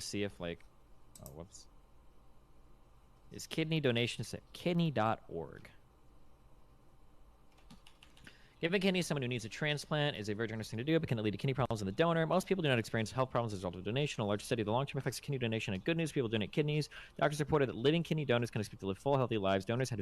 see if like, oh, whoops. Is kidney donation at kidney.org. Giving kidneys to someone who needs a transplant is a very generous thing to do, but can it lead to kidney problems in the donor? Most people do not experience health problems as a result of donation. A large study of the long-term effects of kidney donation and good news. People donate kidneys. Doctors reported that living kidney donors can expect to live full, healthy lives. Donors had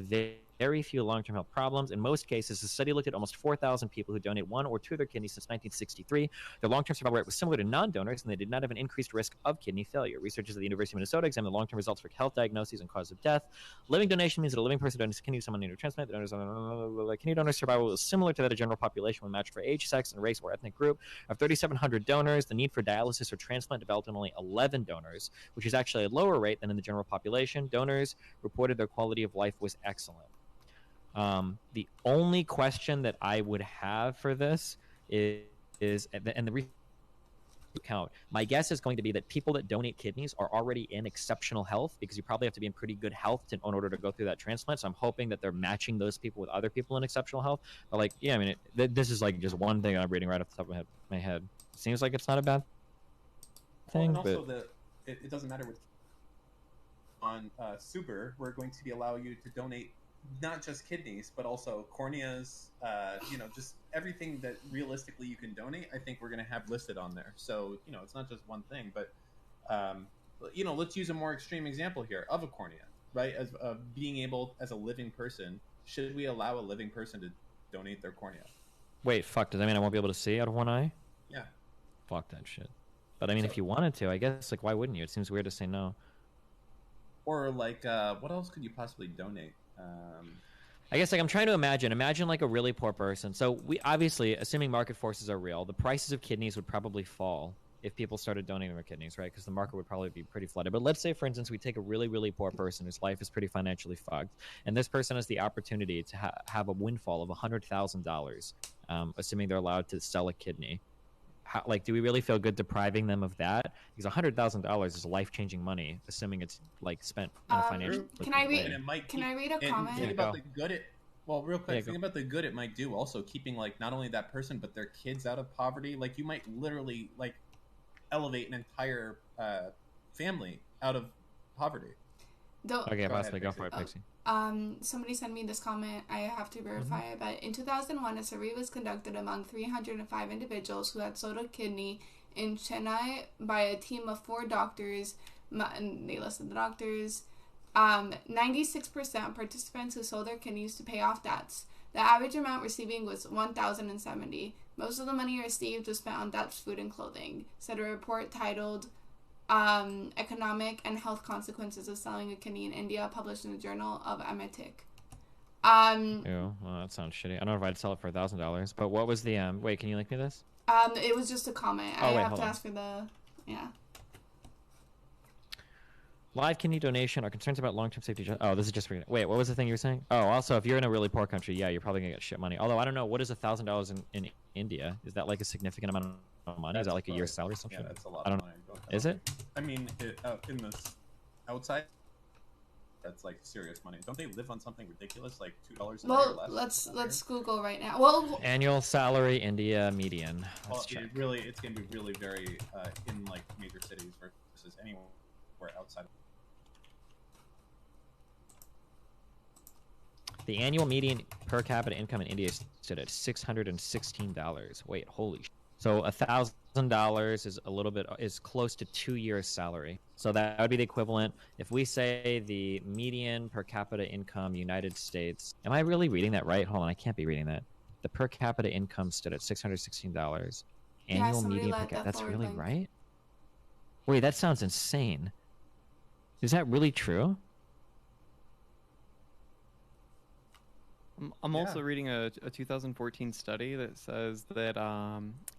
very few long-term health problems. In most cases, the study looked at almost 4,000 people who donate one or two of their kidneys since 1963. Their long-term survival rate was similar to non-donors, and they did not have an increased risk of kidney failure. Researchers at the University of Minnesota examined the long-term results for health diagnoses and cause of death. Living donation means that a living person donates kidney to someone needing a transplant. The kidney donor survival is similar to that of general population when matched for age, sex, and race or ethnic group. Of 3,700 donors, the need for dialysis or transplant developed in only 11 donors, which is actually a lower rate than in the general population. Donors reported their quality of life was excellent. The only question that I would have for this is and the count. My guess is going to be that people that donate kidneys are already in exceptional health, because you probably have to be in pretty good health in order to go through that transplant. So I'm hoping that they're matching those people with other people in exceptional health. But like, yeah, I mean, this is like just one thing I'm reading right off the top of my head. It seems like it's not a bad thing. Well, and also it doesn't matter with on Super, we're going to be allow you to donate not just kidneys, but also corneas, just everything that realistically you can donate. I think we're going to have listed on there. So, it's not just one thing, but, let's use a more extreme example here of a cornea, right? As being able, as a living person, should we allow a living person to donate their cornea? Wait, fuck, does that mean I won't be able to see out of one eye? Yeah. Fuck that shit. But I mean, if you wanted to, I guess, like, why wouldn't you? It seems weird to say no. Or like, what else could you possibly donate? I guess, like, I'm trying to imagine like a really poor person. So we obviously, assuming market forces are real, the prices of kidneys would probably fall if people started donating their kidneys, right? Because the market would probably be pretty flooded. But let's say, for instance, we take a really, really poor person whose life is pretty financially fucked, and this person has the opportunity to have a windfall of $100,000, assuming they're allowed to sell a kidney. Do we really feel good depriving them of that? Because $100,000 is life-changing money, assuming it's like spent in a financial. Can I read a comment? Think about the good real quick. Think about the good it might do. Also, keeping like not only that person but their kids out of poverty. Like you might literally like elevate an entire family out of poverty. Okay, possibly go for it, Pixie. Somebody sent me this comment. I have to verify it, but in 2001, a survey was conducted among 305 individuals who had sold a kidney in Chennai by a team of 4 doctors. And they listed the doctors. 96% of participants who sold their kidneys to pay off debts. The average amount receiving was $1,070. Most of the money received was spent on debts, food, and clothing, said a report titled Economic and Health Consequences of Selling a Kidney in India, published in the Journal of Emetic. Ew, well, that sounds shitty. I don't know if I'd sell it for $1,000, but what was the wait, can you link me this? It was just a comment. I have to ask for the Live kidney donation are concerns about long-term safety. Oh, this is just for... Wait, what was the thing you were saying? Oh, also, if you're in a really poor country, yeah, you're probably gonna get shit money. Although I don't know, what is $1,000 in India? Is that like a significant amount of money? Is that like a year's salary or something? Yeah, that's a lot. I don't know. Is it? I mean, in the outside, that's like serious money. Don't they live on something ridiculous, like $2 a day or less? Let's Google right now. Well, annual salary India median. It's gonna be really very in like major cities versus anywhere outside. The annual median per capita income in India stood at $616. Wait, holy shit. So $1,000 is close to 2 years' salary. So that would be the equivalent. If we say the median per capita income United States, am I really reading that right? Hold on, I can't be reading that. The per capita income stood at $616. Annual median per capita. That's really right? Wait, that sounds insane. Is that really true? I'm also reading a 2014 study that says that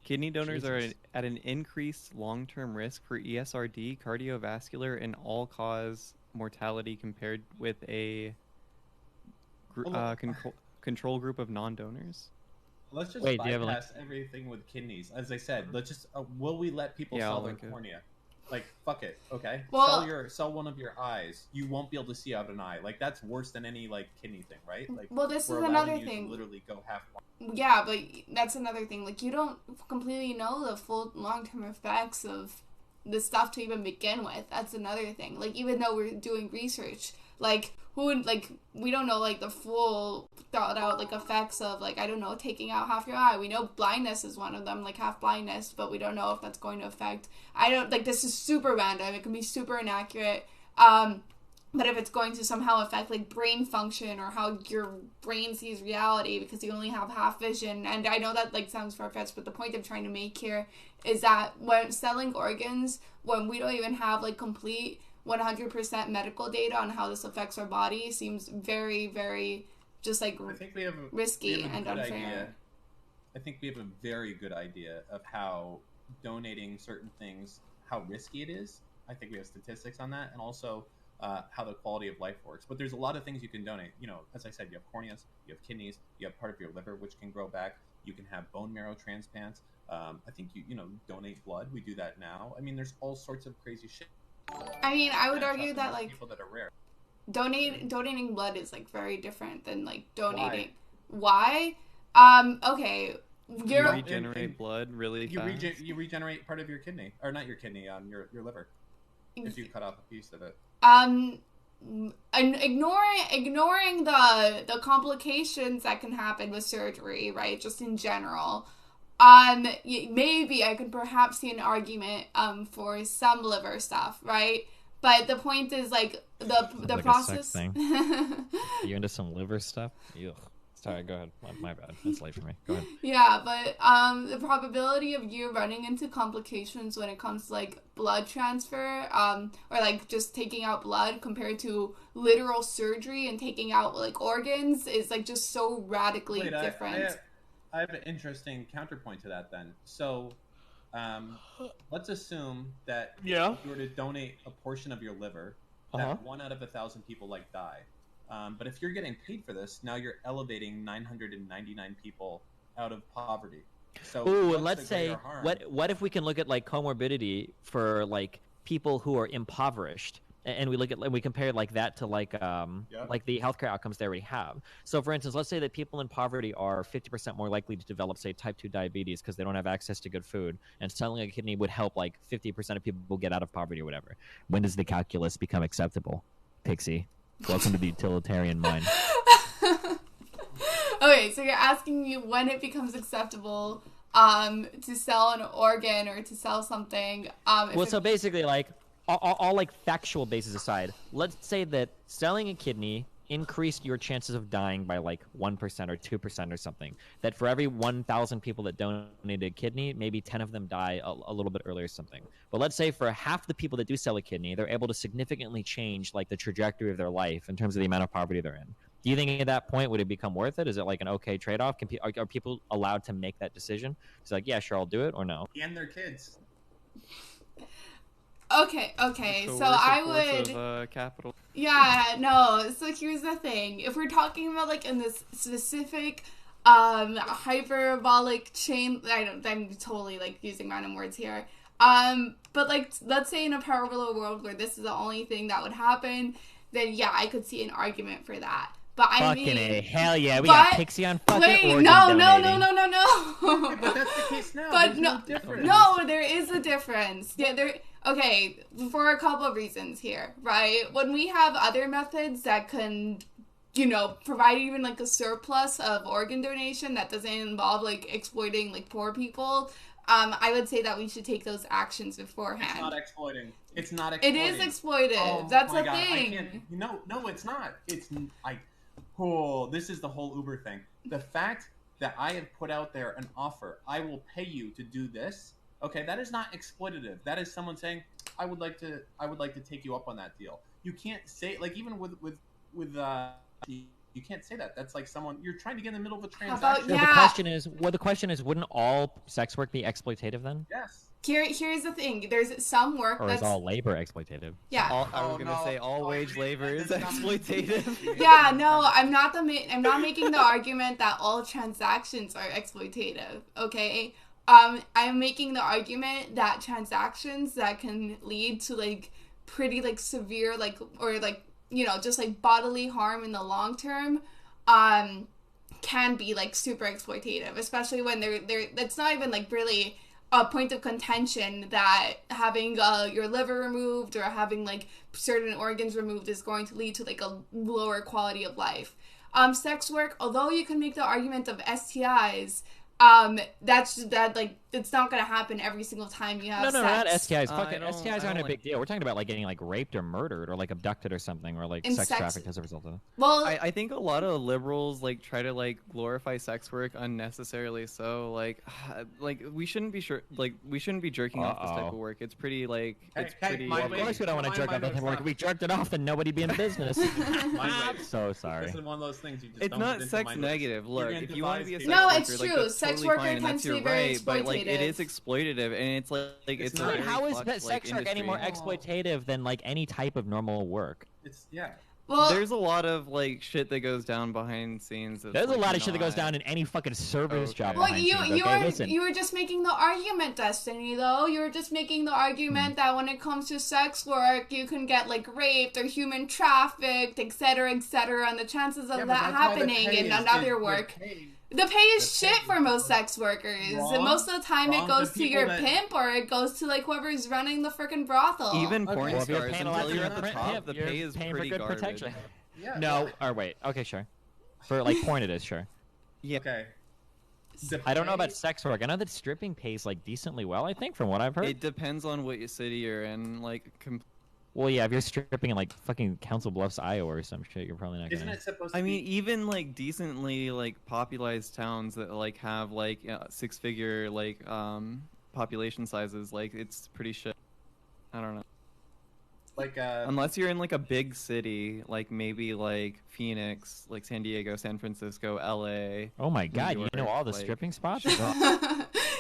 kidney donors are at an increased long-term risk for ESRD, cardiovascular, and all-cause mortality compared with a control group of non-donors. Let's just bypass everything with kidneys. As I said, let's just will we let people sell their cornea? Like, fuck it, okay? Well, sell one of your eyes. You won't be able to see out an eye. Like, that's worse than any, like, kidney thing, right? Like, well, this is another thing. To literally go half. Yeah, but that's another thing. Like, you don't completely know the full long-term effects of the stuff to even begin with. That's another thing. Like, even though we're doing research, like, who would, like, we don't know, like, the full thought out, like, effects of, like, I don't know, taking out half your eye. We know blindness is one of them, like, half blindness, but we don't know if that's going to affect, this is super random. It can be super inaccurate. But if it's going to somehow affect, like, brain function or how your brain sees reality because you only have half vision, and I know that, like, sounds far-fetched, but the point I'm trying to make here is that when selling organs, when we don't even have, like, complete 100% medical data on how this affects our body, seems very, very just, like, I think we have risky and unfair. Idea. I think we have a very good idea of how donating certain things, how risky it is. I think we have statistics on that, and also how the quality of life works. But there's a lot of things you can donate. You know, as I said, you have corneas, you have kidneys, you have part of your liver which can grow back. You can have bone marrow transplants. I think you donate blood. We do that now. I mean, there's all sorts of crazy shit. I mean, I would argue that, like, people that are rare. Donating blood is, like, very different than, like, donating. Why? Okay. You regenerate blood really fast. You regenerate part of your kidney, or not your kidney, your liver, if you cut off a piece of it. And ignoring the complications that can happen with surgery, right? Just in general. Maybe I could perhaps see an argument for some liver stuff, right? But the point is, like, the like process. A sex thing. You into some liver stuff? Ugh. Sorry, go ahead. My bad. It's late for me. Go ahead. Yeah, but the probability of you running into complications when it comes to, like, blood transfer, or, like, just taking out blood compared to literal surgery and taking out, like, organs is, like, just so radically different. I have an interesting counterpoint to that then. So, let's assume that if you were to donate a portion of your liver, that 1 out of 1,000 people, like, die. But if you're getting paid for this, now you're elevating 999 people out of poverty. So, let's say, what if we can look at, like, comorbidity for, like, people who are impoverished, and we compare, like, that to, like, like the healthcare outcomes they already have. So, for instance, let's say that people in poverty are 50% more likely to develop, say, type 2 diabetes because they don't have access to good food, and selling a kidney would help, like, 50% of people get out of poverty or whatever. When does the calculus become acceptable, Pixie? Welcome to the utilitarian mind. Okay, so you're asking me when it becomes acceptable to sell an organ or to sell something. So basically, like, all like factual basis aside, let's say that selling a kidney increased your chances of dying by like 1% or 2% or something. That for every 1,000 people that donated a kidney, maybe 10 of them die a little bit earlier or something. But let's say for half the people that do sell a kidney, they're able to significantly change like the trajectory of their life in terms of the amount of poverty they're in. Do you think at that point would it become worth it? Is it like an okay trade-off? Are people allowed to make that decision? It's like, yeah, sure, I'll do it, or no? And their kids. Okay. So I would. Capital. Yeah, no. So here's the thing: if we're talking about like in this specific, hyperbolic chain, I'm totally like using random words here. But like, let's say in a parallel world where this is the only thing that would happen, then yeah, I could see an argument for that. But I mean, hell yeah, we got Pixie on fucking organ no. But that's the case now. But there's no difference. No, there is a difference. Yeah, okay, for a couple of reasons here, right? When we have other methods that can, provide even like a surplus of organ donation that doesn't involve like exploiting like poor people, I would say that we should take those actions beforehand. It's not exploiting. It is exploitive. Oh, that's my the God. thing. No, it's not. This is the whole Uber thing. The fact that I have put out there an offer, I will pay you to do this. Okay, that is not exploitative. That is someone saying, I would like to take you up on that deal. You can't say, like, even with you can't say that. That's like someone you're trying to get in the middle of a transaction. Yeah. The question is, wouldn't all sex work be exploitative then? Yes. Here's the thing. There's some work or is all labor exploitative? Yeah. I was gonna say all wage labor is exploitative. Yeah, no, I'm not making the argument that all transactions are exploitative. Okay. I'm making the argument that transactions that can lead to like pretty like severe like or like just like bodily harm in the long term can be like super exploitative, especially when they're it's not even like really a point of contention that having your liver removed or having like certain organs removed is going to lead to like a lower quality of life. Sex work, although you can make the argument of STIs, it's not gonna happen every single time you have no, sex. not STIs. Fucking I STIs aren't a big deal. We're talking about like getting like raped or murdered or like abducted or something, or like sex trafficked as a result of it. Well, I think a lot of liberals like try to like glorify sex work unnecessarily. So like we shouldn't be we shouldn't be jerking off this type of work. It's pretty like it's pretty. Well, Of course we don't want to jerk off that type of work. If we jerked it off, then nobody'd be in business. I'm so sorry. This is one of those things you just It's don't not get into sex mind negative. Look, if you want to be a sex No, worker, it's like, true. that's Sex totally worker fine, and tends that's to be your very right, but like it is exploitative. exploitative, and it's like it's not- a very How is fucked, sex work any industry. more exploitative than like any type of normal work? It's yeah. Well, There's a lot of like shit that goes down behind scenes. That's, There's a like, lot of shit that goes not- down in any fucking service Okay. job. well, behind you scenes, okay? Listen. you were just making the argument, Destiny. Though you were just making the argument that when it comes to sex work, you can get like raped or human trafficked, etc., etc., and the chances of that happening in another work. The pay is shit for most sex workers. Wrong. Most of the time, it Wrong. goes The to your people that- pimp or it goes to like whoever's running the freaking brothel. Even Okay. porn Well, if you're stars, paying a lot until for you're your at the print top, pimp, the you're pay is paying pretty for good garbage. protection. Yeah. No, or wait, okay, sure. For like porn, it is sure. Yeah. Okay. I don't know about pay- sex work. I know that stripping pays like decently well. I think from what I've heard. It depends on what city you're in. Like, Well, yeah, if you're stripping in like fucking Council Bluffs, Iowa, or some shit, you're probably not Isn't gonna. it supposed to I mean, be? even like decently like popularized towns that like have like six-figure like population sizes, like it's pretty shit. I don't know. Like Unless you're in like a big city, like maybe like Phoenix, like San Diego, San Francisco, LA. Oh my god, you know York, all the like- stripping spots?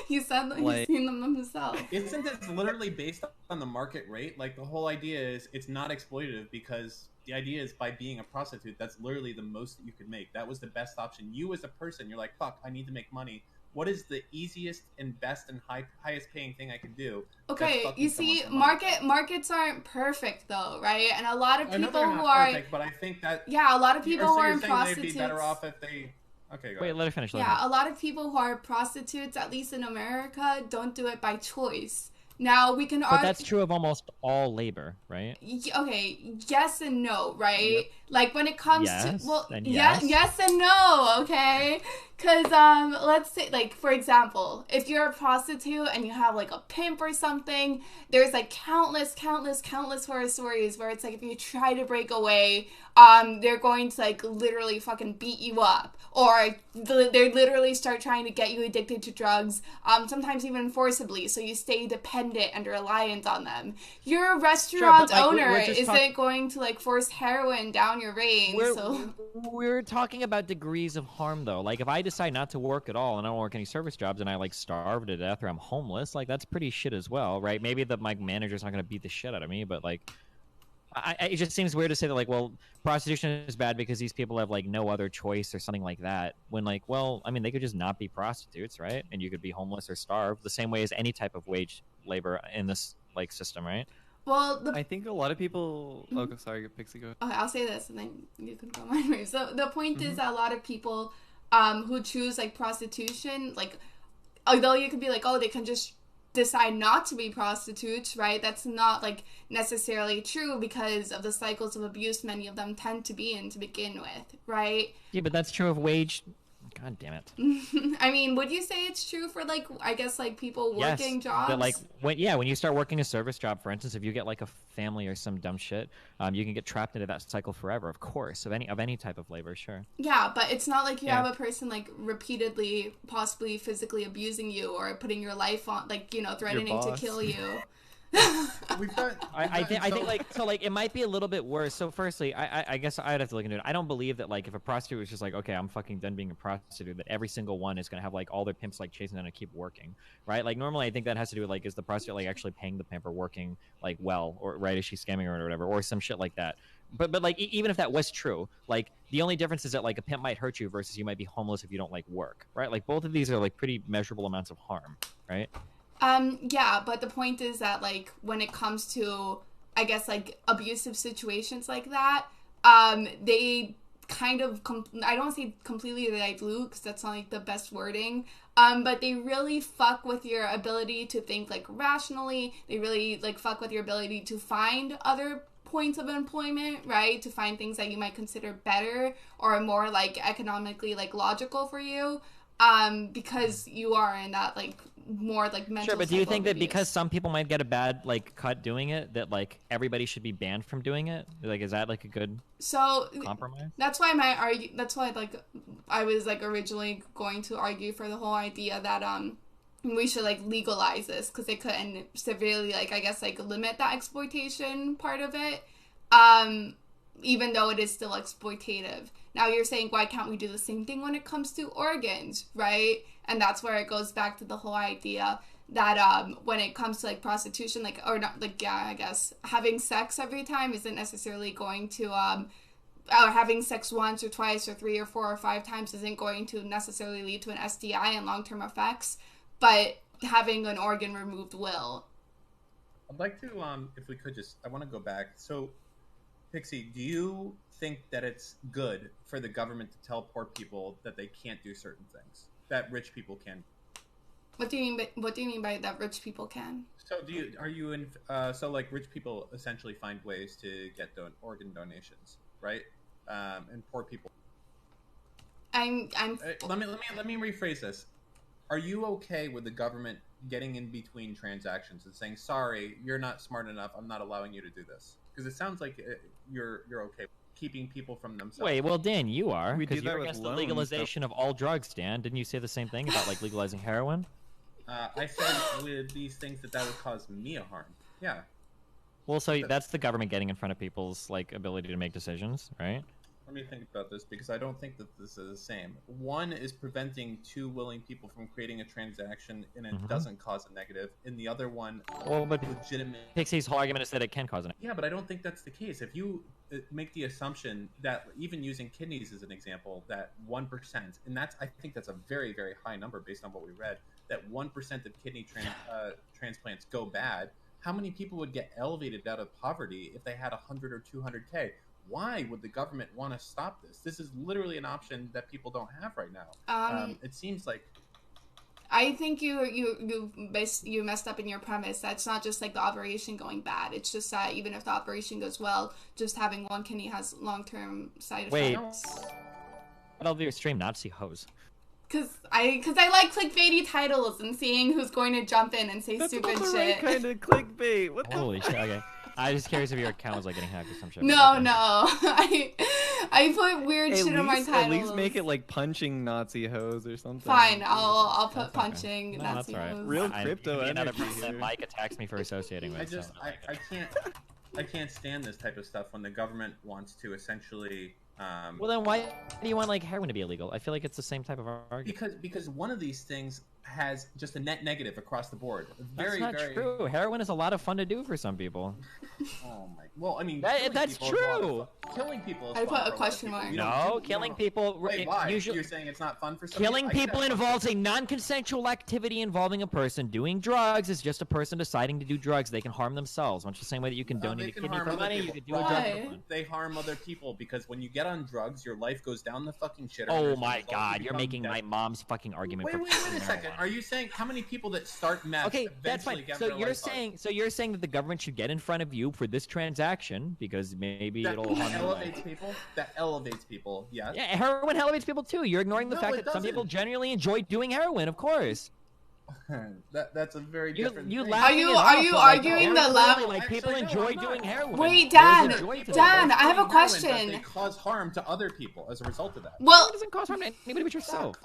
He said that Like- he's seen them himself. isn't this literally based on the market rate? Like the whole idea is it's not exploitative because the idea is by being a prostitute, that's literally the most that you could make. That was the best option. You as a person, you're like, fuck, I need to make money. What is the easiest and best and highest paying thing I can do? Okay, That's you fucking see, someone for money. markets aren't perfect though, right? And a lot of I know people they're who not are perfect, but I think that yeah, a lot of people or who so are you're in saying prostitutes. they'd be better off if they. Okay, go Wait, ahead. let her finish. Yeah, a lot of people who are prostitutes, at least in America, don't do it by choice. Now we can But argue. that's true of almost all labor, right? Okay, yes and no, right? Like when it comes Yes to well, and yes, yes. yes and no, okay? Cuz let's say like for example, if you're a prostitute and you have like a pimp or something, there's like countless horror stories where it's like if you try to break away, they're going to like literally fucking beat you up or they literally start trying to get you addicted to drugs, sometimes even forcibly, so you stay dependent and reliant on them. Your restaurant like, owner we're just isn't going to like force heroin down your veins. We're talking about degrees of harm, though. Like, if I decide not to work at all and I don't work any service jobs and I like starve to death or I'm homeless, like that's pretty shit as well, right? Maybe my manager's not gonna beat the shit out of me, but like, it just seems weird to say that like, well, prostitution is bad because these people have like no other choice or something like that. When like, well, I mean, they could just not be prostitutes, right? And you could be homeless or starve the same way as any type of wage labor in this like system, right? Well, I think a lot of people. Oh, sorry, Pixie, go ahead. okay, I'll say this and then you can go my way. So the point is that a lot of people who choose like prostitution, like although you could be like, oh, they can just decide not to be prostitutes, right? That's not like necessarily true because of the cycles of abuse many of them tend to be in to begin with, right? Yeah, but that's true of wage. God damn it. I mean, would you say it's true for like I guess like people working jobs? But like when you start working a service job, for instance, if you get like a family or some dumb shit, you can get trapped into that cycle forever. Of course, of any type of labor, sure. Yeah, but it's not like you Yeah. have a person like repeatedly, possibly physically abusing you or putting your life on, like threatening to boss. kill you. We've got. I think like it might be a little bit worse. So firstly, I guess I'd have to look into it. I don't believe that like if a prostitute was just like, okay, I'm fucking done being a prostitute, that every single one is gonna have like all their pimps like chasing them and keep working, right? Like normally I think that has to do with like is the prostitute like actually paying the pimp or working like well, or right, is she scamming her or whatever, or some shit like that. But like even if that was true, like the only difference is that like a pimp might hurt you versus you might be homeless if you don't like work, right? Like both of these are like pretty measurable amounts of harm, right? Yeah, but the point is that like when it comes to I guess like abusive situations like that, they kind of I don't say completely dilute because that's not like the best wording, but they really fuck with your ability to think like rationally. They really like fuck with your ability to find other points of employment, right? To find things that you might consider better or more like economically like logical for you, because you are in that like more like mental. Sure, but do you think that because some people might get a bad like cut doing it, that like everybody should be banned from doing it? Like, is that like a good compromise? That's why like I was like originally going to argue for the whole idea that we should like legalize this because it could severely like I guess like limit that exploitation part of it, even though it is still exploitative. Now you're saying, why can't we do the same thing when it comes to organs, right? And that's where it goes back to the whole idea that when it comes to like prostitution, like, or not, like, yeah, I guess having sex every time isn't necessarily going to or having sex once or twice or 3 or 4 or 5 times isn't going to necessarily lead to an STI and long-term effects, but having an organ removed will. I'd like to, if we could just, I want to go back. So, Pixie, do you think that it's good for the government to tell poor people that they can't do certain things that rich people can? What do you mean by that rich people can? So so like rich people essentially find ways to get organ donations, right? And poor people. Let me rephrase this. Are you okay with the government getting in between transactions and saying, sorry, you're not smart enough, I'm not allowing you to do this? Because it sounds like you're okay with keeping people from themselves. Wait, well, Dan, you are. We do Because that you're with against the loans, legalization of all drugs, Dan. Didn't you say the same thing about like legalizing heroin? I said with these things that would cause me a harm. Yeah. Well, so that's the government getting in front of people's like ability to make decisions, right? Let me think about this because I don't think that this is the same. One is preventing 2 willing people from creating a transaction and it doesn't cause a negative. And the other one, legitimate. Pixie's whole argument is that it can cause a negative. Yeah, but I don't think that's the case. If you make the assumption that even using kidneys as an example, that 1%, and I think that's a very, very high number based on what we read, that 1% of kidney transplants go bad. How many people would get elevated out of poverty if they had 100 or 200K? Why would the government want to stop this? This is literally an option that people don't have right now. It seems like. I think you messed up in your premise. That's not just like the operation going bad. It's just that even if the operation goes well, just having one kidney has long-term side effects. But I'll be extreme Nazi hose. Cause I like clickbaity titles and seeing who's going to jump in and say stupid shit. That's not the right kind of clickbait. What the Holy shit! Okay, I was just curious if your account was like getting hacked or some shit. No. I put weird shit on my titles. At least make it like punching Nazi hose or something. Fine, I'll put punching No, Nazi that's hose. right. Real crypto another energy person that here. Mike attacks me for associating with. I can't stand this type of stuff when the government wants to essentially. Well, then why do you want like heroin to be illegal? I feel like it's the same type of argument. Because one of these things has just a net negative across the board. That's not true. Heroin is a lot of fun to do for some people. Oh my! Well, I mean, that's true. Killing people. Is I fun put a for a question lot of mark. people. No, killing people. Wait, why? Usually, You're saying it's not fun for some killing people involves a non-consensual activity involving a person doing drugs. Is just a person deciding to do drugs. They can harm themselves. Much the same way that you can donate a kidney for money, you can do a drug for fun. They harm other people because when you get on drugs, your life goes down the fucking shitter. Oh my god, you're making my mom's fucking argument. Wait a second. Are you saying how many people that start meth? Okay, that's fine. So you're saying that the government should get in front of you for this transaction because maybe it'll harm elevates people. That elevates people. Yes. Yeah, heroin elevates people too. You're ignoring the fact that some people genuinely enjoy doing heroin. Of course. That's a very different. Are you arguing the left? Like people enjoy doing heroin. Wait, Dan, I have a question. They cause harm to other people as a result of that. Well, it doesn't cause harm to anybody but yourself.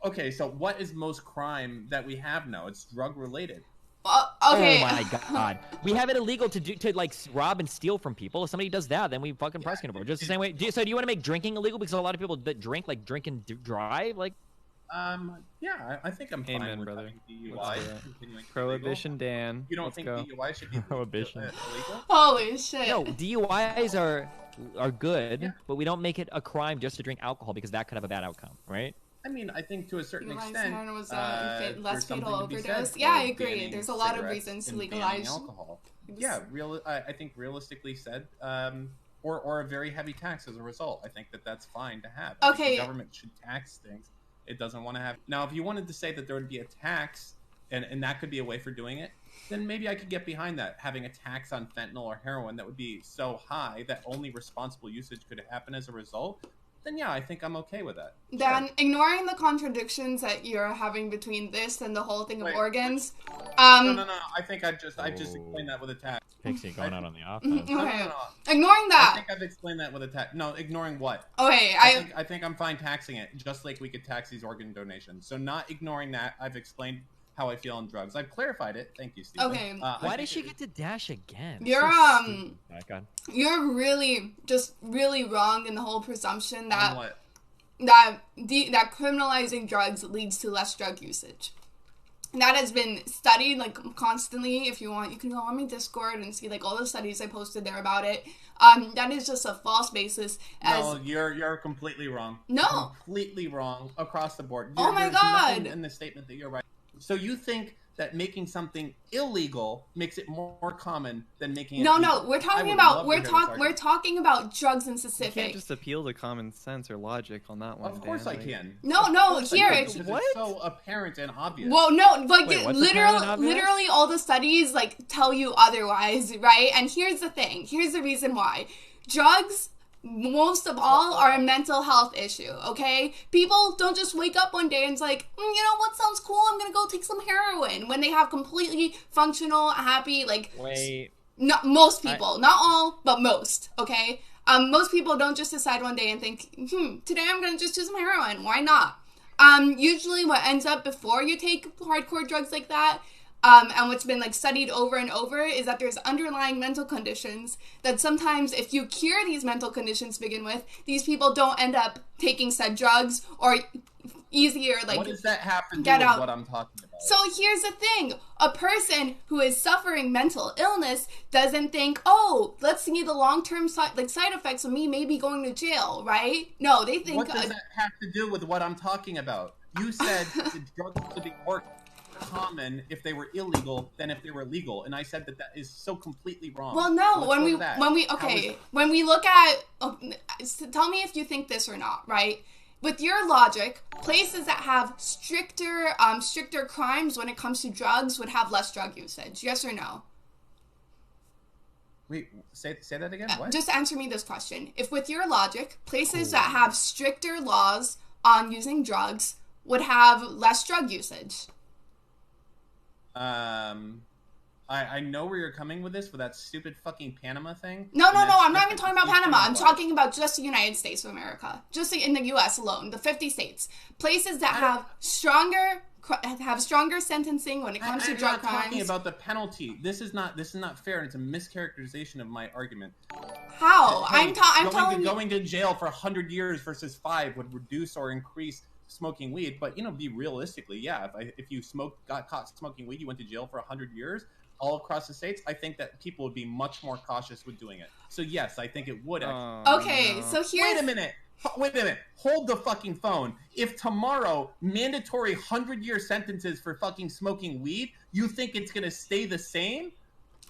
Okay, so what is most crime that we have now? It's drug related. Okay. Oh my god, we have it illegal to like rob and steal from people. If somebody does that, then we fucking prosecute them. Just the same way. So do you want to make drinking illegal because a lot of people that drink and drive like? Yeah, I think I'm fine with brother. DUI. Prohibition, Dan. You don't Let's think go. DUI should be Prohibition. illegal? Holy shit. No, DUIs are good, but we don't make it a crime just to drink alcohol because that could have a bad outcome, right? I mean, I think to a certain extent, was less fatal overdose. Yeah, I agree. There's a lot of reasons to legalize alcohol. Yeah, I think realistically said, or a very heavy tax as a result. I think that's fine to have. I think Okay. the government should tax things it doesn't want to have. Now, if you wanted to say that there would be a tax, and that could be a way for doing it, then maybe I could get behind that, having a tax on fentanyl or heroin that would be so high that only responsible usage could happen as a result. Then yeah, I think I'm okay with that. Then, Sure. ignoring the contradictions that you're having between this and the whole thing of Wait, organs, No. I think I just explained that with a tax. Pixie going out on the offense. No. ignoring I that. think I've explained that with a tax. No, ignoring what? Okay, I think I'm fine taxing it, just like we could tax these organ donations. So not ignoring that. I've explained how I feel on drugs. I've clarified it. Thank you, Stephen. Okay. Why did she get to dash again? You're So stupid. Oh my God. you're really wrong in the whole presumption On that what? that criminalizing drugs leads to less drug usage. That has been studied like constantly. If you want, you can go on my Discord and see like all the studies I posted there about it. That is just a false basis. No, you're completely wrong. No. Completely wrong across the board. Oh my There's nothing God. in the statement that you're right. So you think that making something illegal makes it more common than making it No, legal? we're I talking would about love to we're hear this we're argument. talking about drugs in You specific. can't just appeal to common sense or logic on that one. Of course Dan. I can. No, Of no, course I here, can, it's- because What? it's so apparent and obvious. Well, no, like Wait, what's apparent and obvious? literally all the studies like tell you otherwise, right? And here's the thing. Here's the reason why. Drugs, most of all, are a mental health issue, okay? People don't just wake up one day and it's like, you know what sounds cool? I'm gonna go take some heroin when they have completely functional, happy, like, Wait. not most people, not all, but most, okay? Most people don't just decide one day and think, today I'm gonna just do some heroin. Why not? Usually what ends up before you take hardcore drugs like that, and what's been like studied over and over is that there's underlying mental conditions that sometimes if you cure these mental conditions to begin with, these people don't end up taking said drugs or easier like what does that have to do get with out. what I'm talking about? So here's the thing. A person who is suffering mental illness doesn't think, oh, let's see the long-term side effects of me maybe going to jail, right? No, they think... What does that have to do with what I'm talking about? You said the drugs would be more common if they were illegal than if they were legal, and I said that is so completely wrong. Well, So no, let's when go we to that. when we look at tell me if you think this or not, right? With your logic, places that have stricter crimes when it comes to drugs would have less drug usage. Yes or no? Wait, say that again. What? Just answer me this question. If with your logic, places that have stricter laws on using drugs would have less drug usage. I know where you're coming with this, with that stupid fucking Panama thing. No, And that's I'm not even different. talking about Eastern Panama. I'm laws. talking about just the United States of America. Just in the U.S. alone, the 50 states. Places that have stronger sentencing when it comes to I'm drug not talking crimes. about the penalty. This is not fair, and it's a mischaracterization of my argument. How? Hey, I'm telling you. going to jail for 100 years versus 5 would reduce or increase smoking weed, but be realistically, yeah, if you got caught smoking weed, you went to jail for 100 years all across the states, I think that people would be much more cautious with doing it. So yes, I think it would actually. Okay, no. so here's... Wait a minute. Hold the fucking phone. If tomorrow mandatory 100-year sentences for fucking smoking weed, you think it's gonna stay the same?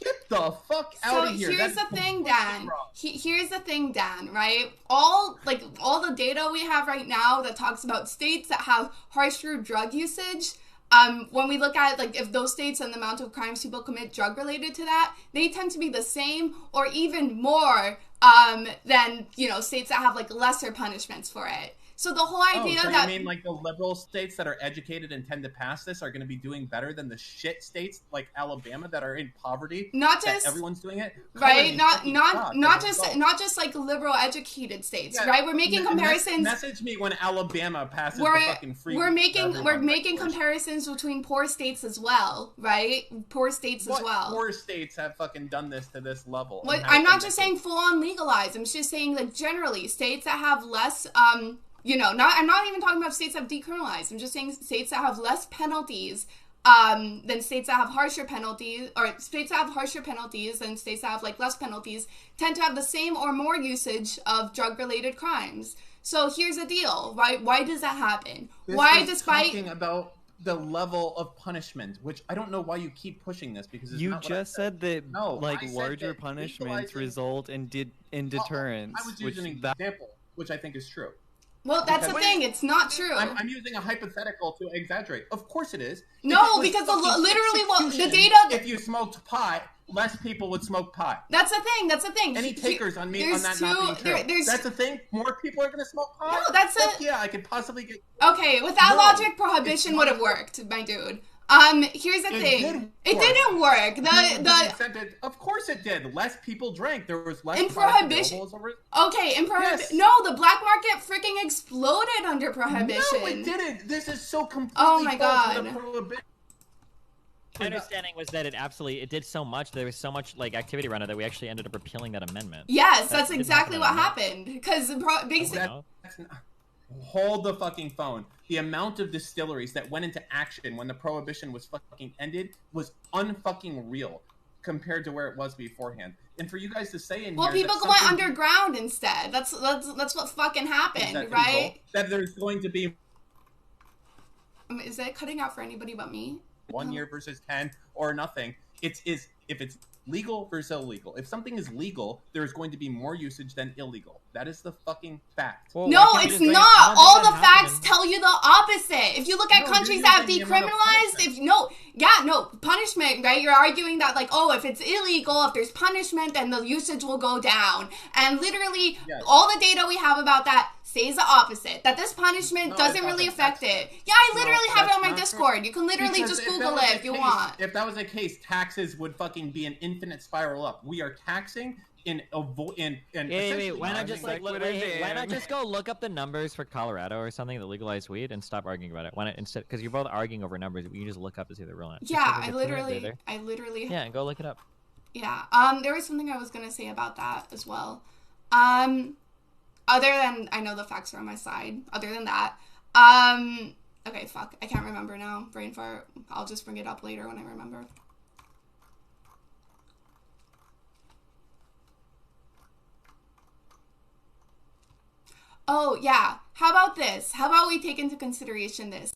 Get the fuck out of here. Here's That's the thing, completely Dan. wrong. Here's the thing, Dan, right? All the data we have right now that talks about states that have harsher drug usage, when we look at if those states and the amount of crimes people commit drug related to that, they tend to be the same or even more than states that have lesser punishments for it. So the whole idea so that you mean the liberal states that are educated and tend to pass this are going to be doing better than the shit states like Alabama that are in poverty? not that just everyone's doing it, right, not just just liberal educated states, Yeah, right? We're making comparisons. Message me when Alabama passes the We're fucking free. we're making regulation. comparisons between poor states as well, right? Poor states as What well. poor states have fucking done this to this level? Well, and have I'm not been just making- saying full on legalized. I'm just saying generally states that have less I'm not even talking about states that have decriminalized. I'm just saying states that have less penalties than states that have harsher penalties, or states that have harsher penalties than states that have less penalties tend to have the same or more usage of drug related crimes. So here's the deal, right? Why does that happen? This Why, is despite talking about the level of punishment, which I don't know why you keep pushing this because it's You not what I just said that No, like I said larger that punishments legalizing- result in deterrence. I was which using an that example, which I think is true. Well, that's the Because- thing. It's not true. I'm using a hypothetical to exaggerate. Of course it is. No, If it was because fucking literally what the execution, data- If you smoked pot, less people would smoke pot. That's the thing. That's the thing. Any takers on me there's on that two, not being true? there's That's the thing. More people are going to smoke pot. No, that's Fuck a- yeah. I could possibly get. Okay, with that No, logic, prohibition it's would not- have worked, my dude. Here's the It thing. did It work. didn't work. To the The extent that- of course it did. Less people drank. There was less In product prohibition- available as a okay, in Yes. no, the black market freaking exploded under prohibition. No, it didn't. This is so completely Oh my false with God. the prohibition. My understanding was that it did so much, there was so much like activity around it that we actually ended up repealing that amendment. Yes, That that's didn't exactly what happen. happened. Because basically, No. That's not, hold the fucking phone. The amount of distilleries that went into action when the prohibition was fucking ended was unfucking real compared to where it was beforehand. And for you guys to say in well, here people that went something- underground instead. That's what fucking is happened, that right? legal, that there's going to be Is that cutting out for anybody but me? 1 year versus 10 or nothing. If it's legal versus illegal. If something is legal, there is going to be more usage than illegal. That is the fucking fact. Well, No, why can't we it's just bring it- I not. don't think All that the facts happened. tell you the opposite. If you look at No, countries you're that have using the amount of decriminalized, punishment, right? You're arguing that, like, oh, if it's illegal, if there's punishment, then the usage will go down. And literally, Yes. all the data we have about that says the opposite. That this punishment No, doesn't it really doesn't. affect it. Yeah, I No, literally have it that's on my not true. Discord. You can literally Because just if that Google was it the if you case- want. If that was the case, taxes would fucking be an infinite spiral up. We are taxing in Wait, essentially why not just like Sequitur why not jam. just go look up the numbers for Colorado or something that legalized weed and stop arguing about it? Why not instead? Because you're both arguing over numbers. You just look up to see the real number. Yeah, I literally Yeah, and go look it up. Yeah. There was something I was gonna say about that as well. Other than I know the facts are on my side. Other than that, okay, fuck, I can't remember now. Brain fart. I'll just bring it up later when I remember. Oh yeah. How about this? How about we take into consideration this?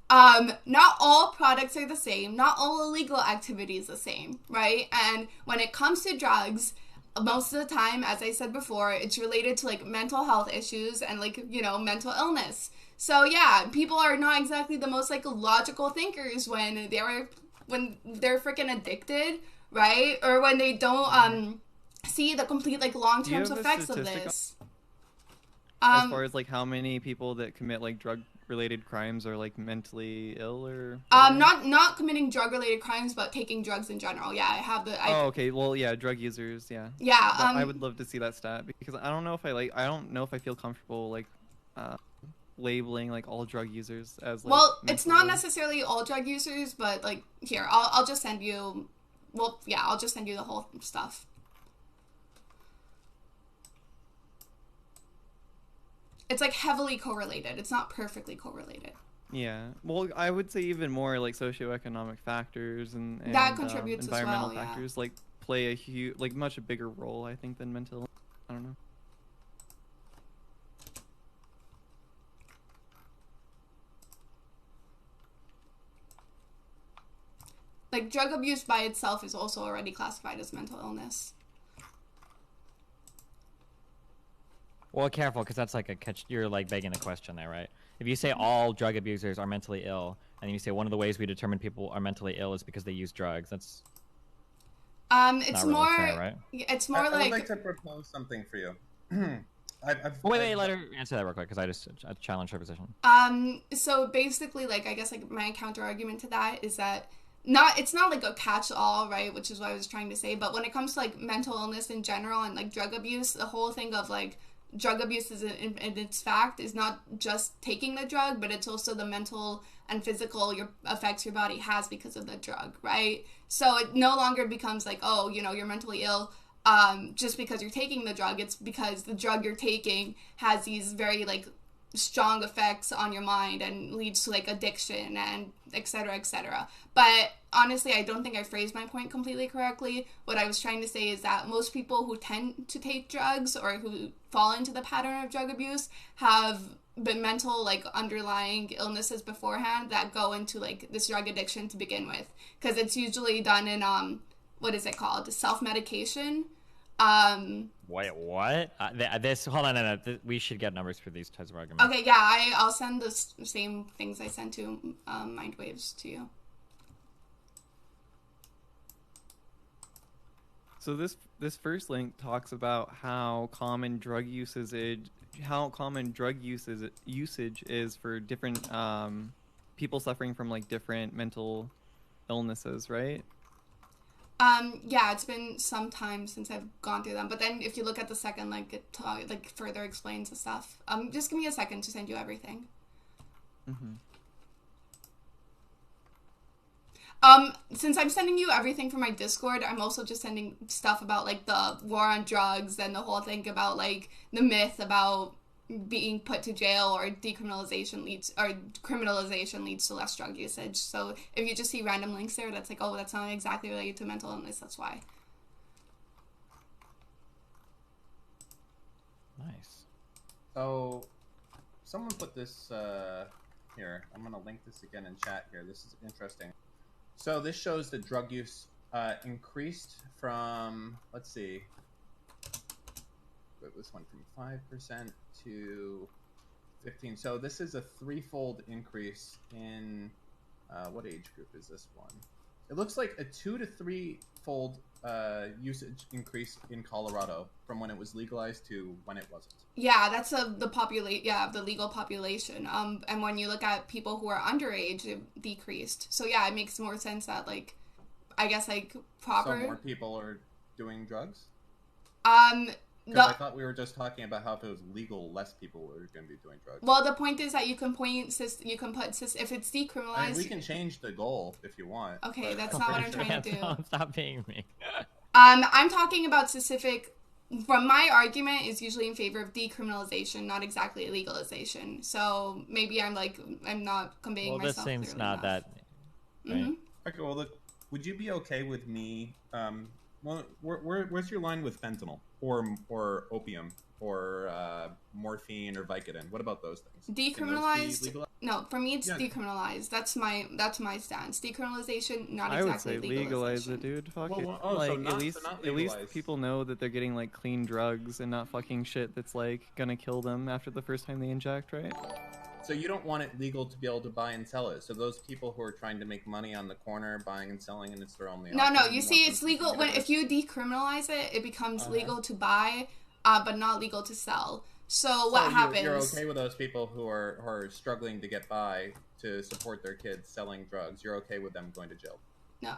Not all products are the same. Not all illegal activity is the same, right? And when it comes to drugs, most of the time, as I said before, it's related to like mental health issues and like, you know, mental illness. So yeah, people are not exactly the most like logical thinkers when they're freaking addicted, right? Or when they don't see the complete like long-term have a effects of statistic this. as far as like how many people that commit like drug related crimes are like mentally ill or not committing drug related crimes, but taking drugs in general. Yeah, I have the. oh, okay. Well, yeah, drug users. Yeah. Yeah. I would love to see that stat because I don't know if I feel comfortable like labeling like all drug users as like. Well, it's mental not ill. necessarily all drug users, but like here, I'll just send you. Well, yeah, I'll just send you the whole stuff. It's like heavily correlated. It's not perfectly correlated. Yeah. Well, I would say even more like socioeconomic factors and That contributes as well, environmental yeah. factors like play a huge like much a bigger role I think than mental. I don't know. Like drug abuse by itself is also already classified as mental illness. Well, careful, because that's like a catch. You're like begging the question there, right? If you say all drug abusers are mentally ill, and you say one of the ways we determine people are mentally ill is because they use drugs, that's It's not really more. fair, right? It's more I would like. like to propose something for you. Wait, let her answer that real quick, because I challenged her position. So basically, like, I guess like my counter argument to that is that it's not like a catch-all, right? Which is what I was trying to say. But when it comes to like mental illness in general and like drug abuse, the whole thing of like drug abuse is in its fact is not just taking the drug, but it's also the mental and physical effects your body has because of the drug, right? So it no longer becomes like, oh, you know, you're mentally ill just because you're taking the drug. It's because the drug you're taking has these very like strong effects on your mind and leads to like addiction and etc., etc. But honestly, I don't think I phrased my point completely correctly. What I was trying to say is that most people who tend to take drugs or who fall into the pattern of drug abuse have been mental like underlying illnesses beforehand that go into like this drug addiction to begin with, because it's usually done in what is it called, self-medication. Wait, what? This hold on, no. We should get numbers for these types of arguments. Okay, yeah, I'll send the same things I sent to Mindwaves to you. So this first link talks about how common drug usage is for different people suffering from like different mental illnesses, right? Yeah, it's been some time since I've gone through them, but then if you look at the second link, it like further explains the stuff. Just give me a second to send you everything. Mm-hmm. Since I'm sending you everything from my Discord, I'm also just sending stuff about like the war on drugs and the whole thing about like the myth about being put to jail or criminalization leads to less drug usage. So if you just see random links there, that's like, oh, that's not exactly related to mental illness. That's why. Nice. So, someone put this here. I'm gonna link this again in chat here. This is interesting. So this shows that drug use increased from, let's see, this went from 5% to 15. So this is a threefold increase in, what age group is this one? It looks like a 2 to 3-fold usage increase in Colorado from when it was legalized to when it wasn't. Yeah, that's the legal population. And when you look at people who are underage, it decreased. So yeah, it makes more sense that like, I guess like proper. So more people are doing drugs? Because I thought we were just talking about how if it was legal, less people were going to be doing drugs. Well, the point is that you can if it's decriminalized. I mean, we can change the goal if you want. Okay, that's not what I'm trying to do. Stop being me. I'm talking about specific. From my argument is usually in favor of decriminalization, not exactly legalization. So maybe I'm not conveying myself. Well, this seems not enough. that. Right? Mm-hmm. Okay, well, look, would you be okay with me? Well, where's your line with fentanyl or opium or morphine or Vicodin? What about those things? Decriminalized? No, for me it's decriminalized. That's my stance. Decriminalization, not I exactly would say legalize it, dude. Fuck it. Like at least people know that they're getting like clean drugs and not fucking shit that's like gonna kill them after the first time they inject, right? So you don't want it legal to be able to buy and sell it. So those people who are trying to make money on the corner buying and selling, and it's their only option. No. You see, it's legal if you decriminalize it. It becomes legal to buy, but not legal to sell. So what happens? You're okay with those people who are struggling to get by to support their kids selling drugs. You're okay with them going to jail? No.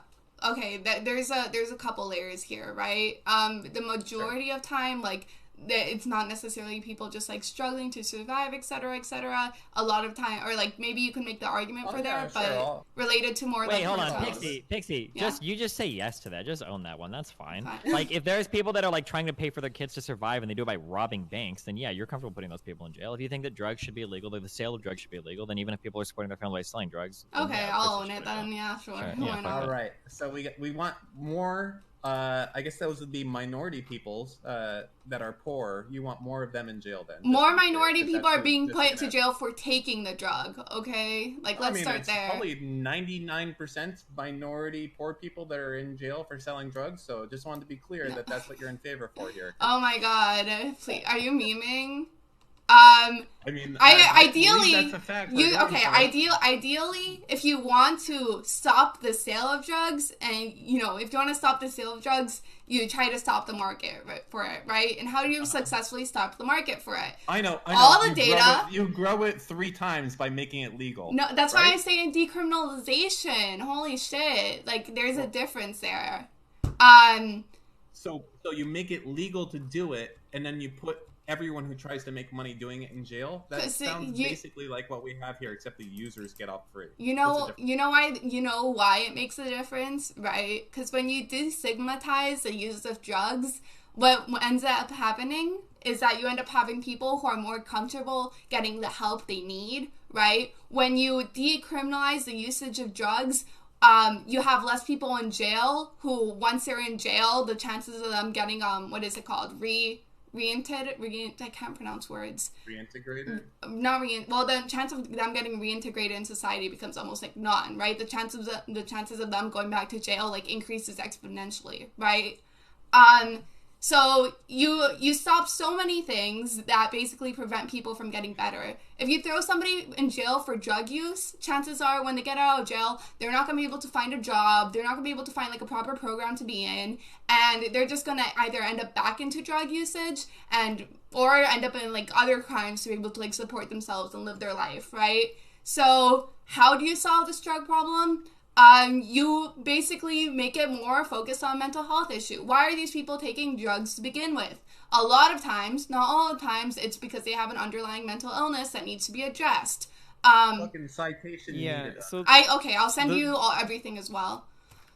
Okay. There's a couple layers here, right? The majority of time, like. It's not necessarily people just like struggling to survive, etc., etc. A lot of time, or like maybe you can make the argument for that, but related to more. Wait, like hold on, hotels. Pixie. Yeah? You just say yes to that. Just own that one. That's fine. Fine. Like if there's people that are like trying to pay for their kids to survive and they do it by robbing banks, then yeah, you're comfortable putting those people in jail. If you think that drugs should be illegal, that the sale of drugs should be illegal, then even if people are supporting their family by selling drugs, Okay, yeah, I'll own it then. Yeah, sure. Sure, Why yeah, not? All right. So we want more. I guess those would be minority peoples that are poor. You want more of them in jail then? More minority people are being put to jail for taking the drug. Okay, like let's start it's there. Probably 99% minority poor people that are in jail for selling drugs. So just wanted to be clear that that's what you're in favor for here. Oh my god! Please, are you memeing? Ideally, that's a fact. Ideally, if you want to stop the sale of drugs, and if you want to stop the sale of drugs, you try to stop the market for it, right? And how do you successfully stop the market for it? I know. All the data. You grow it 3 times by making it legal. No, that's right? why I'm saying decriminalization. Holy shit! Like, there's a difference there. So you make it legal to do it, and then you put everyone who tries to make money doing it in jail. That sounds basically like what we have here, except the users get off free. You know why it makes a difference, right? Because when you destigmatize the use of drugs, what ends up happening is that you end up having people who are more comfortable getting the help they need, right? When you decriminalize the usage of drugs, you have less people in jail who, once they're in jail, the chances of them getting, what is it called? I can't pronounce words. Reintegrated? Well, the chance of them getting reintegrated in society becomes almost like none, right? The chances of them going back to jail like increases exponentially, right? So you stop so many things that basically prevent people from getting better. If you throw somebody in jail for drug use, chances are when they get out of jail, they're not going to be able to find a job. They're not going to be able to find like a proper program to be in. And they're just going to either end up back into drug usage or end up in like other crimes to be able to like support themselves and live their life, right? So how do you solve this drug problem? You basically make it more focused on mental health issue. Why are these people taking drugs to begin with? A lot of times, not all the times, it's because they have an underlying mental illness that needs to be addressed. Fucking citation. Yeah, so I'll send you everything as well.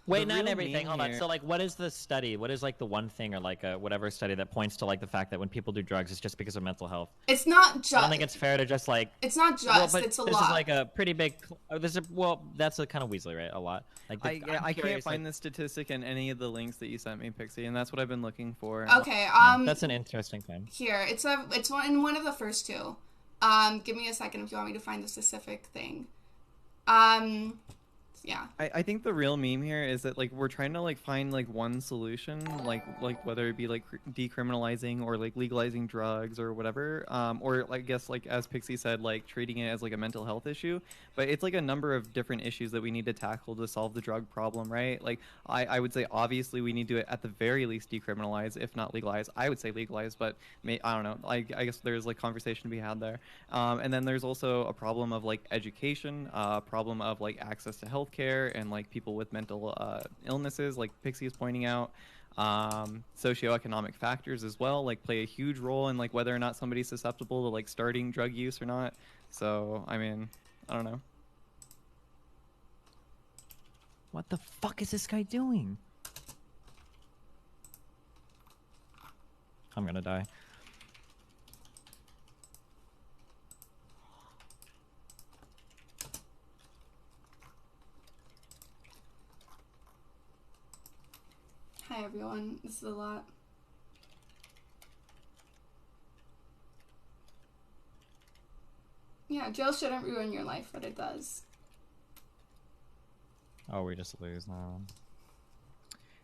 Wait, not everything. Hold on. So, like, what is the study? What is, like, the one thing or, like, whatever study that points to, like, the fact that when people do drugs, it's just because of mental health? It's not just... I don't think it's fair to just, like... It's not just, it's a lot. This is, like, a pretty big... that's a kind of Weasley, right? A lot. Like, I can't find the statistic in any of the links that you sent me, Pixie, and that's what I've been looking for. Okay, that's an interesting thing. Here, it's in one of the first two. Give me a second if you want me to find the specific thing. Yeah. I think the real meme here is that like we're trying to like find like one solution, like whether it be like decriminalizing or like legalizing drugs or whatever, or I guess like as Pixie said, like treating it as like a mental health issue. But it's like a number of different issues that we need to tackle to solve the drug problem, right? Like I would say obviously we need to at the very least decriminalize, if not legalize. I would say legalize, but I don't know. I guess there's like conversation to be had there. And then there's also a problem of like education, problem of like access to healthcare and like people with mental illnesses, like Pixie is pointing out. Socioeconomic factors as well, like play a huge role in like whether or not somebody's susceptible to like starting drug use or not. So I mean, I don't know. What the fuck is this guy doing? I'm gonna die. Hi everyone, this is a lot. Yeah, jail shouldn't ruin your life, but it does. Oh, we just lose now.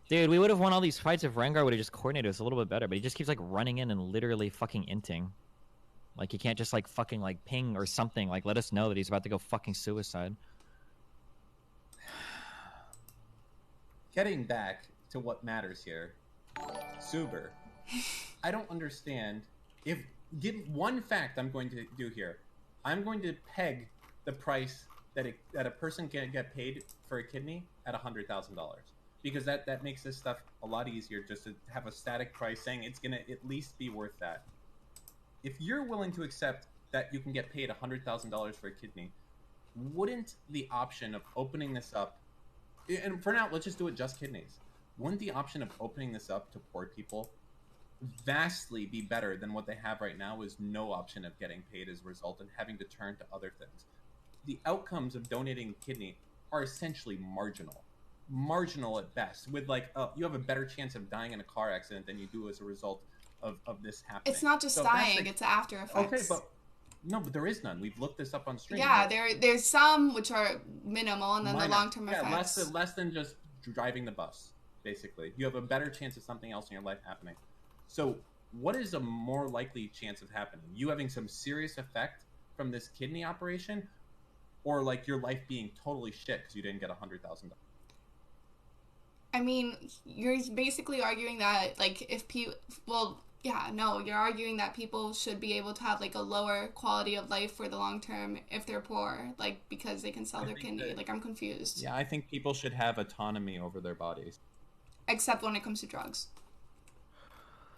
Dude, we would have won all these fights if Rengar would have just coordinated us a little bit better, but he just keeps like running in and literally fucking inting. Like he can't just like fucking like ping or something, like let us know that he's about to go fucking suicide. Getting back to what matters here, Suber. I don't understand. Give one fact I'm going to do here. I'm going to peg the price that a person can get paid for a kidney at $100,000, because that makes this stuff a lot easier. Just to have a static price saying it's gonna at least be worth that. If you're willing to accept that you can get paid $100,000 for a kidney, wouldn't the option of opening this up, and for now let's just do it just kidneys, wouldn't the option of opening this up to poor people vastly be better than what they have right now, is no option of getting paid as a result and having to turn to other things? The outcomes of donating kidney are essentially marginal at best, with like you have a better chance of dying in a car accident than you do as a result of this happening. It's not just dying, it's after effects. Okay, but there is none. We've looked this up on stream. Yeah, there's some which are minimal, and then the long-term effects. Yeah, less than just driving the bus, basically. You have a better chance of something else in your life happening. So what is a more likely chance of happening? You having some serious effect from this kidney operation, or like your life being totally shit because you didn't get $100,000? I mean, you're basically arguing that, like, if people... Well, yeah, no, you're arguing that people should be able to have, like, a lower quality of life for the long term if they're poor, like, because they can sell their kidney. Like, I'm confused. Yeah, I think people should have autonomy over their bodies. Except when it comes to drugs.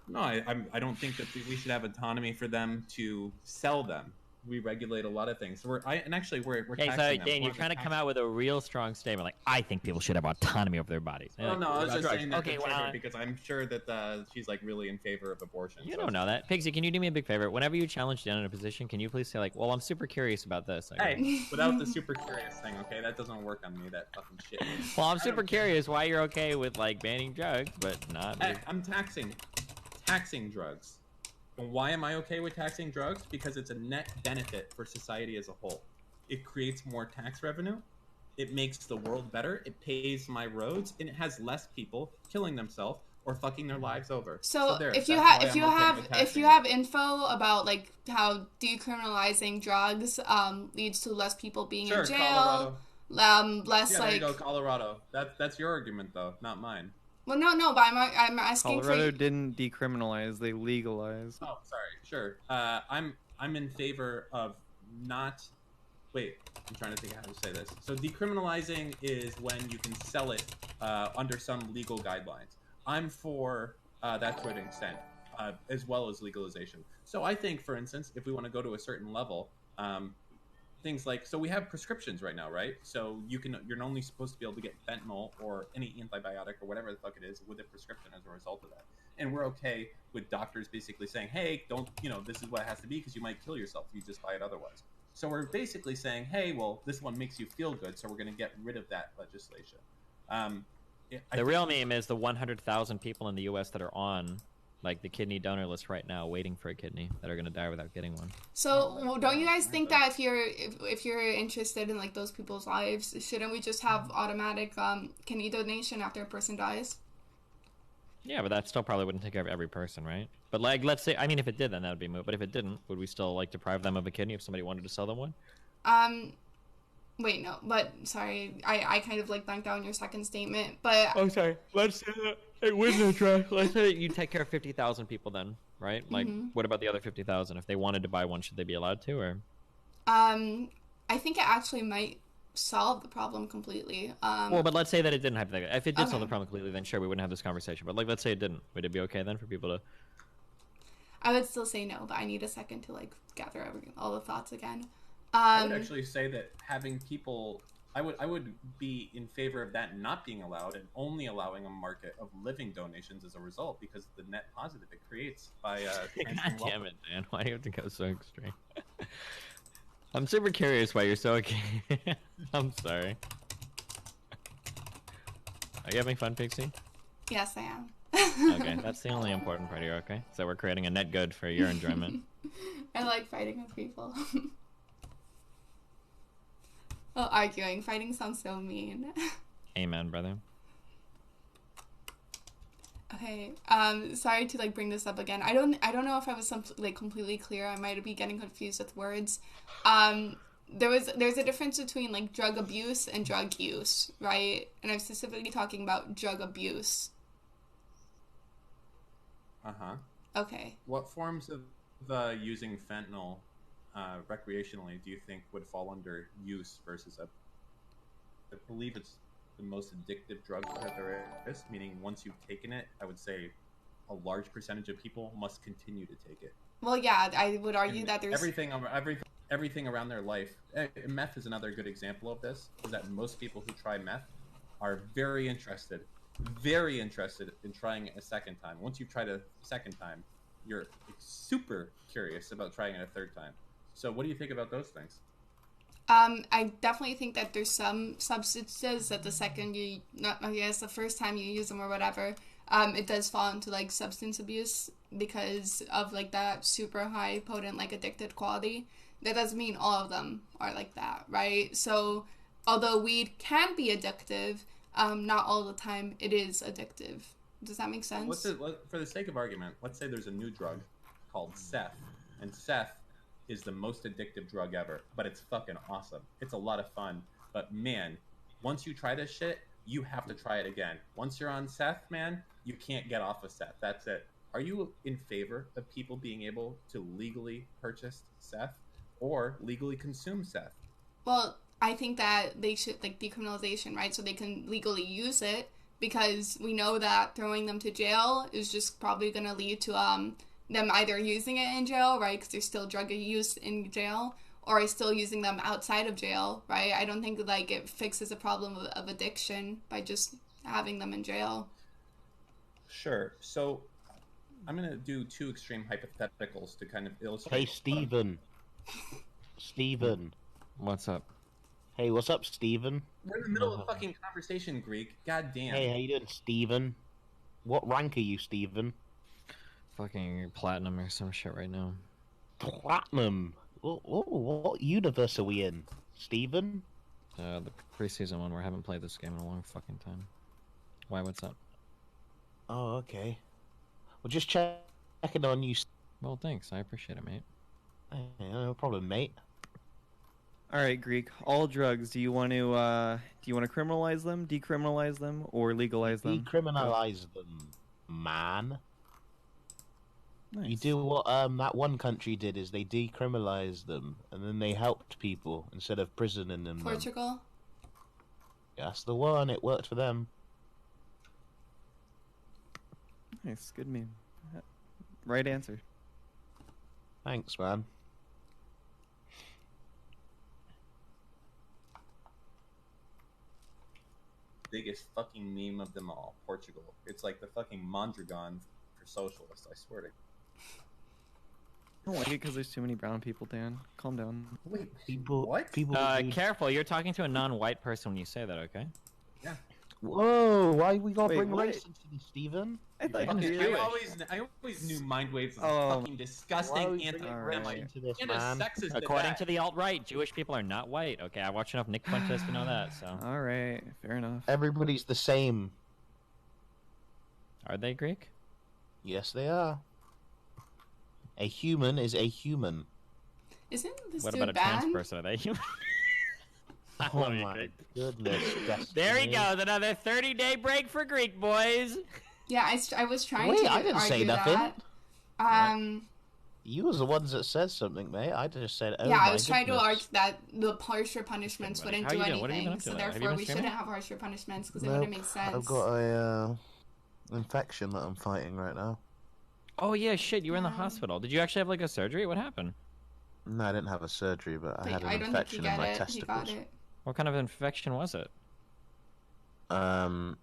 No, I don't think that we should have autonomy for them to sell them. we regulate a lot of things. So we're Okay, so taxing them. Dan, you're trying to come out with a real strong statement, like I think people should have autonomy over their bodies. Oh Like, no, I was about just drugs. saying that Okay, to trigger well, because I'm sure that she's like really in favor of abortion. you so don't know that. Pixie, can you do me a big favor? Whenever you challenge Dan in a position, can you please say like, well, I'm super curious about this. Like, Hey, without the super curious thing, okay? That doesn't work on me. That fucking shit. well, I'm super curious why you're okay with like banning drugs, but not. Hey, I'm taxing drugs. And why am I okay with taxing drugs? Because it's a net benefit for society as a whole. It creates more tax revenue. It makes the world better. It pays my roads, and it has less people killing themselves or fucking their lives over. So there, if you that's have why I'm okay with if you taxing have it. info about like how decriminalizing drugs leads to less people being Sure, in jail, Colorado. less Yeah, like there you go, Colorado. That's your argument though, not mine. well no but I'm asking Colorado for didn't decriminalize; they legalized. Oh, sorry. Sure. I'm in favor of not. Wait, I'm trying to think of how to say this. So decriminalizing is when you can sell it under some legal guidelines. I'm for that to an extent, as well as legalization. So I think, for instance, if we want to go to a certain level, things like we have prescriptions right now, right? So you're only supposed to be able to get fentanyl or any antibiotic or whatever the fuck it is with a prescription as a result of that. And we're okay with doctors basically saying, hey, don't, this is what it has to be because you might kill yourself if you just buy it otherwise. So we're basically saying, hey, well, this one makes you feel good, so we're going to get rid of that legislation. The real meme is the 100,000 people in the U.S. that are on like the kidney donor list right now, waiting for a kidney, that are going to die without getting one. So well, don't you guys think that if you're interested in like those people's lives, shouldn't we just have automatic kidney donation after a person dies? Yeah, but that still probably wouldn't take care of every person, right? But like, let's say, I mean, if it did, then that would be moot. But if it didn't, would we still like deprive them of a kidney if somebody wanted to sell them one? Wait, no, but sorry, I kind of like blanked out on your second statement, but Oh, sorry. Let's say that it wouldn't address. Let's say that you take care of 50,000 people, then, right? Like, what about the other 50,000? If they wanted to buy one, should they be allowed to, or? I think it actually might solve the problem completely. Well, but let's say that it didn't have. If it did solve Okay. the problem completely, then sure, we wouldn't have this conversation. But like, let's say it didn't. Would it be okay then for people to? I would still say no, but I need a second to like gather all the thoughts again. I would actually say that having people, I would be in favor of that not being allowed and only allowing a market of living donations as a result, because the net positive it creates by God damn it, Dan! Why do you have to go so extreme? I'm super curious why you're so okay. I'm sorry. Are you having fun, Pixie? Yes, I am. Okay, that's the only important part here. Okay, so we're creating a net good for your enjoyment. I like fighting with people. Well, arguing. Fighting sounds so mean. Amen, brother. Okay. Sorry to like bring this up again. I don't know if I was completely clear. I might be getting confused with words. There's a difference between like drug abuse and drug use, right? And I'm specifically talking about drug abuse. Uh-huh. Okay. What forms of using fentanyl recreationally do you think would fall under use versus I believe it's the most addictive drug that there is, meaning once you've taken it, I would say a large percentage of people must continue to take it. Well, yeah, I would argue And that there's everything around their life. Meth is another good example of this, is that most people who try meth are very interested in trying it a second time. Once you've tried a second time, you're super curious about trying it a third time. So what do you think about those things? I definitely think that there's some substances that the first time you use them or whatever, it does fall into like substance abuse because of like that super high potent like addicted quality. That doesn't mean all of them are like that, right? So although weed can be addictive, not all the time it is addictive. Does that make sense? For the sake of argument, let's say there's a new drug called Seth, and Seth is the most addictive drug ever, but it's fucking awesome. It's a lot of fun, but man, once you try this shit, you have to try it again. Once you're on Seth, man, you can't get off of Seth. That's it. Are you in favor of people being able to legally purchase Seth or legally consume Seth? Well, I think that they should like decriminalization, right? So they can legally use it, because we know that throwing them to jail is just probably going to lead to them either using it in jail, right, because there's still drug use in jail, or still using them outside of jail, right? I don't think like it fixes a problem of addiction by just having them in jail. Sure. So I'm gonna do two extreme hypotheticals to kind of illustrate. Hey, Steven. Steven. What's up? Hey, what's up, Steven? We're in the middle of a fucking conversation, Greek. God damn. Hey, how you doing, Steven? What rank are you, Steven? Fucking platinum or some shit right now. Platinum. What universe are we in, Steven? The preseason one where I haven't played this game in a long fucking time. Why? What's up? Oh, okay. Well, just checking on you. Well, thanks. I appreciate it, mate. No problem, mate. All right, Greek. All drugs. Do you want to criminalize them, decriminalize them, or legalize them? Decriminalize them, man. Nice. You do what that one country did is they decriminalized them and then they helped people instead of prisoning them. Portugal? That's the one. It worked for them. Nice, good meme. Right answer. Thanks, man. Biggest fucking meme of them all, Portugal. It's like the fucking Mondragon for socialists, I swear to. I don't like it because there's too many brown people, Dan. Calm down. Wait, People. what? People. Careful. You're talking to a non-white person when you say that, okay? Yeah. Whoa! Why we gotta Wait, bring what? race into this, Steven? I thought Fucking- you I were always knew Mindwaves was Oh. fucking Why are disgusting, we bringing race Alright. into this, man? anti-sexist. According to the alt-right, Jewish people are not white. Okay, I watch enough Nick Fuentes to know that. So, All right, fair enough. Everybody's the same. are they Greek? Yes, they are. A human is a human. Isn't this What dude about a trans banned? person? Are they human? I Oh love you, my Greek. goodness. There he Destiny. goes. Another 30-day break for Greek boys. Yeah, I was trying Wait, to I didn't say argue nothing. that. You was the ones that said something, mate. I just said, oh Yeah, my I was trying to goodness. argue that the harsher punishments buddy. wouldn't How do you doing? What have you been anything, up to so lately? Have you therefore been we streaming? shouldn't have harsher punishments because it Nope, wouldn't make sense. I've got a infection that I'm fighting right now. Oh yeah, shit. You were in the Yeah. hospital. Did you actually have like a surgery? What happened? No, I didn't have a surgery, but I But had an I don't think infection he in got my it. He testicles. got it. What kind of infection was it? I'm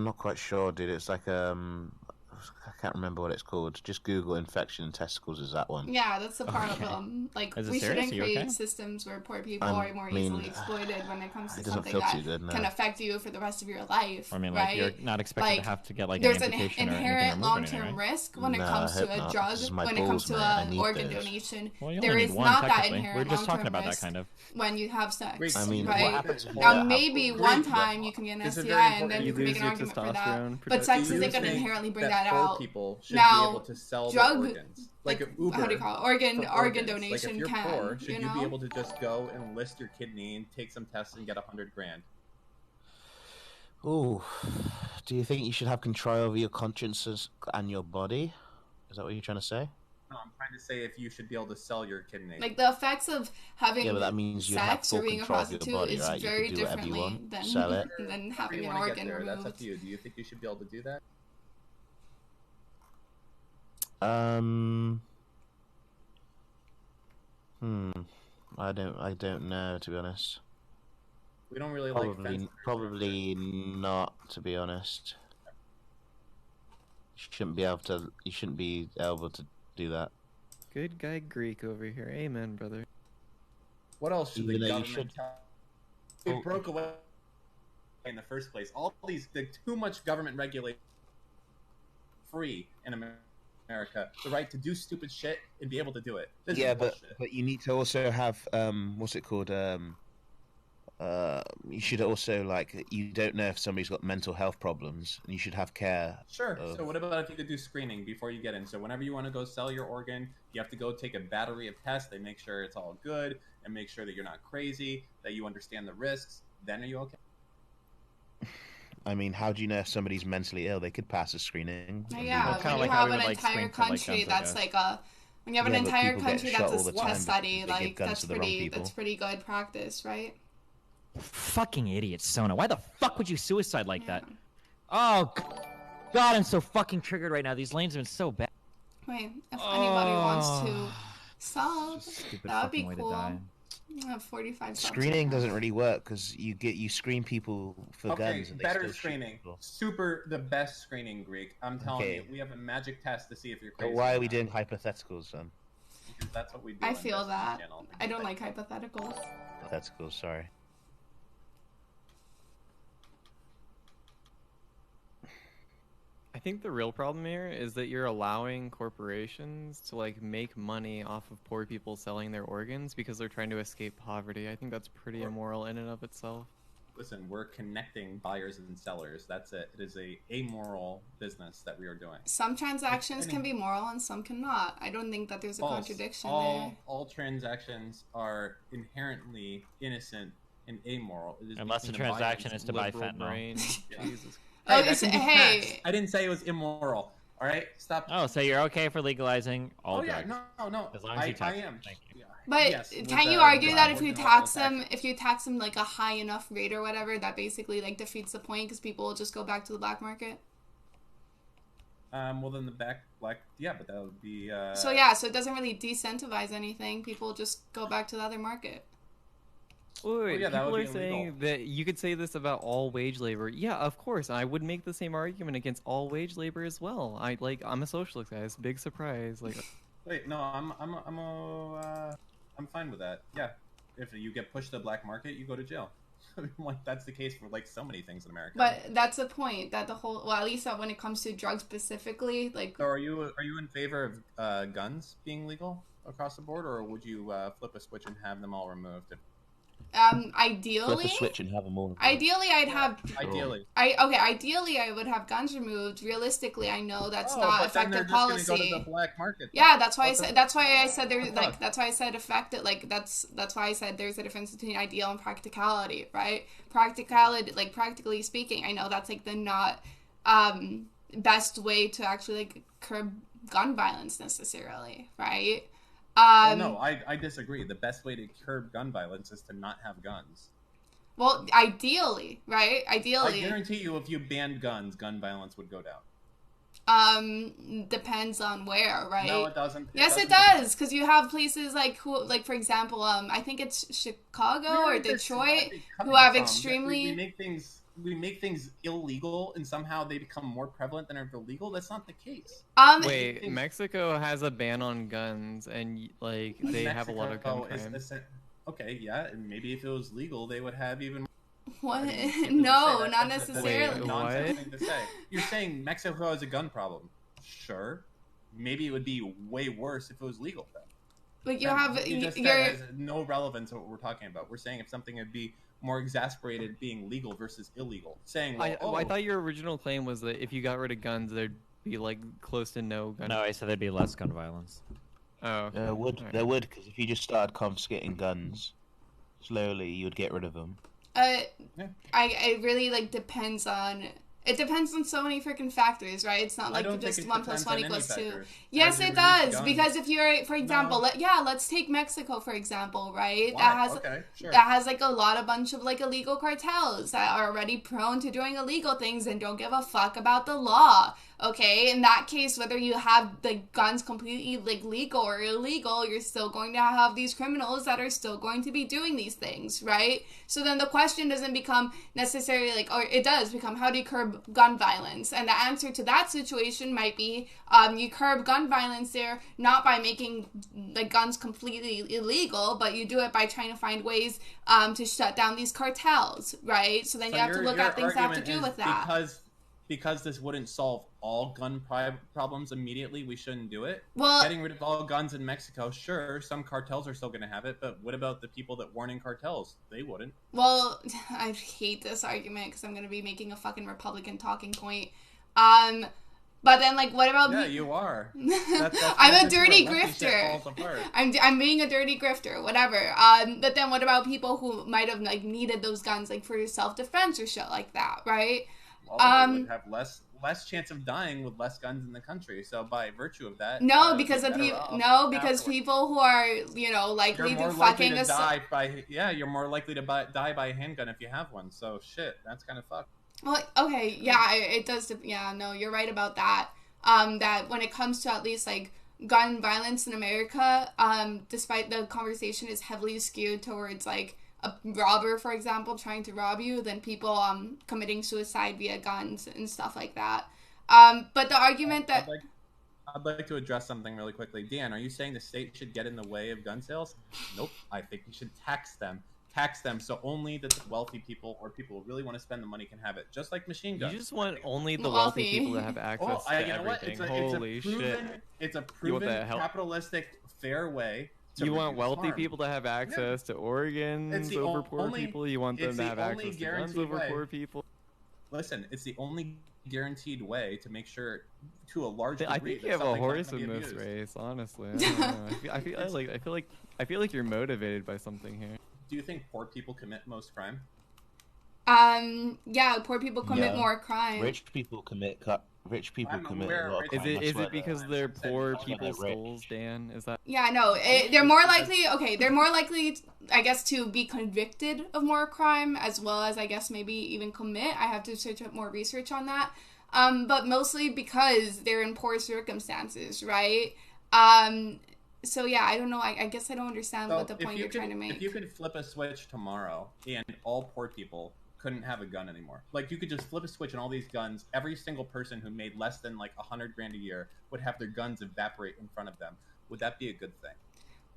not quite sure, dude. It's like I can't remember what it's called. Just Google infection in testicles. Is that one? Yeah, that's the Okay. problem. Like, Is it we serious? shouldn't Are you create okay? systems where poor people I are more mean, easily exploited when it comes to it doesn't something feel that too good, no. can affect you for the rest of your life. I mean, right? like you're not expected Like, to have to get like There's an an amputation or anything inherent removed or anything, long-term right? risk when it No, comes I to hope a not. drug, This is my when it balls, comes to mate. I an need organ those. donation. Well, you There only is need one not that technically. inherent We were just talking long-term about that risk kind of. when you have sex. Greek, I mean, right? what happens if you Now, don't have maybe balls? one Greek, time you can get an This is STI very and important. then You you can make lose an your argument for that. testosterone But sex Do you isn't going to think inherently bring that that poor out. people should Now, be able to sell drug- their organs, like Uber. How do you call it? Organ for organ organs. Like donation if you're can, poor, should you you, know? be able to just go and list your kidney and take some tests and get $100,000? Ooh, do you think you should have control over your consciences and your body? Is that what you're trying to say? No, I'm trying to say if you should be able to sell your kidney. Like, the effects of having Yeah, but that means you have sex full or being a control of your prostitute body, is right? You very can do whatever you differently want, than, sell it. than Where having you an want to organ get there, removed. that's up to you. Do you think you should be able to do that? I don't know, to be honest. We don't really like fence. Probably not, to be honest. You shouldn't be able to do that. Good guy Greek over here. Amen, brother. What else should Even the though you government should- tell? We broke away in the first place. All these, too much government regulation, free in America. The right to do stupid shit and be able to do it. This Yeah, is but bullshit. you need to also have what's it called? You should also, like, you don't know if somebody's got mental health problems, and you should have care. Sure. of- So what about if you could do screening before you get in? So whenever you want to go sell your organ, you have to go take a battery of tests. They make sure it's all good and make sure that you're not crazy, that you understand the risks. Then are you okay? I mean, how do you know if somebody's mentally ill? They could pass a screening. Yeah, Well, kinda when like you how have we an would, like, entire screen for, like, country guns, I that's guess. like a when you have an Yeah, but entire people get country shot that's all a the time test study, because they give like guns that's to the wrong pretty people. that's pretty good practice, right? Fucking idiot, Sona. Why the fuck would you suicide like that? Yeah. Oh, God, I'm so fucking triggered right now. These lanes have been so bad. Anyway, if anybody wants to sub, Just a stupid that would be fucking way to cool. die. I have 45 subs. Screening right now. doesn't really work because you screen people for Okay, guns and they better still shoot screening. people. The best screening, Greek. I'm telling Okay. you, we have a magic test to see if you're But crazy. why or are we not. doing hypotheticals then? Because that's what we do. I on feel this that. channel. I don't like hypotheticals. Hypotheticals, sorry. I think the real problem here is that you're allowing corporations to like make money off of poor people selling their organs because they're trying to escape poverty. I think that's pretty immoral in and of itself. Listen, we're connecting buyers and sellers. That's it. It is a amoral business that we are doing. Some transactions can be moral and some cannot. I don't think that there's a False. contradiction there. All transactions are inherently innocent and amoral. It is Unless the making a transaction buyer's is to buy Liberal fentanyl. brain. Yeah. Jesus. Oh, that it's, can be hey. taxed. I didn't say it was immoral. All right, stop. Oh, so you're okay for legalizing all Oh yeah, drugs? no. As long as you tax I them. am. Thank you. Yeah. But Yes, with can you the- argue with that the if you original tax taxes. them, if you tax them like a high enough rate or whatever, that basically like defeats the point because people will just go back to the black market? Well, then the black, yeah, but that would be. So yeah, so it doesn't really decentivize anything. People just go back to the other market. Wait, yeah, that people would are be saying illegal. that you could say this about all wage labor. Yeah, of course. I would make the same argument against all wage labor as well. I'm a socialist, guys. Big surprise. Like, Wait, no, I'm fine with that. Yeah, if you get pushed to the black market, you go to jail. Like that's the case for like so many things in America. But that's the point that the whole, well, at least when it comes to drugs specifically, like So are you in favor of guns being legal across the board, or would you flip a switch and have them all removed? Flip ideally, a switch and have them all. ideally I'd have Ideally. ideally I would have guns removed. Realistically, I know that's not but then they're effective just gonna policy. go to the black market. Yeah, that's why I What the- said. That's why I said there's what the like. fuck? That's why I said effective. Like that's why I said there's a difference between ideal and practicality, right? Practicality, like practically speaking, I know that's like the not best way to actually like curb gun violence necessarily, right? no, I disagree. The best way to curb gun violence is to not have guns. Well, ideally, right? I Ideally, guarantee you, if you banned guns, gun violence would go down. depends on where, right? No, it doesn't. Yes, it does, because you have places like for example, I think it's Chicago Where or is this Detroit coming who have from? extremely. We make things illegal, and somehow they become more prevalent than are illegal. That's not the case. wait, Mexico has a ban on guns, and like they have a lot of gun Mexico crimes. Okay, yeah, and maybe if it was legal, they would have even. What? I mean, it's stupid to No, say that. not That's a necessarily. nonsense What? thing to say. You're saying Mexico has a gun problem. Sure. Maybe it would be way worse if it was legal, though. But you That- have what you just said you're has no relevance to what we're talking about. We're saying if something would be more exasperated being legal versus illegal. Saying, well, I thought your original claim was that if you got rid of guns, there'd be like close to no gun. No, I said there'd be less gun violence. Oh, okay. There would, Alright. there would, because if you just started confiscating guns, slowly you'd get rid of them. I really like depends on. It depends on so many freaking factors, right? It's not I like don't think just it 1 + depends 1 on any = 2. factors. Yes, As you it reduce does. guns- Because if you're, for example, No. let's take Mexico for example, right? Why? That has Okay, sure. that has like a bunch of like illegal cartels that are already prone to doing illegal things and don't give a fuck about the law. Okay, in that case, whether you have the guns completely like legal or illegal, you're still going to have these criminals that are still going to be doing these things, right? So then the question doesn't become necessarily like, or it does become, how do you curb gun violence? And the answer to that situation might be, you curb gun violence there not by making like guns completely illegal, but you do it by trying to find ways to shut down these cartels, right? So then you have to look at things that have to do with that. Because this wouldn't solve all gun problems immediately, we shouldn't do it. Well, Getting rid of all guns in Mexico, sure, some cartels are still going to have it, but what about the people that weren't in cartels? They wouldn't. well, I hate this argument because I'm going to be making a fucking Republican talking point. But then, like, what about... Yeah, you are. I'm a dirty where lefty shit grifter. falls apart. I'm being a dirty grifter, whatever. But then what about people who might have, like, needed those guns, like, for self-defense or shit like that, right? Well, they would have less chance of dying with less guns in the country. So by virtue of that, No, because you're of better people. off No, because afterwards. people who are, you know, likely You're to more likely fucking to die by you're more likely to die by a handgun if you have one. So shit, that's kind of fucked. Well, okay, yeah, it does. Yeah, no, you're right about that. That when it comes to at least like gun violence in America, despite the conversation is heavily skewed towards like a robber, for example, trying to rob you, than people committing suicide via guns and stuff like that. But the argument that I'd like to address something really quickly. Dan, are you saying the state should get in the way of gun sales? Nope. I think we should tax them. Tax them so only the wealthy people or people who really want to spend the money can have it. Just like machine guns. You just want only the Wealthy. wealthy people to have access to you know what? everything. Holy shit. It's a proven the hell? capitalistic, fair way to You want reduce wealthy harm. people to have access to organs It's the over poor only- people? You want them it's to the have only access to guns guaranteed over way. poor people? Listen, it's the only guaranteed way to make sure, to a large degree, I think you that have a something's not horse gonna in be this abused. race, honestly. I don't know. I feel like you're motivated by something here. Do you think poor people commit most crime? yeah, poor people commit Yeah. more crime. Rich people commit I'm commit aware a lot of rich crime. Is I it swear because that. they're Said poor because people's they're rich. souls, Dan? Is that Yeah, no, they're more likely. Okay, they're more likely, I guess, to be convicted of more crime, as well as I guess maybe even commit. I have to search up more research on that. But mostly because they're in poor circumstances, right? So yeah, I don't know. I guess I don't understand what the point you're trying to make. If you could flip a switch tomorrow and all poor people couldn't have a gun anymore, like you could just flip a switch and all these guns, every single person who made less than like $100,000 a year would have their guns evaporate in front of them. Would that be a good thing?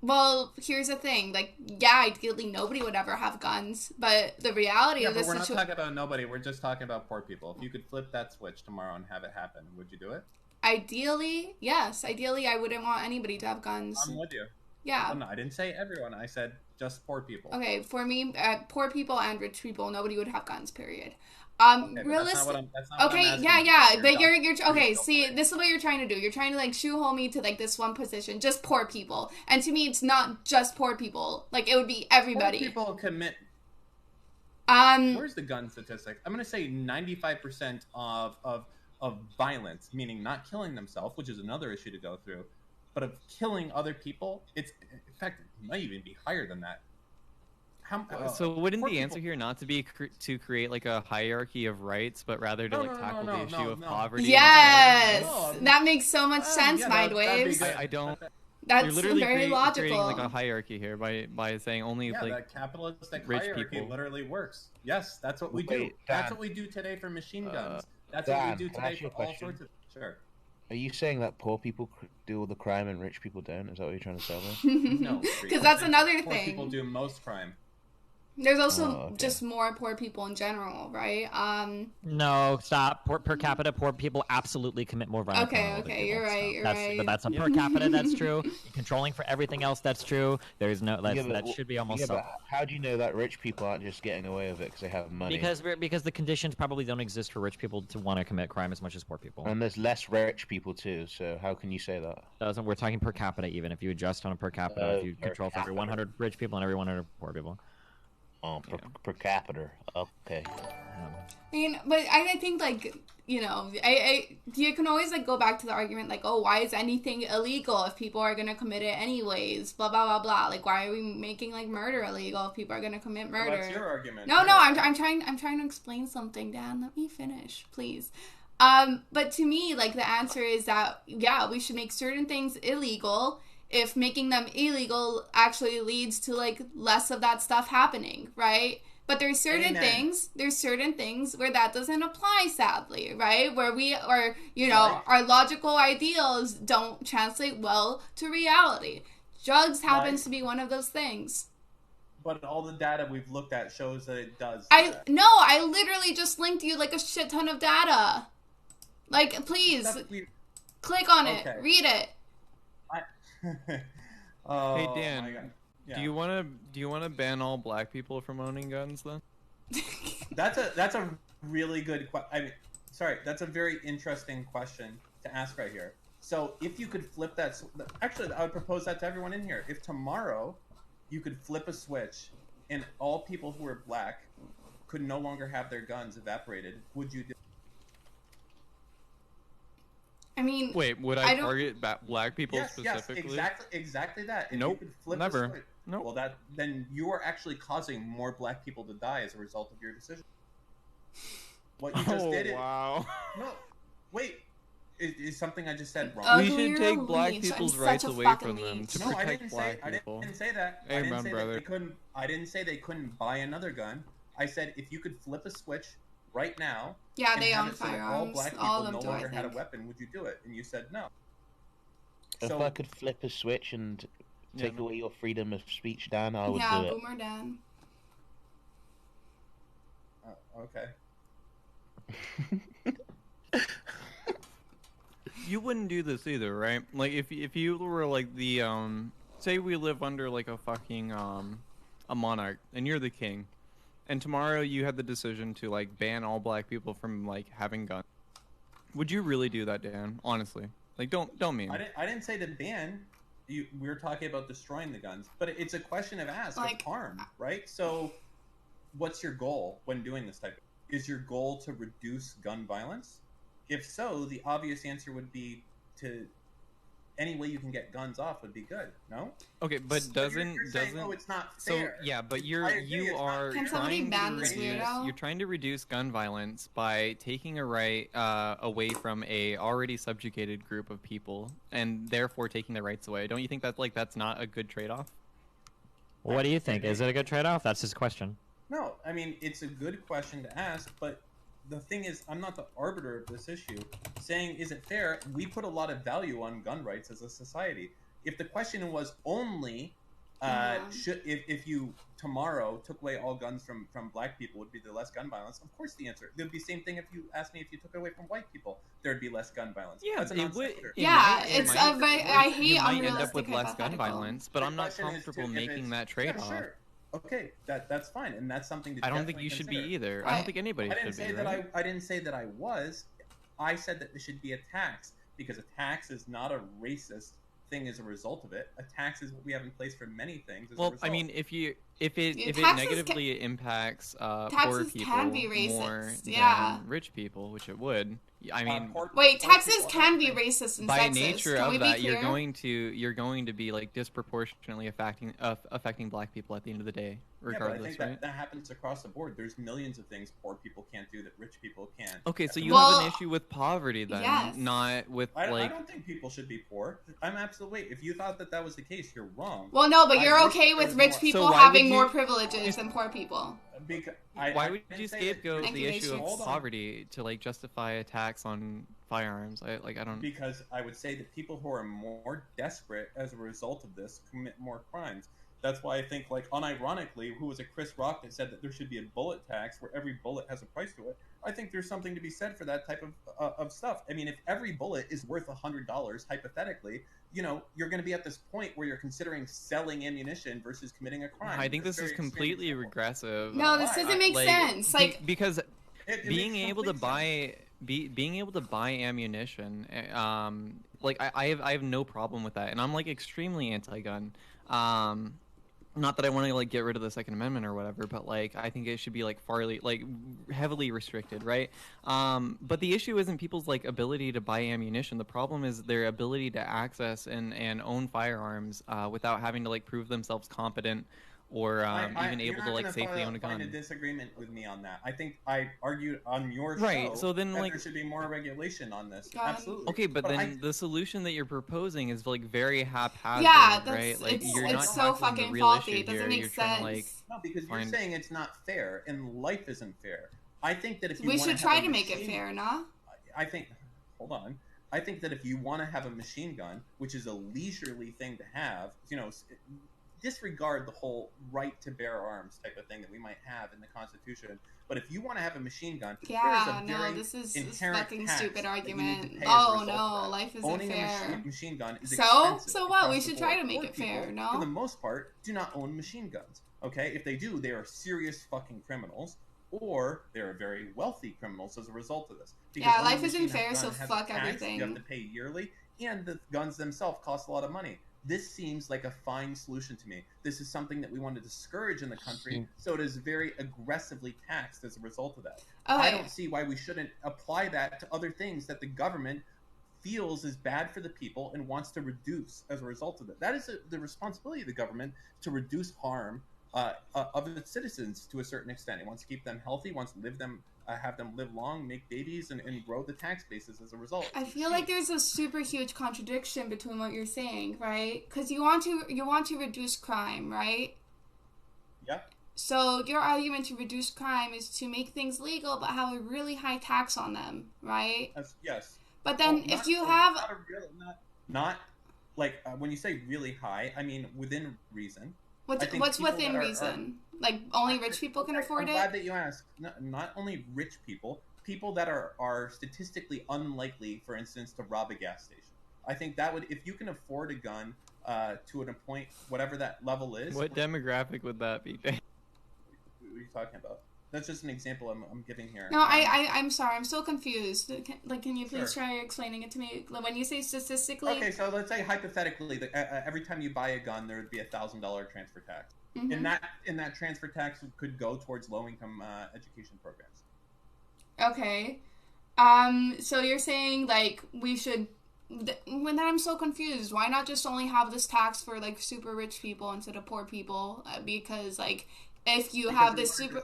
Well, here's the thing. Like, yeah, ideally nobody would ever have guns, but the reality Yeah, of the but we're not situation. talking about nobody. We're just talking about poor people. If you could flip that switch tomorrow and have it happen, would you do it? Ideally, yes. Ideally, I wouldn't want anybody to have guns. I'm with you. Yeah. Oh, no, I didn't say everyone. I said just poor people. Okay, for me, poor people and rich people, nobody would have guns. Period. Okay, but Realistic. that's not what I'm Okay, asking. yeah, but done. you're okay. Go See, for it. this is what you're trying to do. You're trying to like shoehole me to like this one position, just poor people. And to me, it's not just poor people. Like it would be everybody. Poor people commit. Um, Where's the gun statistic? I'm going to say 95% of violence, meaning not killing themselves, which is another issue to go through, but of killing other people. It's in fact it might even be higher than that. So wouldn't poor the answer people- here not to be to create like a hierarchy of rights, but rather to No, like no, tackle no, the issue of no. poverty? yes, No, that makes so much sense, yeah, that'd be Mindwaves. good. I don't. That's You're literally very creating logical. like a hierarchy here by saying only Yeah, like that capitalistic rich hierarchy people. literally works. Yes, that's what we do. Wait, That's Dan. what we do today for machine guns. That's Dan, what we do can I today ask you for a all question? sorts of. Sure. Are you saying that poor people do all the crime and rich people don't? Is that what you're trying to say there? No, Because that's another poor people thing. do most crime. There's also Oh, okay. just more poor people in general, right? No, stop. Per capita, poor people absolutely commit more violence. Okay, than other okay, people. you're right, So you're that's, right. But that's a per capita. That's true. Controlling for everything else. That's true. There's no. That's, Yeah, but that should be almost. Yeah, self- but how do you know that rich people aren't just getting away with it because they have money? because the conditions probably don't exist for rich people to want to commit crime as much as poor people. And there's less rich people too, so how can you say that? We're talking per capita. Even if you adjust on a per capita, if you Per control for every capita. 100 rich people and every 100 poor people. Oh, per capita. Okay. I mean, but I think like you know, you can always like go back to the argument like, oh, why is anything illegal if people are gonna commit it anyways? Blah blah blah blah. Like, why are we making like murder illegal if people are gonna commit murder? Well, that's your argument. No, I'm trying to explain something, Dan. Let me finish, please. But to me, like the answer is that yeah, we should make certain things illegal if making them illegal actually leads to like less of that stuff happening, right? But there's certain things where that doesn't apply, sadly, right? Where we are, you know, Right. our logical ideals don't translate well to reality. Drugs happens Right. to be one of those things. But all the data we've looked at shows that it does. I literally just linked you like a shit ton of data. Like, please click on it, Okay. read it. Oh, Hey, Dan, my God. Yeah. do you wanna ban all black people from owning guns then? That's a really good question. That's a very interesting question to ask right here. So if you could flip that, actually, I would propose that to everyone in here. If tomorrow you could flip a switch and all people who are black could no longer have their guns evaporated, would you do? I mean, Wait, would I I don't- target black people Yes, specifically? exactly that. If you Nope, could flip a never. switch, Nope. well, then you are actually causing more black people to die as a result of your decision. What you just Oh did. wow. No, wait. Is something I just said wrong? Ugly. We should you're take a black leech. I'm people's such rights a away fucking from them leech. to No, I protect didn't black say. I people. didn't say that. I Amen, didn't say that brother. they couldn't. I didn't say they couldn't buy another gun. I said if you could flip a switch right now. Yeah, and they have own it so that firearms. all black people All of them no do, I longer had a think. weapon, would you do it? And you said no. If So I could flip a switch and take no. away your freedom of speech, Dan, I would Yeah, do it. Boomer Dan. okay. You wouldn't do this either, right? Like if you were like the say we live under like a fucking a monarch and you're the king, and tomorrow you had the decision to like ban all black people from like having guns. Would you really do that, Dan? Honestly, like don't mean. I didn't say to ban. We were talking about destroying the guns, but it's a question of ask Like- of harm, right? So, what's your goal when doing this type? Is your goal to reduce gun violence? If so, the obvious answer would be to any way you can get guns off would be good. No. Okay, but You're saying, doesn't oh, it's not so fair. yeah, but I you agree, it's not are fair. Can somebody trying ban to this reduce weirdo? you're trying to reduce gun violence by taking a right away from a already subjugated group of people and therefore taking their rights away. Don't you think that like that's not a good trade-off? What do you think? Is it a good trade-off? That's his question. No, I mean it's a good question to ask, but the thing is, I'm not the arbiter of this issue. Saying is it fair? We put a lot of value on gun rights as a society. If the question was only should if you tomorrow took away all guns from black people, would be there less gun violence? Of course, the answer. There'd be the same thing if you asked me if you took it away from white people, there'd be less gun violence. Yeah, That's a it would. non-sequitur. Yeah, It it's might- a very. I hate you might end unrealistic up with less gun hypothetical. violence, but The I'm not question is comfortable if making it's- that trade-off. Yeah, sure. Okay, that's fine, and that's something to. I don't think definitely you should consider. be either. I Right. don't think anybody I didn't should say be. that Right? I didn't say that I was. I said that there should be a tax because a tax is not a racist thing as a result of it. A tax is what we have in place for many things. As a Well, result. I mean, if it taxes negatively impacts poor taxes people can be more racist, than yeah. rich people, which it would. I mean, Wait, poor taxes people can have be things- racist and by sexist. nature Can we of be that, clear? you're going to be like disproportionately affecting black people at the end of the day, Yeah, but I regardless, think right? that happens across the board. There's millions of things poor people can't do that rich people can. Okay, so you Well, have an issue with poverty then, yes. not with I like. don't think people should be poor. I'm absolutely. If you thought that was the case, you're wrong. Well, no, but I you're wish okay there with was rich more- people So why having would more you- privileges than poor people. Because Why would didn't you say that scapegoat Thank the you, issue of Matrix. Hold on. poverty to like justify a tax on firearms? I don't. Because I would say that people who are more desperate as a result of this commit more crimes. That's why I think, like, unironically, who was it, Chris Rock, that said that there should be a bullet tax where every bullet has a price to it. I think there's something to be said for that type of stuff. I mean, if every bullet is worth $100, hypothetically, you know, you're going to be at this point where you're considering selling ammunition versus committing a crime. I think It's this is very extreme completely example. regressive. No, this Why? doesn't make Like, sense. Like, because It being makes able to complete sense. being able to buy ammunition, like I have no problem with that, and I'm like extremely anti-gun. Not that I want to like get rid of the Second Amendment or whatever, but like I think it should be like heavily restricted, right? But the issue isn't people's like ability to buy ammunition. The problem is their ability to access and own firearms without having to like prove themselves competent or even you're able not to like gonna safely own a find a gun. disagreement with me on that. I think I argued on your Right, show so then, that like- there should be more regulation on this. Gun. Absolutely. Okay, but then I- the solution that you're proposing is like very haphazard, yeah, that's right? Like it's, you're it's not so tackling the fucking real faulty. issue It doesn't here. make You're sense. trying to like No, because you're find- saying it's not fair, and life isn't fair. I think that if you We wanna should have try a to make it machine- fair, nah? I think. Hold on. I think that if you want to have a machine gun, which is a leisurely thing to have, you know, disregard the whole right to bear arms type of thing that we might have in the Constitution. But if you want to have a machine gun, Yeah, there is a no, very this is inherent fucking tax stupid that you need to argument. pay as a Oh result of no, that. life isn't Owning fair. a machine gun is So? expensive. So what? across We the should try board. to make Poor it fair, people, no? For the most part, do not own machine guns. Okay, if they do, they are serious fucking criminals, or they're very wealthy criminals as a result of this. Yeah, owning life a isn't machine fair, gun so has a fuck tax everything. You have to pay yearly, and the guns themselves cost a lot of money. This seems like a fine solution to me. This is something that we want to discourage in the country, so it is very aggressively taxed as a result of that. I Okay. don't see why we shouldn't apply that to other things that the government feels is bad for the people and wants to reduce as a result of it. That is the responsibility of the government to reduce harm of its citizens to a certain extent. It wants to keep them healthy, wants to have them live long, make babies, and grow the tax bases as a result. I feel like there's a super huge contradiction between what you're saying, right? Because you want to reduce crime, right? Yeah. So your argument to reduce crime is to make things legal, but have a really high tax on them, right? Yes. But then if you have not like when you say really high, I mean within reason. What's within reason? Like only rich people can afford it? I'm glad that you asked. Not only rich people that are statistically unlikely, for instance, to rob a gas station. I think that would, if you can afford a gun to a point, whatever that level is. What demographic would that be? What are you talking about? That's just an example I'm giving here. No, I'm sorry. I'm so confused. Can you please try explaining it to me? When you say statistically... Okay, so let's say hypothetically, that every time you buy a gun, there would be $1,000 transfer tax. Mm-hmm. And that transfer tax could go towards low-income education programs. Okay. So you're saying, like, we should... When I'm so confused, why not just only have this tax for, like, super rich people instead of poor people? Because, like, if you have this super...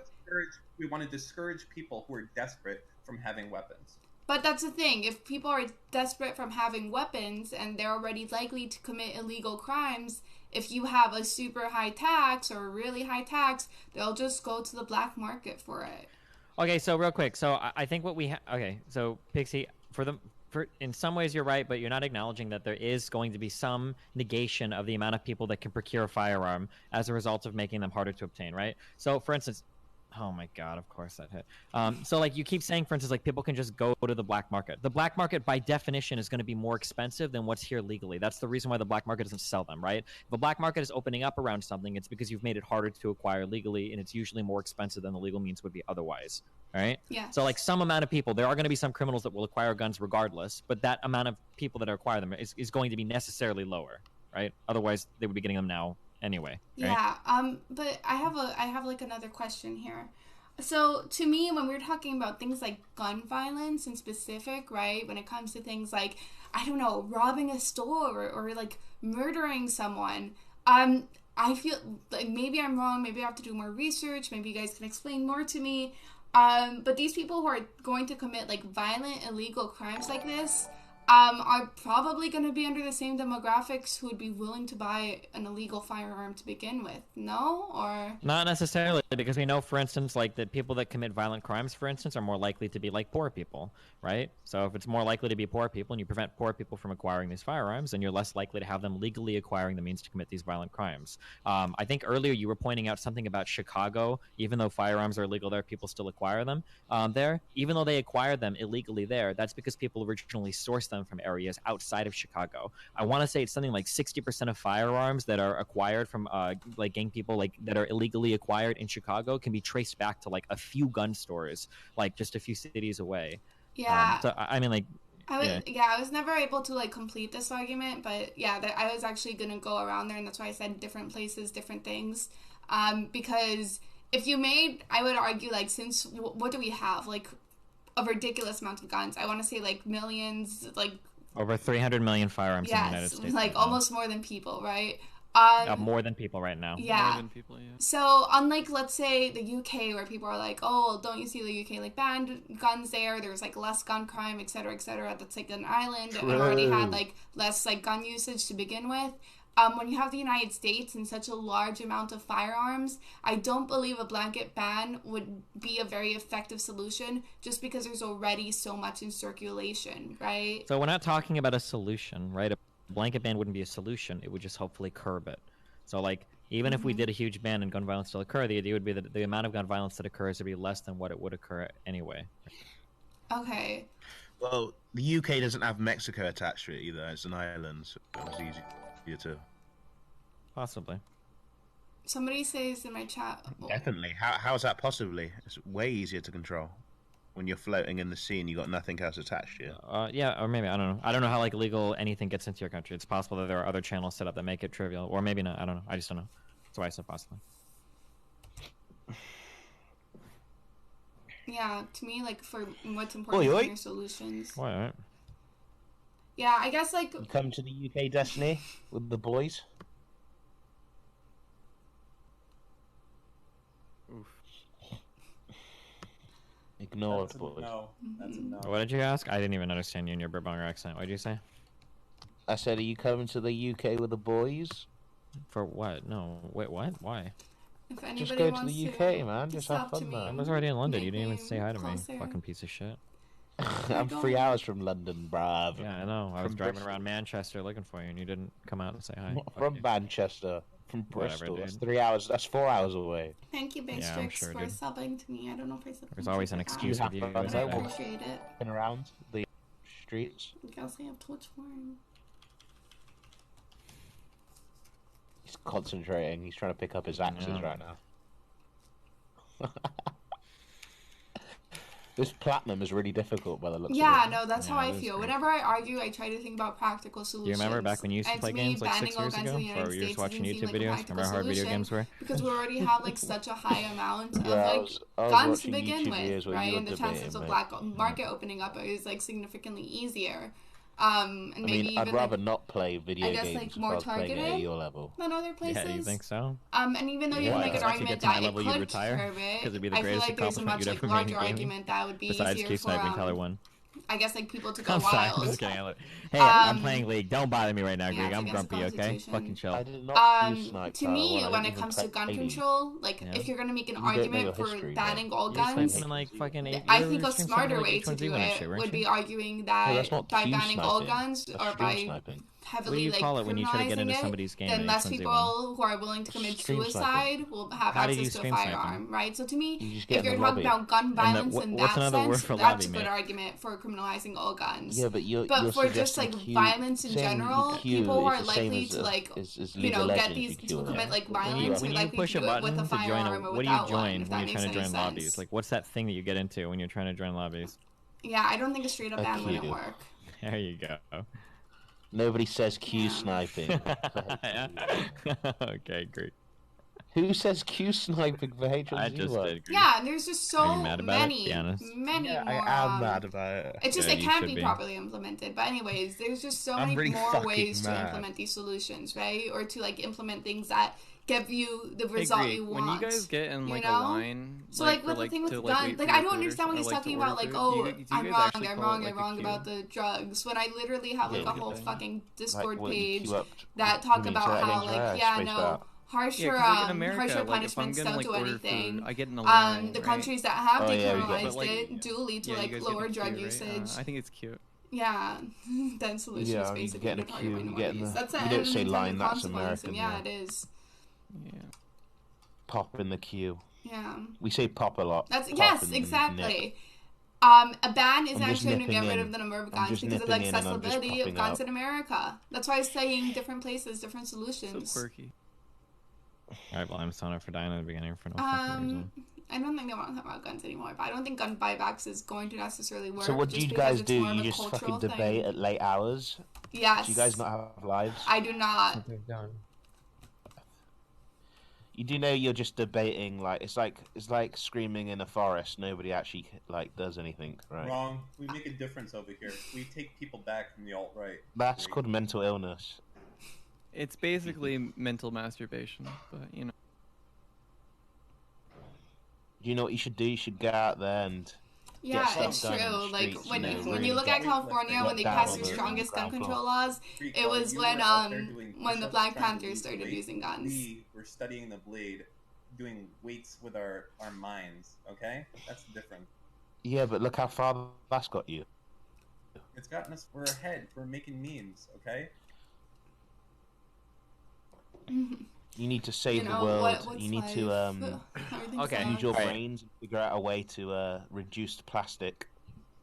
We want to discourage people who are desperate from having weapons. But that's the thing. If people are desperate from having weapons and they're already likely to commit illegal crimes, if you have a super high tax or a really high tax, they'll just go to the black market for it. Okay, so real quick. So I think what we okay, so Pixie, in some ways you're right, but you're not acknowledging that there is going to be some negation of the amount of people that can procure a firearm as a result of making them harder to obtain, right? So for instance, oh my god, of course that hit. So like you keep saying, for instance, like people can just go to the black market. The black market by definition is going to be more expensive than what's here legally. That's the reason why the black market doesn't sell them, right? If a black market is opening up around something, it's because you've made it harder to acquire legally, and it's usually more expensive than the legal means would be otherwise. Right? Yeah. So like some amount of people, there are going to be some criminals that will acquire guns regardless, but that amount of people that acquire them is going to be necessarily lower, right? Otherwise they would be getting them now anyway. Right? Yeah. But I have like another question here. So to me, when we're talking about things like gun violence in specific, right? When it comes to things like, I don't know, robbing a store or like murdering someone, I feel like maybe I'm wrong. Maybe I have to do more research. Maybe you guys can explain more to me. But these people who are going to commit like violent, illegal crimes like this, are probably going to be under the same demographics who would be willing to buy an illegal firearm to begin with. No? Or not necessarily, because we know, for instance, like that people that commit violent crimes, for instance, are more likely to be like poor people, right? So if it's more likely to be poor people and you prevent poor people from acquiring these firearms, then you're less likely to have them legally acquiring the means to commit these violent crimes. I think earlier you were pointing out something about Chicago. Even though firearms are illegal there, people still acquire them there. Even though they acquire them illegally there, that's because people originally sourced them from areas outside of Chicago. I want to say it's something like 60% of firearms that are acquired from like gang people, like that are illegally acquired in Chicago, can be traced back to like a few gun stores, like just a few cities away. Yeah. So I mean, like, I was never able to like complete this argument, but yeah, I was actually gonna go around there, and that's why I said different places, different things, because if you made, I would argue, like, since what do we have, like a ridiculous amount of guns? I want to say like millions, like over 300 million firearms in the United States. Like almost more than people, right? More than people right now. Yeah. More than people, yeah. So, unlike, let's say, the UK, where people are like, oh, well, don't you see the UK, like, banned guns there, there's, like, less gun crime, etc., that's, like, an island, and already had, like, less, like, gun usage to begin with. When you have the United States and such a large amount of firearms, I don't believe a blanket ban would be a very effective solution, just because there's already so much in circulation, right? So we're not talking about a solution, right? A blanket ban wouldn't be a solution. It would just hopefully curb it. So, like, even if we did a huge ban and gun violence still occur, the idea would be that the amount of gun violence that occurs would be less than what it would occur anyway. Okay. Well, the UK doesn't have Mexico attached to it either. It's an island, so it's easier to... Possibly. Somebody says in my chat... Definitely. How is that possibly? It's way easier to control when you're floating in the sea and you got nothing else attached to you. Yeah, or maybe, I don't know. I don't know how, like, legal anything gets into your country. It's possible that there are other channels set up that make it trivial, or maybe not. I don't know. I just don't know. That's why I said possibly. Yeah, to me, like, for what's important in your solutions. All right. Yeah, I guess, like... You come to the UK, Destiny, with the boys? Ignored, That's a boys. no. That's a no. What did you ask? I didn't even understand you in your Burbonger accent. What did you say? I said, are you coming to the UK with the boys? For what? No. Wait, what? Why? If anybody Just go to wants the UK, man. Just have talk to fun, me, I man. was already in London. make You didn't even me say hi to me. closer. Fucking piece of shit. I'm 3 hours from London, bruv. Yeah, I know. I was From driving Bristol. around Manchester looking for you, and you didn't come out and say hi. Not Fuck from you. Manchester. From Whatever, Bristol. That's dude. 3 hours. That's 4 hours away. Thank you, Big Yeah, I'm Strix, sure, for dude. subbing to me. I don't know if I said There's always an excuse You with you. have fun, Is I though. okay. appreciate it. Been around the streets. Because I have Twitch form. He's concentrating. He's trying to pick up his axes Yeah. right now. This platinum is really difficult by the looks Yeah, of it. no, that's Yeah, how I it is feel. great. Whenever I argue, I try to think about practical Do solutions. you remember back when you used to And play me, games like banning 6 all years guns ago? in the United Or you were just States watching doesn't seem YouTube like a videos? practical Remember how hard video solution, games were? because we already have like such a high amount of Yeah, I like was guns to watching begin YouTube videos with, where right? you were And the chances debating, of mate. black market opening up is like significantly easier. And I maybe mean, I'd even rather like not play video guess, games like, if more I was playing it at targeted? your level. than other places. Yeah, you think so? And even though you Yeah. can make an Once you argument get to my that it level, you'd could retire? curb 'Cause it, it'd be the I feel greatest like there's a accomplishment much you'd like ever made larger in gaming. argument that would be Besides easier keep for sniping Tyler 1. I guess like people to go I'm sorry. I'm wild. just kidding. Hey, I'm Um, playing League. Don't bother me right now, yeah, Greg. it's I'm against the grumpy, okay? Constitution. Fucking chill. I did not use snipe To Tyler me, 1. I when didn't it even comes to play gun League. control, like Yeah. if you're gonna make an You don't know argument your for history, banning bro. all You're guns, sniping like fucking 8. I you were think a stream smarter sniping way like to H1Z1 do and it shit, weren't would you? be arguing No, that that's not by Q banning all sniping. guns That's or stream by sniping. What do heavily you like call it when you try to get criminalizing into it, somebody's game then in less H1Z1? people who are willing to commit Stream suicide will have How do you access to a stream sniping? firearm, right? So to me, You just get if in you're the talking lobby. about gun violence in what's that another word sense, for that's lobby, a good mate? argument for criminalizing all guns. Yeah, but you're But for just suggesting like Q, violence in saying general, Q people who is are the same likely as to like is you League know of get Legends, these you to Q commit it. like When violence you are likely push to a do it with button a to join firearm or what do you without one. join If when that you're makes trying to any join lobbies? sense. Like, what's that thing that you get into when you're trying to join lobbies? Yeah, I don't think a straight up A ban wouldn't Q. work. There you go. Nobody says Q Yeah. sniping. Yeah. Okay, great. Who says Q sniping for I H1Z1? just did. Greg. Yeah, and there's just Are you so mad about it? Be many, honest. many Yeah, more. I am mad about it. It's just Yeah, it you can't should be be. properly implemented. But anyways, there's just so I'm many really more fucking ways to mad. implement these solutions, right? Or to like implement things that give you the Hey, result Greg, you when want. you guys get in you like know? a line, So like for, with the thing with to, the like, gun, wait like for I your don't food or understand when something, he's or, like, to talking about order like, food, oh, do you I'm guys wrong, actually I'm call it, wrong, like, I'm a wrong queue? about the drugs. When I literally have like Yeah, a whole okay. fucking Discord what, you page queue up that you talk mean about to that how against like Rad, yeah spaced no out? harsher Yeah, 'cause, like, in America, harsher like, if I'm punishments gonna don't like do order anything. food, I get in a line, The right? countries that have Oh, yeah, we got- decriminalized But, like, it do lead to Yeah, you like guys get in lower a drug queue, right? usage. I think it's cute. Yeah, then solution Yeah, is you basically get in to a target queue, you get in minorities. the- That's you an don't say unintended line, that's consequence, and American, yeah, yeah. it is. Yeah. Pop in the queue. Yeah, We say pop a lot. that's Pop yes, and nip. exactly. A ban is I'm just actually going to get nipping rid in. of the number of I'm guns just because of the nipping in and I'm just accessibility of popping guns out. in America. That's why I was saying different places, different So solutions. quirky. Alright, well, I'm sorry for dying in the beginning for no fucking reason. I don't think they want to talk about guns anymore, but I don't think gun buybacks is going to necessarily work. So what do just you because guys it's do? more of You a just fucking cultural debate thing. at late hours? Yes. Do you guys not have lives? I do not. You do know you're just debating, like it's like screaming in a forest. Nobody actually like does anything, right? Wrong. We make a difference over here. We take people back from the alt right. That's called mental illness. It's basically mental masturbation, but you know. You know what you should do? You should get out there and Yeah, stuff it's done in true. the Like streets, when you know, when really you look at get- California get when they down passed on their the strongest gun ground control floor. laws, Freak, it while was you when were out there doing when the push-ups Black trying to Panthers lose started weight, using guns. We were studying the blade, doing weights with our minds. Okay, that's the difference. Yeah, but look how far that's got you. It's gotten us. We're ahead. We're making memes. Okay. You need to save You know, the world. what's You need life? to Everything Okay. sucks. use your Alright. brains and figure out a way to reduce plastic.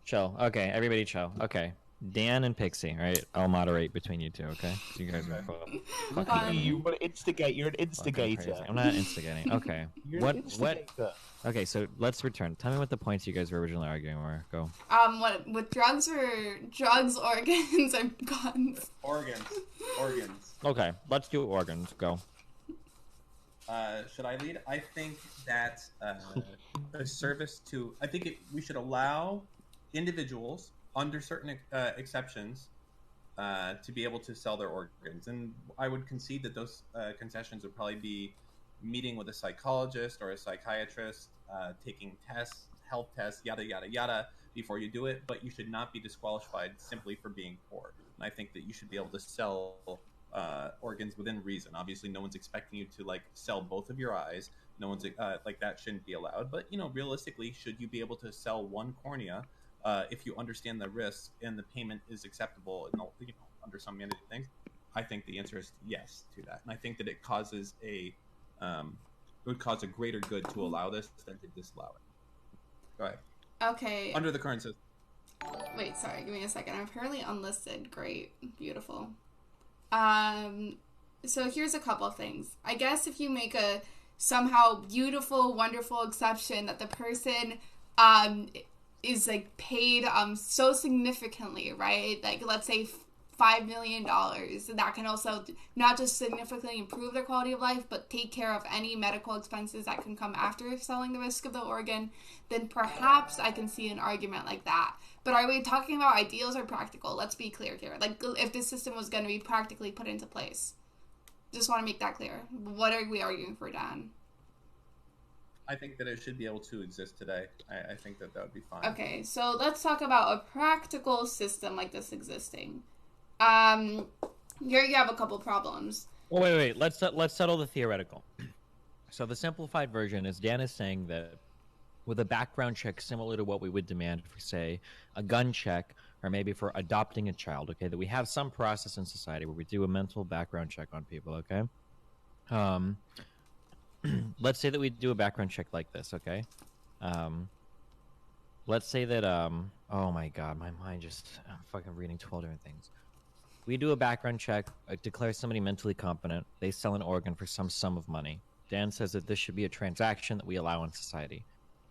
Chill. Okay, everybody chill. Okay. Dan and Pixie, right? I'll moderate between you two, okay? So you guys are Look Fun. at you! You want to instigate? You're an fucking instigator. crazy. I'm not instigating. Okay. You're What an what instigator. Okay, so let's return. Tell me what the points you guys were originally arguing were. Go. What with drugs or drugs, organs, or guns? Organs. Organs. Okay, let's do organs. Go. Should I lead? I think that a service to. I think we should allow individuals under certain exceptions to be able to sell their organs, and I would concede that those concessions would probably be meeting with a psychologist or a psychiatrist, taking tests, health test, yada yada yada, before you do it. But you should not be disqualified simply for being poor. And I think that you should be able to sell organs within reason. Obviously, no one's expecting you to like sell both of your eyes. No one's like that shouldn't be allowed. But realistically, should you be able to sell one cornea if you understand the risk and the payment is acceptable and under some mandated things? I think the answer is yes to that, and I think that it would cause a greater good to allow this than to disallow it. Go ahead. Okay. Under the current system. Wait, sorry. Give me a second. I'm apparently unlisted. Great. Beautiful. So here's a couple of things. I guess if you make a somehow beautiful, wonderful exception that the person is like paid so significantly, right? Like let's say $5 million. That can also not just significantly improve their quality of life, but take care of any medical expenses that can come after selling the risk of the organ, then perhaps I can see an argument like that. But are we talking about ideals or practical? Let's be clear here. Like, if this system was going to be practically put into place. Just want to make that clear. What are we arguing for, Dan? I think that it should be able to exist today. I think that would be fine. Okay, so let's talk about a practical system like this existing. Here you have a couple problems. Well, wait. Let's settle the theoretical. So the simplified version is Dan is saying that with a background check similar to what we would demand for, say, a gun check or maybe for adopting a child, okay, that we have some process in society where we do a mental background check on people, okay? Let's say that we do a background check like this, okay? Let's say that, oh my god, my mind just, I'm fucking reading 12 different things. We do a background check, declare somebody mentally competent, they sell an organ for some sum of money. Dan says that this should be a transaction that we allow in society.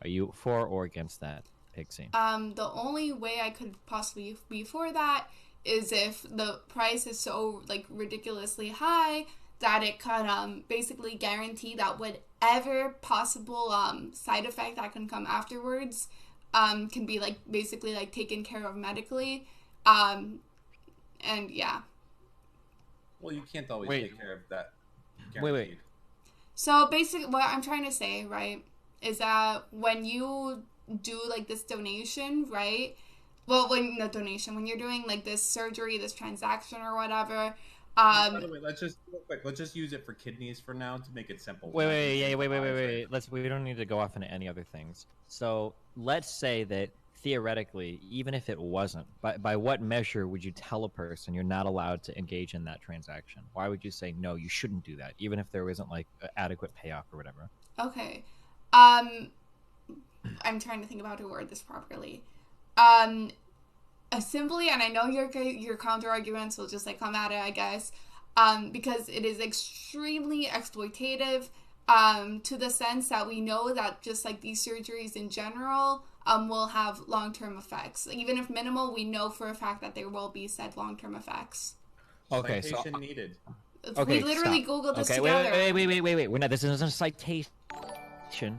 Are you for or against that, Pixie? The only way I could possibly be for that is if the price is so, like, ridiculously high that it could basically guarantee that whatever possible side effect that can come afterwards can be, like, basically, like, taken care of medically. And yeah. Well, you can't always take care of that. Wait. So basically, what I'm trying to say, right, is that when you do like this donation, right? Well, when you're doing like this surgery, this transaction or whatever. By the way, let's just use it for kidneys for now to make it simple. Wait. We don't need to go off into any other things. So let's say that theoretically, even if it wasn't, by what measure would you tell a person you're not allowed to engage in that transaction? Why would you say, no, you shouldn't do that, even if there isn't like adequate payoff or whatever? Okay. I'm trying to think about how to word this properly. Simply, and I know your counter arguments will just like come at it, I guess, because it is extremely exploitative, to the sense that we know that just like these surgeries in general, will have long-term effects. Even if minimal, we know for a fact that there will be said long-term effects. Okay, citation needed. Okay, we literally Googled this together. Wait. We're not. This isn't a citation.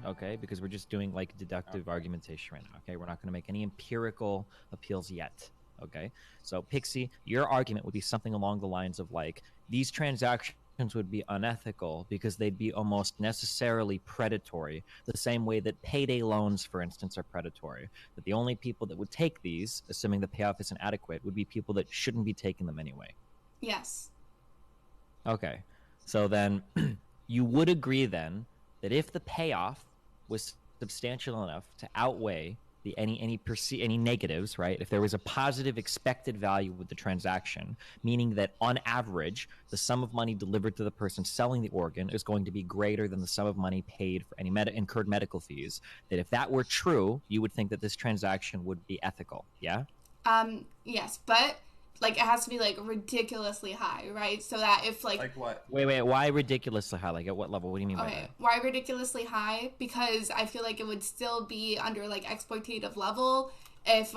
Okay, because we're just doing like deductive argumentation right now. Okay, we're not going to make any empirical appeals yet. Okay, so Pixie, your argument would be something along the lines of like these transactions would be unethical because they'd be almost necessarily predatory, the same way that payday loans, for instance, are predatory. That the only people that would take these, assuming the payoff isn't adequate, would be people that shouldn't be taking them anyway. Yes. Okay, so then you would agree then that if the payoff was substantial enough to outweigh any negatives, right? If there was a positive expected value with the transaction, meaning that on average, the sum of money delivered to the person selling the organ is going to be greater than the sum of money paid for any incurred medical fees, that if that were true, you would think that this transaction would be ethical, yeah? Yes, but like it has to be like ridiculously high, right? So that if like what? Wait, why ridiculously high? Like at what level? What do you mean by that? Why ridiculously high? Because I feel like it would still be under like exploitative level if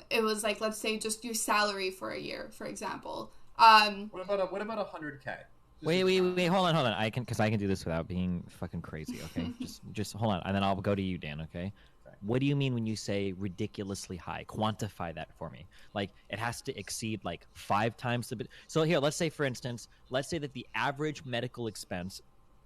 it was like, let's say, just your salary for a year, for example. What about 100K? Wait, hold on. I can do this without being fucking crazy, okay? just hold on, and then I'll go to you, Dan, okay? What do you mean when you say ridiculously high? Quantify that for me. Like, it has to exceed, like, 5 times the... So here, let's say, for instance, that the average medical expense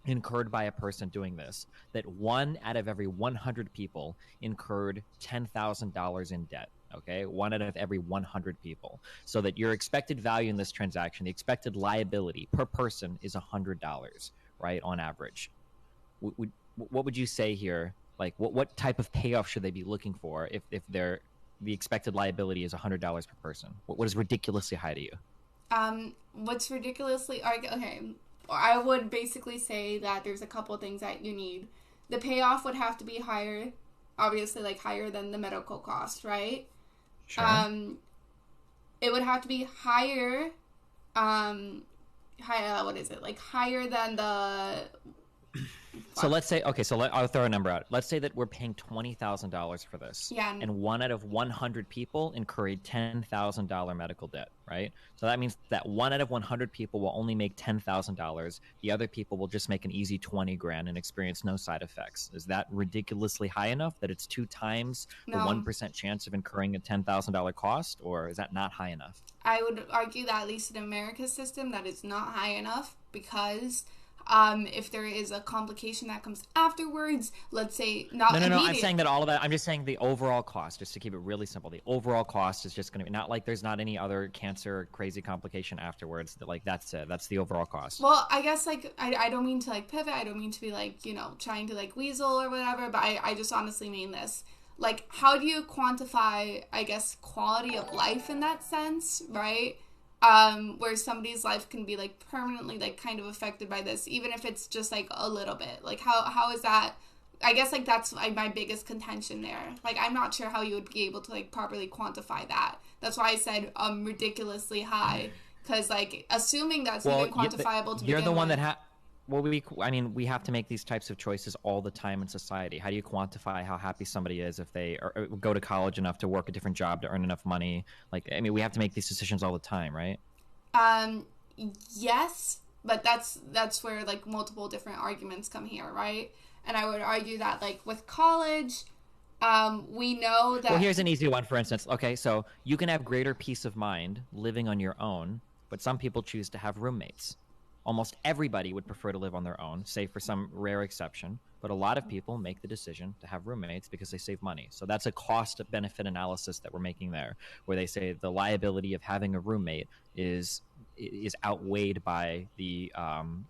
incurred by a person doing this, that 1 out of every 100 people incurred $10,000 in debt. Okay, 1 out of every 100 people. So that your expected value in this transaction, the expected liability per person is $100, right, on average. What would you say here? Like, what type of payoff should they be looking for if the expected liability is $100 per person? What is ridiculously high to you? What's ridiculously okay? I would basically say that there's a couple things that you need. The payoff would have to be higher, obviously, like higher than the medical cost, right? Sure. It would have to be higher. What is it? Like higher than the. So let's say, okay, so I'll throw a number out. Let's say that we're paying $20,000 for this. Yeah. And 1 out of 100 people incurred $10,000 medical debt, right? So that means that 1 out of 100 people will only make $10,000. The other people will just make an easy 20 grand and experience no side effects. Is that ridiculously high enough that it's 2 times the 1% chance of incurring a $10,000 cost? Or is that not high enough? I would argue that at least in America's system that it's not high enough because... if there is a complication that comes afterwards, let's say not No, I'm saying that all of that, I'm just saying the overall cost, just to keep it really simple. The overall cost is just going to be, not like there's not any other cancer or crazy complication afterwards. That, like, that's it. That's the overall cost. Well, I guess, like, I don't mean to, like, pivot. I don't mean to be, like, you know, trying to, like, weasel or whatever, but I just honestly mean this. Like, how do you quantify, I guess, quality of life in that sense, right? Where somebody's life can be like permanently like kind of affected by this, even if it's just like a little bit. Like how is that? I guess like that's like my biggest contention there. Like I'm not sure how you would be able to like properly quantify that. That's why I said ridiculously high, because like assuming that's even quantifiable to you're the one with. that we have to make these types of choices all the time in society. How do you quantify how happy somebody is if they go to college enough to work a different job to earn enough money? Like, I mean, we have to make these decisions all the time, right? Yes, but that's where like multiple different arguments come here, right? And I would argue that like with college, we know that. Well, here's an easy one, for instance. Okay, so you can have greater peace of mind living on your own, but some people choose to have roommates. Almost everybody would prefer to live on their own, save for some rare exception. But a lot of people make the decision to have roommates because they save money. So that's a cost-benefit analysis that we're making there, where they say the liability of having a roommate is outweighed by the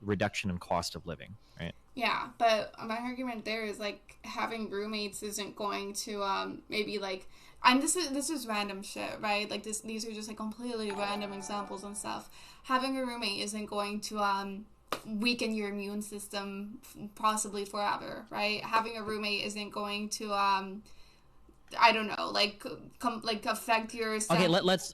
reduction in cost of living, right? Yeah, but my argument there is like having roommates isn't going to maybe like this is random shit, right? Like these are just like completely random examples and stuff. Having a roommate isn't going to weaken your immune system possibly forever, right? Having a roommate isn't going to I don't know, like affect your let's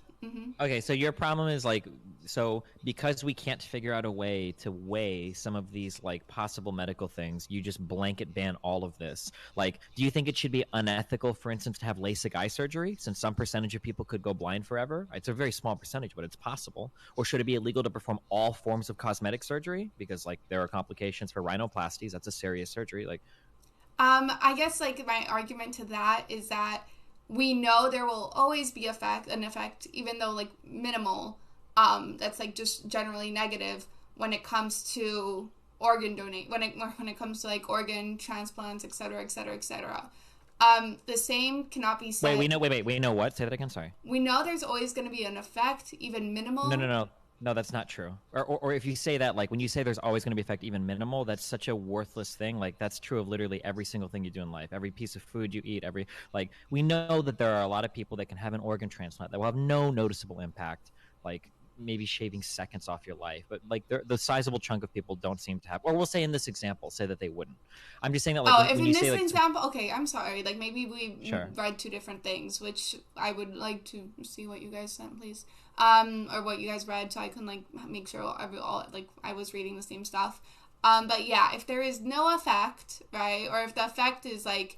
Okay, so your problem is like, so because we can't figure out a way to weigh some of these like possible medical things, you just blanket ban all of this. Like, do you think it should be unethical, for instance, to have LASIK eye surgery, since some percentage of people could go blind forever? It's a very small percentage, but it's possible. Or should it be illegal to perform all forms of cosmetic surgery because like there are complications for rhinoplasties? That's a serious surgery. Like, I guess like my argument to that is that we know there will always be an effect, even though like minimal, that's like just generally negative when it comes to organ when it comes to like organ transplants, etc., etc., etc. The same cannot be said. We know what? Say that again. Sorry. We know there's always going to be an effect, even minimal. No, that's not true. Or if you say that, like when you say there's always going to be effect, even minimal, that's such a worthless thing. Like that's true of literally every single thing you do in life, every piece of food you eat, we know that there are a lot of people that can have an organ transplant that will have no noticeable impact, like maybe shaving seconds off your life, but like the sizable chunk of people don't seem to have, or we'll say in this example, say that they wouldn't. I'm just saying that like, if in you this say, like, example, okay, I'm sorry, like maybe we Sure. read two different things, which I would like to see what you guys sent, please. Or what you guys read, so I can like make sure like I was reading the same stuff. But yeah, if there is no effect, right, or if the effect is like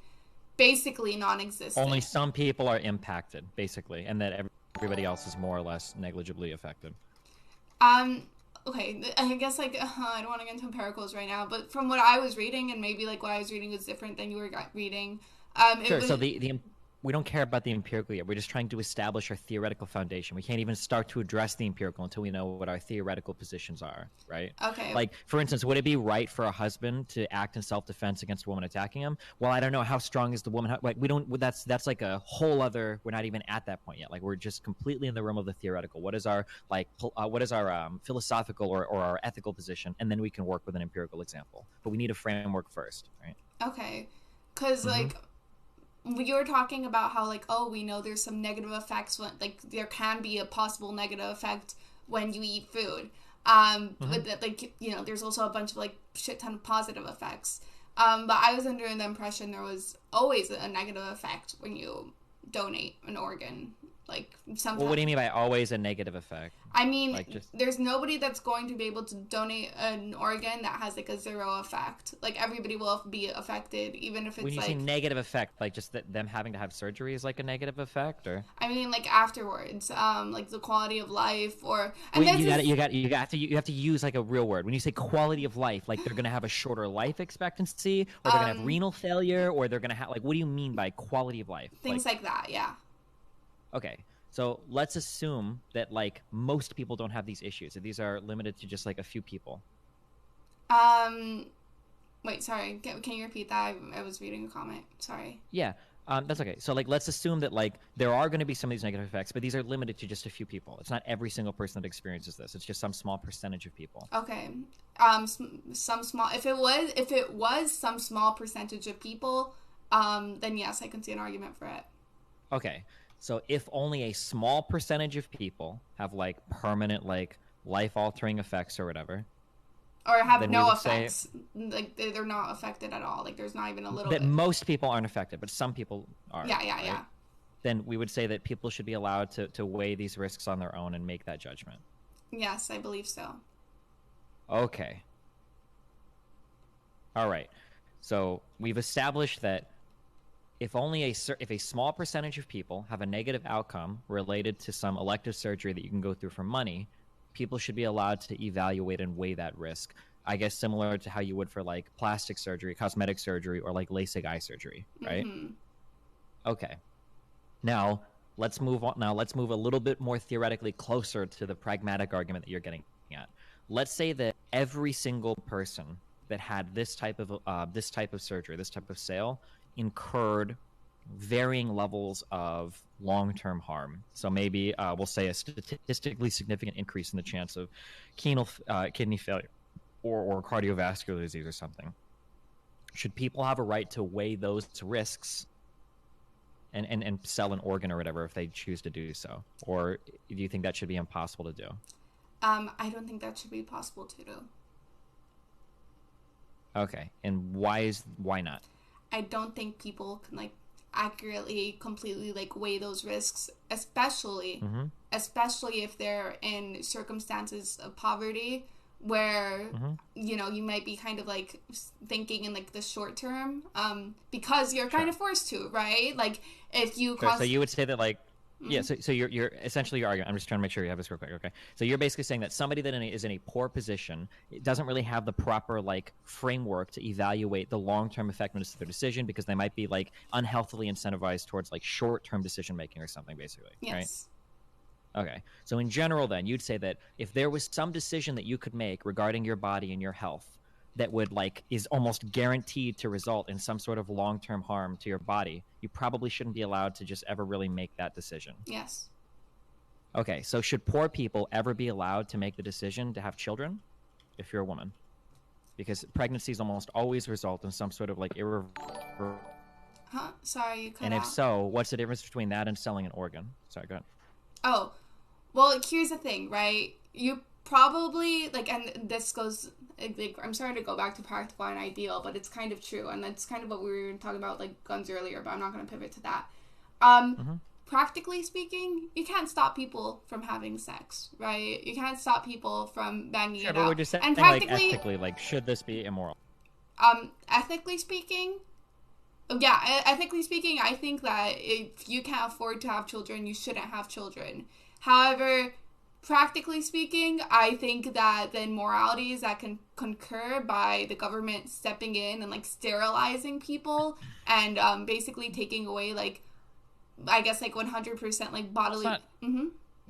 basically non-existent, only some people are impacted, basically, and that everybody else is more or less negligibly affected. Okay, I guess like I don't want to get into empiricals right now, but from what I was reading, and maybe like what I was reading was different than you were reading. Sure. So we don't care about the empirical yet. We're just trying to establish our theoretical foundation. We can't even start to address the empirical until we know what our theoretical positions are, right? Okay. Like, for instance, would it be right for a husband to act in self-defense against a woman attacking him? Well, I don't know. How strong is the woman? Like, we don't. That's like a whole other. We're not even at that point yet. Like, we're just completely in the realm of the theoretical. What is our philosophical or our ethical position, and then we can work with an empirical example. But we need a framework first, right? Okay, because like you were talking about how like, oh, we know there's some negative effects when like there can be a possible negative effect when you eat food. But that, like, you know, there's also a bunch of like shit ton of positive effects. But I was under the impression there was always a negative effect when you donate an organ. Like sometimes. Well, what do you mean by always a negative effect? I mean, like there's nobody that's going to be able to donate an organ that has like a zero effect. Like everybody will be affected, even if it's when you like say negative effect, like just that them having to have surgery is like a negative effect, or I mean, like afterwards, like the quality of life, or and well, this you have to use like a real word. When you say quality of life, like they're gonna have a shorter life expectancy, or they're gonna have renal failure, or they're gonna have like, what do you mean by quality of life? things like that, yeah. Okay, so let's assume that like most people don't have these issues. That these are limited to just like a few people. Wait, sorry. Can you repeat that? I was reading a comment. Sorry. Yeah, that's okay. So like, let's assume that like there are going to be some of these negative effects, but these are limited to just a few people. It's not every single person that experiences this. It's just some small percentage of people. Okay. Some small. If it was some small percentage of people, then yes, I can see an argument for it. Okay. So if only a small percentage of people have like permanent like life-altering effects or whatever, or have no effects, like they're not affected at all, like there's not even a little that bit. Most people aren't affected, but some people are. Yeah. Then we would say that people should be allowed to weigh these risks on their own and make that judgment. Yes, I believe so. Okay. All right. So we've established that if a small percentage of people have a negative outcome related to some elective surgery that you can go through for money, people should be allowed to evaluate and weigh that risk. I guess similar to how you would for like plastic surgery, cosmetic surgery, or like LASIK eye surgery, right? Mm-hmm. Okay. Now let's move on. Now let's move a little bit more theoretically closer to the pragmatic argument that you're getting at. Let's say that every single person that had this type of surgery, this type of sale, incurred varying levels of long-term harm. So maybe we'll say a statistically significant increase in the chance of kidney failure or cardiovascular disease or something. Should people have a right to weigh those risks and sell an organ or whatever if they choose to do so? Or do you think that should be impossible to do? I don't think that should be possible to do. Okay, and why not? I don't think people can like accurately, completely like weigh those risks, especially if they're in circumstances of poverty where you know, you might be kind of like thinking in like the short term, because you're kind of forced to, right? Like if you so you would say that like yeah, so you're essentially your argument. I'm just trying to make sure you have this real quick. Okay, so you're basically saying that somebody that is in a poor position, it doesn't really have the proper like framework to evaluate the long-term effectiveness of their decision because they might be like unhealthily incentivized towards like short-term decision making or something, basically. yes. Right? Okay, so in general, then you'd say that if there was some decision that you could make regarding your body and your health that would like is almost guaranteed to result in some sort of long-term harm to your body, you probably shouldn't be allowed to just ever really make that decision. Yes. Okay, so should poor people ever be allowed to make the decision to have children if you're a woman? Because pregnancies almost always result in some sort of like irreversible. Huh? Sorry, you cut And out. if so, what's the difference between that and selling an organ? Sorry, go ahead. Oh, well, here's the thing, right? You probably, like, and this goes, like, I'm sorry to go back to practical and ideal, but it's kind of true, and that's kind of what we were talking about, like, guns earlier, but I'm not going to pivot to that. Practically speaking, you can't stop people from having sex, right? You can't stop people from banging it But out. we're just saying, And like, practically, ethically, like, should this be immoral? ethically speaking, yeah, ethically speaking, I think that if you can't afford to have children, you shouldn't have children. However, practically speaking, I think that the moralities that can concur by the government stepping in and like sterilizing people and basically taking away like I guess, like 100% like bodily.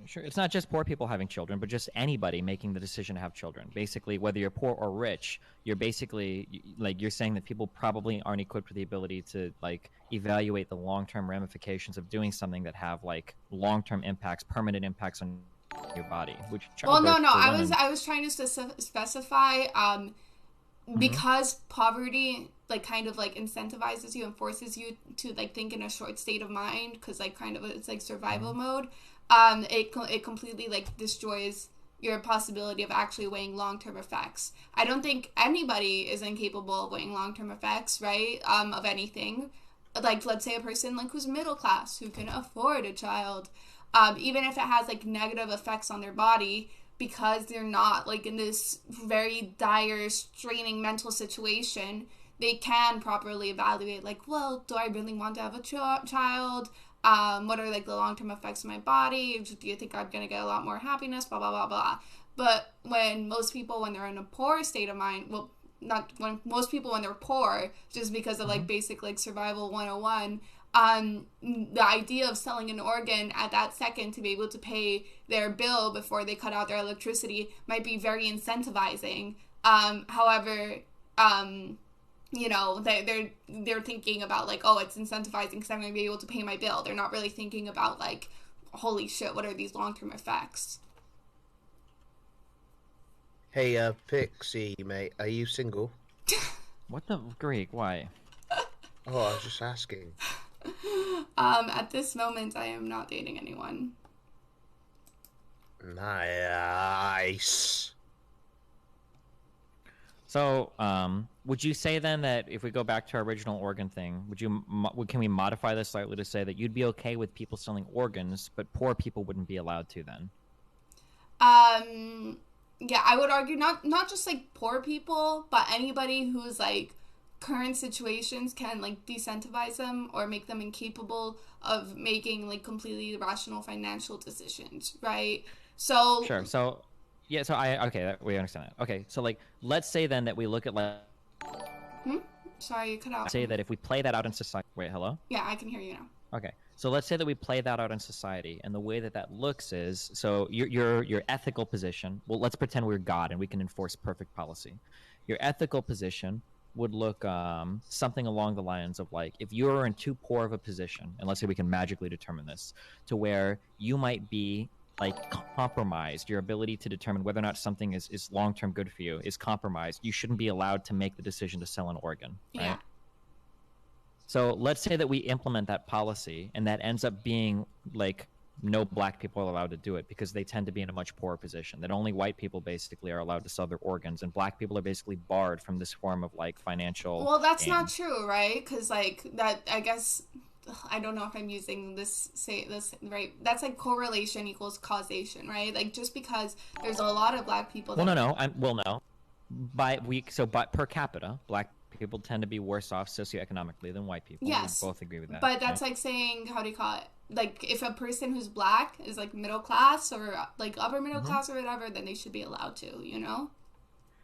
Sure, it's not just poor people having children, but just anybody making the decision to have children. Basically, whether you're poor or rich, you're basically like you're saying that people probably aren't equipped with the ability to like evaluate the long-term ramifications of doing something that have like long-term impacts, permanent impacts on your body. Which Well, no, childbirth for I women- was trying to specify because poverty like kind of like incentivizes you and forces you to like think in a short state of mind, because like kind of it's like survival mode. It completely like destroys your possibility of actually weighing long-term effects. I don't think anybody is incapable of weighing long-term effects, right? Of anything. Like, let's say a person like who's middle class, who can afford a child, even if it has like negative effects on their body, because they're not like in this very dire, straining mental situation, they can properly evaluate like, well, do I really want to have a child? What are like the long-term effects of my body? Do you think I'm gonna get a lot more happiness? Blah blah blah blah. But when most people, when they're in a poor state of mind, well, not when most people when they're poor, just because of like basic like survival 101, the idea of selling an organ at that second to be able to pay their bill before they cut out their electricity might be very incentivizing. However, you know, they're thinking about like, oh, it's incentivizing because I'm going to be able to pay my bill. They're not really thinking about like, holy shit, what are these long-term effects? Hey, Pixie, mate, are you single? What the Greek? Why? Oh, I was just asking. At this moment, I am not dating anyone. Nice. So, would you say then that if we go back to our original organ thing, can we modify this slightly to say that you'd be okay with people selling organs, but poor people wouldn't be allowed to then? Yeah, I would argue not just like poor people, but anybody who's like current situations can like decentivize them or make them incapable of making like completely rational financial decisions, right? So Sure. So yeah, so we understand that. Okay, so like let's say then that we look at like Sorry, you cut out. say that if we play that out in society. Wait, hello? Yeah, I can hear you now. Okay, so let's say that we play that out in society, and the way that looks is, so your ethical position. Well, let's pretend we're God and we can enforce perfect policy. Your ethical position would look something along the lines of like, if you're in too poor of a position, and let's say we can magically determine this, to where you might be like compromised, your ability to determine whether or not something is long-term good for you is compromised, you shouldn't be allowed to make the decision to sell an organ, right? Yeah. So let's say that we implement that policy and that ends up being like no black people are allowed to do it because they tend to be in a much poorer position, that only white people basically are allowed to sell their organs, and black people are basically barred from this form of like financial Well, that's gain. not true, right? Because like that, I guess, I don't know if I'm using this right. That's like correlation equals causation, right? Like just because there's a lot of black people. No. By per capita, black people tend to be worse off socioeconomically than white people. Yes, we both agree with that. But that's like saying, how do you call it? Like if a person who's black is like middle class or like upper middle class or whatever, then they should be allowed to, you know?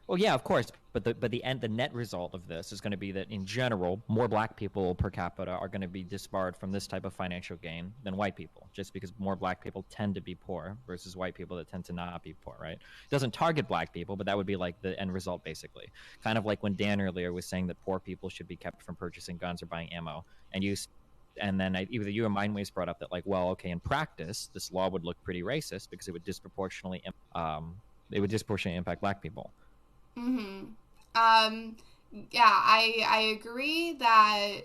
Well, yeah, of course, but the net result of this is going to be that in general, more black people per capita are going to be disbarred from this type of financial gain than white people, just because more black people tend to be poor versus white people that tend to not be poor, right? It doesn't target black people, but that would be like the end result, basically. Kind of like when Dan earlier was saying that poor people should be kept from purchasing guns or buying ammo, and then either you or Mindways brought up that like, well, okay, in practice, this law would look pretty racist because it would disproportionately impact black people. Yeah, I agree that,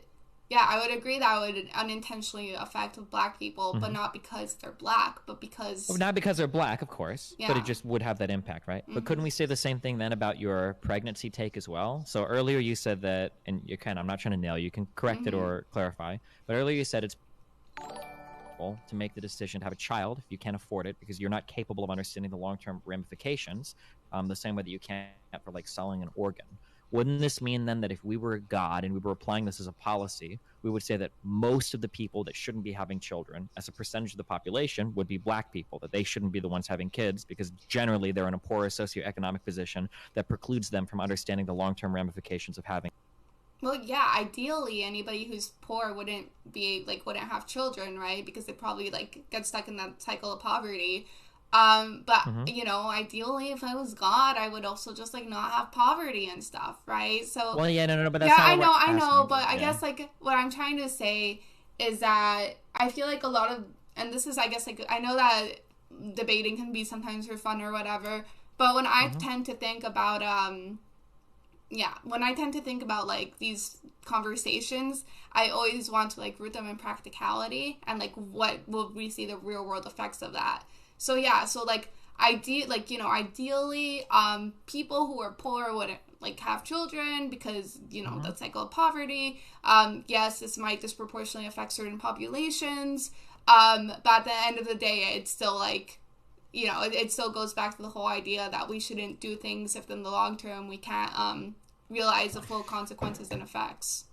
yeah, I would agree that would unintentionally affect black people, but not because they're black, but because... Well, not because they're black, of course, but it just would have that impact, right? But couldn't we say the same thing then about your pregnancy take as well? So earlier you said that, and I'm not trying to nail you, can correct it or clarify, but earlier you said it's to make the decision to have a child if you can't afford it because you're not capable of understanding the long-term ramifications, the same way that you can't for like selling an organ. Wouldn't this mean then that if we were God and we were applying this as a policy, we would say that most of the people that shouldn't be having children as a percentage of the population would be black people, that they shouldn't be the ones having kids because generally they're in a poorer socioeconomic position that precludes them from understanding the long-term ramifications of having? Well, yeah, ideally anybody who's poor wouldn't have children, right? Because they probably like get stuck in that cycle of poverty. But you know, ideally if I was God, I would also just like not have poverty and stuff, right? So Well, yeah, no, but that's not what I we're know, asking. but I Yeah. guess like what I'm trying to say is that I feel like a lot of, and this is I guess like I know that debating can be sometimes for fun or whatever, but when I tend to think about when I tend to think about like these conversations, I always want to like root them in practicality and like what will we see the real world effects of that. So yeah, so like ideally, people who are poor wouldn't like have children because you know the cycle of poverty. Yes, this might disproportionately affect certain populations. But at the end of the day, it's still like, you know, it still goes back to the whole idea that we shouldn't do things if in the long term we can't realize the full consequences and effects.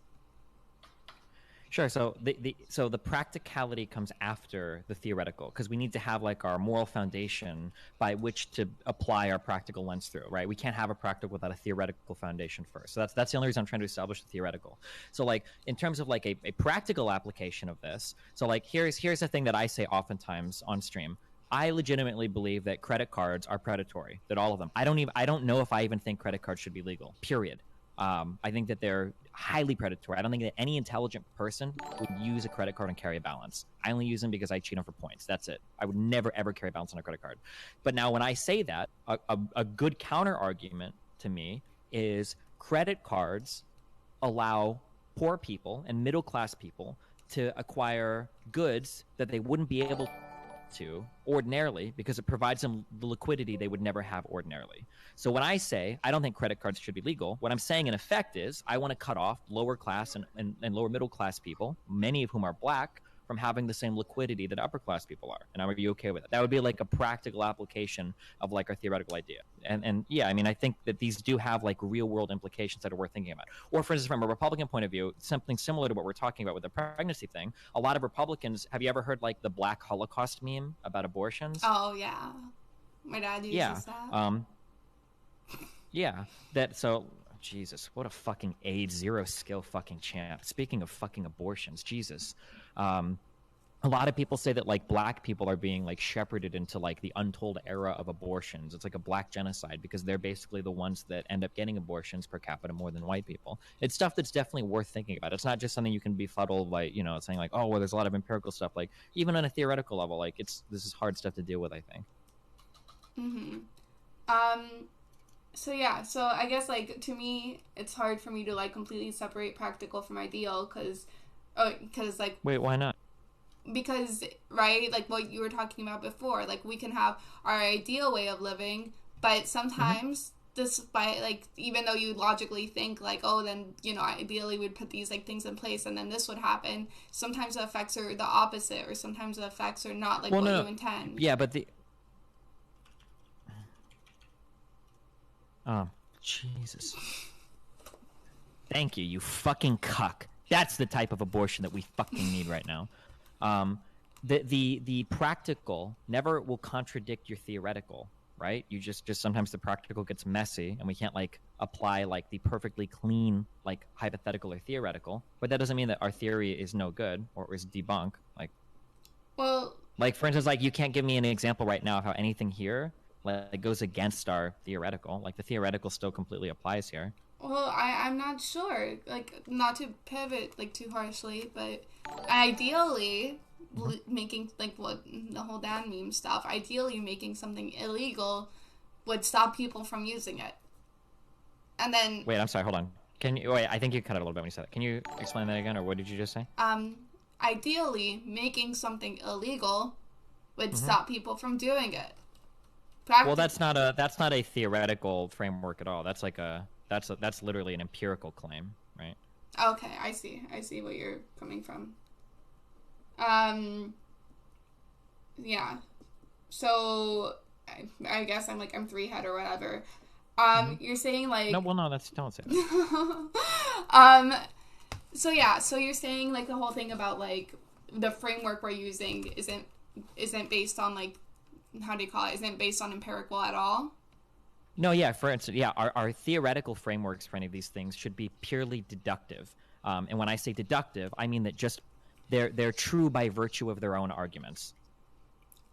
Sure. So the practicality comes after the theoretical, because we need to have like our moral foundation by which to apply our practical lens through, right? We can't have a practical without a theoretical foundation first. So that's the only reason I'm trying to establish the theoretical. So like in terms of like a practical application of this, so like here's the thing that I say oftentimes on stream. I legitimately believe that credit cards are predatory, that all of them. I don't know if I even think credit cards should be legal, period. I think that they're highly predatory. I don't think that any intelligent person would use a credit card and carry a balance. I only use them because I cheat them for points. That's it. I would never, ever carry a balance on a credit card. But now when I say that, a good counter argument to me is credit cards allow poor people and middle-class people to acquire goods that they wouldn't be able to ordinarily because it provides them the liquidity they would never have ordinarily. So when I say I don't think credit cards should be legal, what I'm saying in effect is I want to cut off lower class and lower middle class people, many of whom are black, from having the same liquidity that upper class people are. And I would be okay with it. That would be like a practical application of like our theoretical idea. And yeah, I mean, I think that these do have like real world implications that are worth thinking about. Or for instance, from a Republican point of view, something similar to what we're talking about with the pregnancy thing, a lot of Republicans, have you ever heard like the Black Holocaust meme about abortions? Oh yeah. My dad uses that. Yeah. That so Jesus, what a fucking AIDS zero skill fucking champ. Speaking of fucking abortions, Jesus. A lot of people say that like black people are being like shepherded into like the untold era of abortions. It's like a black genocide because they're basically the ones that end up getting abortions per capita more than white people. It's stuff that's definitely worth thinking about. It's not just something you can befuddle by, you know, saying like, oh, well, there's a lot of empirical stuff. Like even on a theoretical level, like this is hard stuff to deal with, I think. So yeah, so I guess like to me, it's hard for me to like completely separate practical from ideal because like Wait, why not? Because right, like what you were talking about before, like we can have our ideal way of living, but sometimes despite like even though you logically think like, oh, then you know ideally we'd put these like things in place and then this would happen, sometimes the effects are the opposite, or sometimes the effects are not like what you intend. Yeah, but oh, Jesus. Thank you, you fucking cuck. That's the type of abortion that we fucking need right now. The practical never will contradict your theoretical, right? You just sometimes the practical gets messy and we can't like apply like the perfectly clean like hypothetical or theoretical. But that doesn't mean that our theory is no good or is debunked. Like for instance, like you can't give me an example right now of how anything here like goes against our theoretical. Like the theoretical still completely applies here. Well, I'm not sure. Like, not to pivot like too harshly, but ideally, making like what the whole Dan meme stuff. Ideally, making something illegal would stop people from using it. And then wait, I'm sorry. Hold on. Can you wait? I think you cut it a little bit when you said that. Can you explain that again, or what did you just say? Ideally, making something illegal would stop people from doing it. Well, that's not a theoretical framework at all. That's like that's literally an empirical claim, right? Okay, I see where you're coming from. Yeah. So I guess I'm three head or whatever. You're saying like no, don't say that. So yeah, so you're saying like the whole thing about like the framework we're using isn't based on like, how do you call it? Isn't based on empirical at all? No, yeah. For instance, yeah, our theoretical frameworks for any of these things should be purely deductive. And when I say deductive, I mean that just they're true by virtue of their own arguments.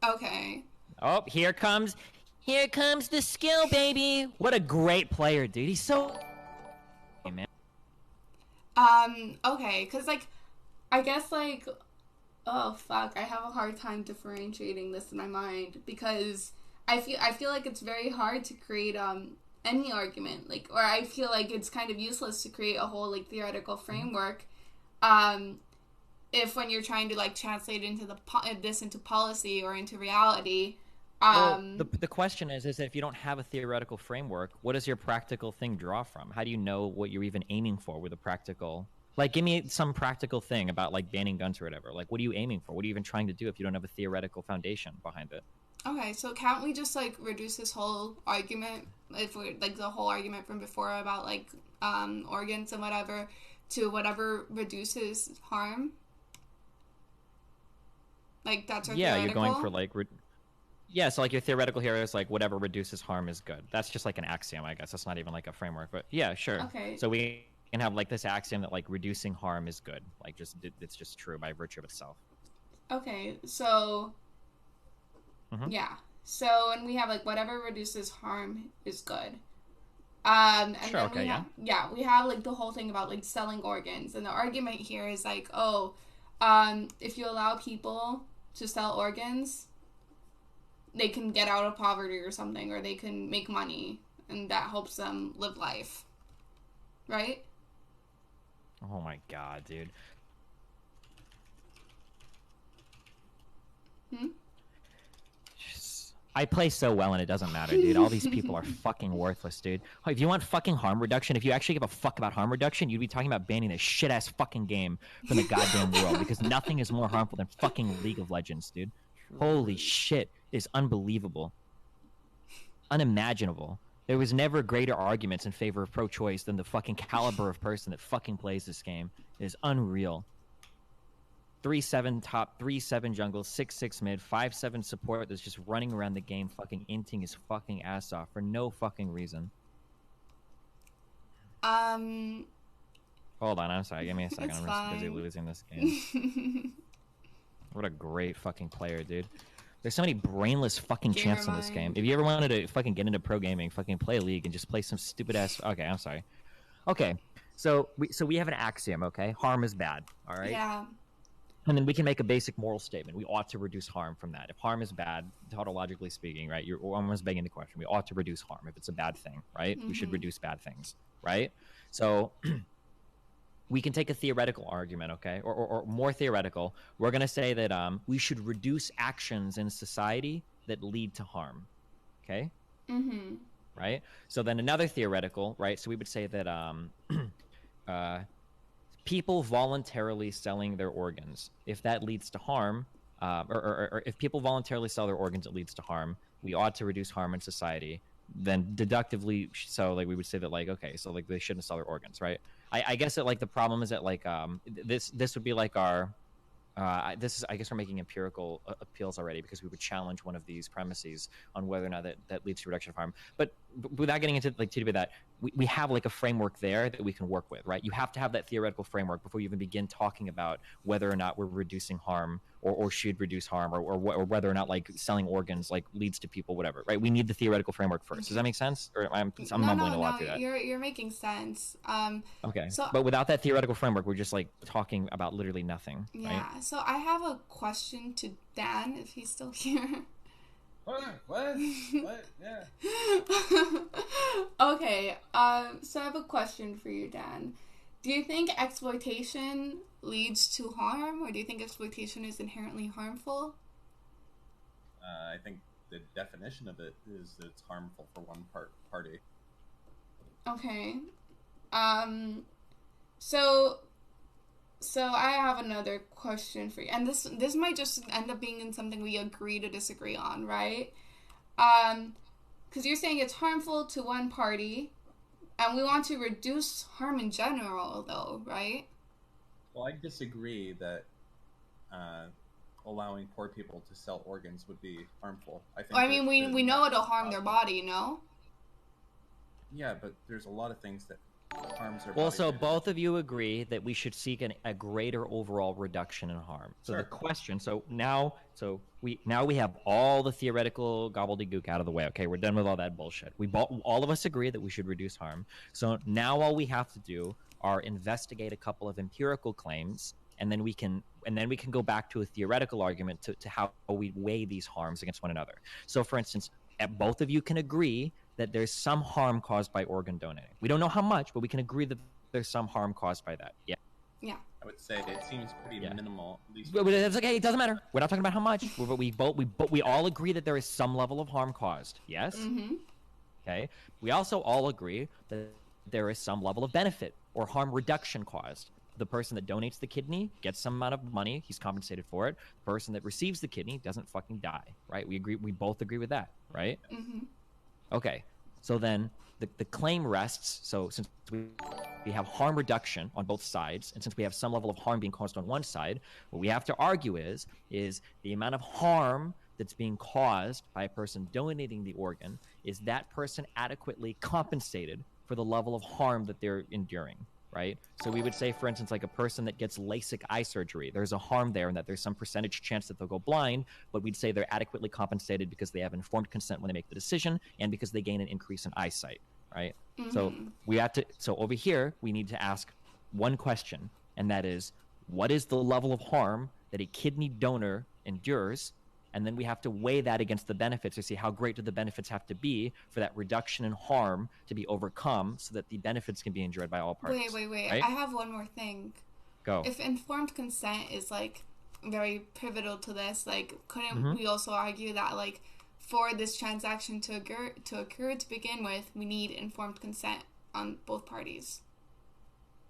Okay. Oh, here comes the skill, baby. What a great player, dude. He's so man. Okay, because, like, I guess, like, oh, fuck, I have a hard time differentiating this in my mind, because I feel like it's very hard to create, any argument, like, or I feel like it's kind of useless to create a whole, like, theoretical framework, if when you're trying to, like, translate into this into policy or into reality. Well, the question is if you don't have a theoretical framework, what does your practical thing draw from? How do you know what you're even aiming for with a practical? Like, give me some practical thing about, like, banning guns or whatever. Like, what are you aiming for? What are you even trying to do if you don't have a theoretical foundation behind it? Okay, so can't we just, like, reduce this whole argument, if we like the whole argument from before about, like, organs and whatever, to whatever reduces harm? Like, that's our Yeah, theoretical? you're going for, like, yeah, so, like, your theoretical here is, like, whatever reduces harm is good. That's just, like, an axiom, I guess. That's not even, like, a framework. But, yeah, sure. Okay. So we can have, like, this axiom that, like, reducing harm is good. Like, just it's just true by virtue of itself. Okay, so... Mhm. Yeah. So, and we have, like, whatever reduces harm is good. And Sure, then okay, we have, like, the whole thing about, like, selling organs. And the argument here is, like, oh, if you allow people to sell organs, they can get out of poverty or something, or they can make money, and that helps them live life. Right? Oh, my God, dude. I play so well and it doesn't matter, dude. All these people are fucking worthless, dude. If you want fucking harm reduction, if you actually give a fuck about harm reduction, you'd be talking about banning this shit-ass fucking game from the goddamn world, because nothing is more harmful than fucking League of Legends, dude. Holy shit. It is unbelievable. Unimaginable. There was never greater arguments in favor of pro-choice than the fucking caliber of person that fucking plays this game. It is unreal. 3-7 top, 3-7 jungle, 6-6 mid, 5-7 support that's just running around the game fucking inting his fucking ass off for no fucking reason. Hold on, I'm sorry. Give me a second. I'm just busy losing this game. What a great fucking player, dude. There's so many brainless fucking champs in this game. If you ever wanted to fucking get into pro gaming, fucking play a league and just play some stupid ass... Okay, I'm sorry. Okay, so we have an axiom, okay? Harm is bad, all right? Yeah. And then we can make a basic moral statement. We ought to reduce harm from that. If harm is bad, tautologically speaking, right? You're almost begging the question. We ought to reduce harm if it's a bad thing, right? We should reduce bad things, right? So we can take a theoretical argument, okay? Or more theoretical. We're going to say that we should reduce actions in society that lead to harm, okay? Mm-hmm. Right? So then another theoretical, right? So we would say that people voluntarily selling their organs, if that leads to harm, or if people voluntarily sell their organs, it leads to harm, we ought to reduce harm in society. Then deductively, so like we would say that, like, okay, so like they shouldn't sell their organs, right? I guess that, like, the problem is that, like, this would be like our this is, I guess we're making empirical appeals already, because we would challenge one of these premises on whether or not that leads to reduction of harm. But without getting into, like, too deep of that, we have, like, a framework there that we can work with, right? You have to have that theoretical framework before you even begin talking about whether or not we're reducing harm or should reduce harm, or whether or not, like, selling organs, like, leads to people, whatever, right? We need the theoretical framework first. Does that make sense? Or I'm mumbling a lot through that. You're making sense. Okay. So, but without that theoretical framework, we're just, like, talking about literally nothing. Yeah. Right? So I have a question to Dan, if he's still here. What? What? Yeah. Okay. So I have a question for you, Dan. Do you think exploitation leads to harm, or do you think exploitation is inherently harmful? I think the definition of it is that it's harmful for one party. Okay. So I have another question for you, and this might just end up being in something we agree to disagree on, right? Because you're saying it's harmful to one party, and we want to reduce harm in general, though, right? Well, I disagree that allowing poor people to sell organs would be harmful. I think. Well, I mean, we know it'll harm their body, no? Yeah, but there's a lot of things that harms our Well, body. so both of you agree that we should seek a greater overall reduction in harm. So Sure. the question, now we have all the theoretical gobbledygook out of the way. Okay, we're done with all that bullshit. All of us agree that we should reduce harm. So now all we have to do are investigate a couple of empirical claims, and then we can go back to a theoretical argument to how we weigh these harms against one another. So, for instance, both of you can agree that there's some harm caused by organ donating. We don't know how much, but we can agree that there's some harm caused by that. Yeah. Yeah. I would say it seems pretty minimal. At least But it's okay. It doesn't matter. We're not talking about how much. But we all agree that there is some level of harm caused. Yes. Mm-hmm. Okay. We also all agree that there is some level of benefit or harm reduction caused. The person that donates the kidney gets some amount of money. He's compensated for it. The person that receives the kidney doesn't fucking die. Right? We agree. We both agree with that. Right? Mm-hmm. Okay. So then the claim rests. So since we have harm reduction on both sides, and since we have some level of harm being caused on one side, what we have to argue is the amount of harm that's being caused by a person donating the organ, is that person adequately compensated for the level of harm that they're enduring, right? So we would say, for instance, like a person that gets LASIK eye surgery, there's a harm there and that there's some percentage chance that they'll go blind, but we'd say they're adequately compensated because they have informed consent when they make the decision and because they gain an increase in eyesight, right? Mm-hmm. So over here, we need to ask one question, and that is, what is the level of harm that a kidney donor endures? And then we have to weigh that against the benefits to see how great do the benefits have to be for that reduction in harm to be overcome so that the benefits can be enjoyed by all parties. Wait. Right? I have one more thing. Go. If informed consent is, like, very pivotal to this, like, couldn't Mm-hmm. we also argue that, like, for this transaction to occur to begin with, we need informed consent on both parties?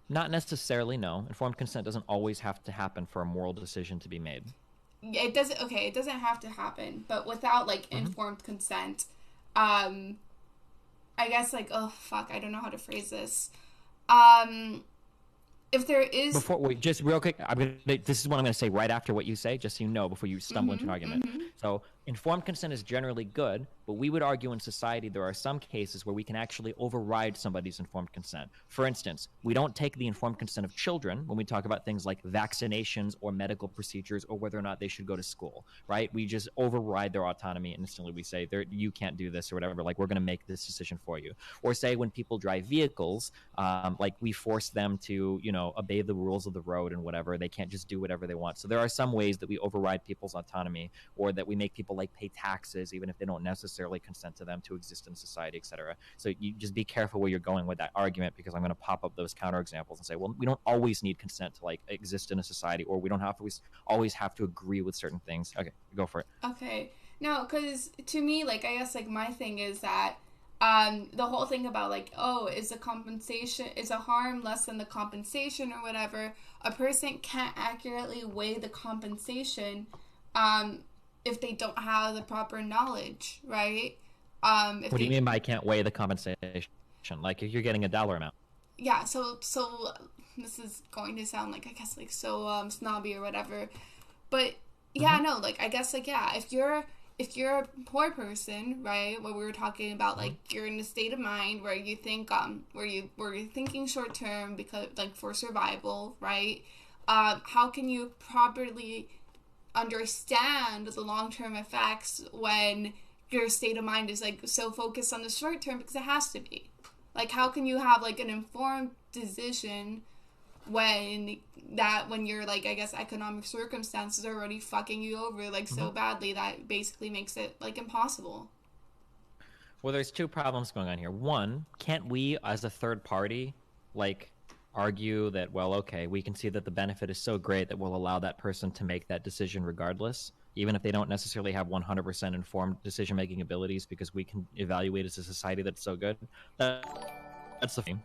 Not necessarily, no. Informed consent doesn't always have to happen for a moral decision to be made. It doesn't have to happen, but without, like, Mm-hmm. informed consent, I guess, like, oh fuck, I don't know how to phrase this. If there is, Before, wait, just real quick, this is what I'm going to say right after what you say, just so you know, before you stumble into an argument. Mm-hmm. So, informed consent is generally good, but we would argue in society there are some cases where we can actually override somebody's informed consent. For instance, we don't take the informed consent of children when we talk about things like vaccinations or medical procedures or whether or not they should go to school, right? We just override their autonomy and instantly we say, you can't do this or whatever, like, we're going to make this decision for you. Or say when people drive vehicles, like, we force them to, obey the rules of the road and whatever. They can't just do whatever they want. So there are some ways that we override people's autonomy, or that we make people, like, pay taxes even if they don't necessarily consent to them to exist in society, etc. So you just be careful where you're going with that argument, because I'm going to pop up those counterexamples and say, well, we don't always need consent to, like, exist in a society, or we don't have to always have to agree with certain things. Okay, go for it. okay, no, because to me, like, I guess, like, my thing is that the whole thing about, like, oh, is a harm less than the compensation or whatever, a person can't accurately weigh the compensation if they don't have the proper knowledge, right? What do you mean by I can't weigh the compensation? Like, if you're getting a dollar amount. Yeah, so this is going to sound like, I guess, like, so snobby or whatever, but yeah, no, like, I guess, like, yeah, if you're a poor person, right, what we were talking about, like, you're in a state of mind where you think where you're thinking short term because, like, for survival, right, how can you properly understand the long-term effects when your state of mind is, like, so focused on the short term? Because it has to be. Like, how can you have, like, an informed decision when you're, like, I guess, economic circumstances are already fucking you over, like, so badly that basically makes it, like, impossible? Well, there's two problems going on here. One, can't we as a third party, like, argue that, well, okay, we can see that the benefit is so great that we'll allow that person to make that decision regardless, even if they don't necessarily have 100% informed decision-making abilities, because we can evaluate as a society that's so good? That's the thing.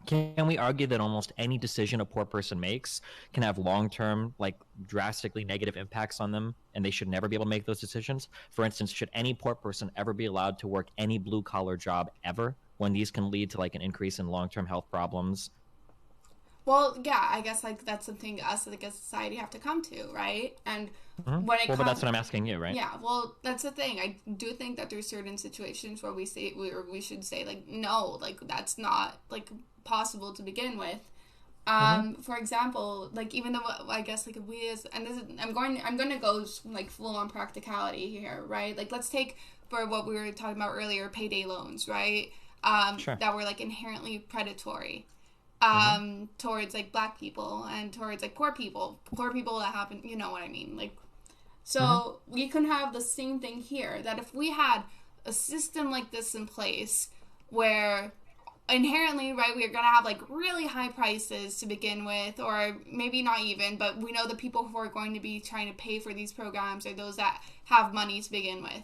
Can we argue that almost any decision a poor person makes can have long-term, like, drastically negative impacts on them, and they should never be able to make those decisions? For instance, should any poor person ever be allowed to work any blue-collar job ever, when these can lead to, like, an increase in long-term health problems? Well, yeah, I guess like that's something us like a society have to come to, right? And when it Well, but comes, that's what I'm asking you, right? yeah, well, that's the thing. I do think that there's certain situations where we should say like no, like that's not like possible to begin with. For example, like even though I guess like if we as and this is I'm gonna go like full on practicality here, right? Like let's take for what we were talking about earlier, payday loans, right? Sure. That were like inherently predatory. Towards like black people and towards like poor people that happen, you know what I mean, like so we can have the same thing here, that if we had a system like this in place where inherently, right, we're gonna have like really high prices to begin with, or maybe not even, but we know the people who are going to be trying to pay for these programs are those that have money to begin with.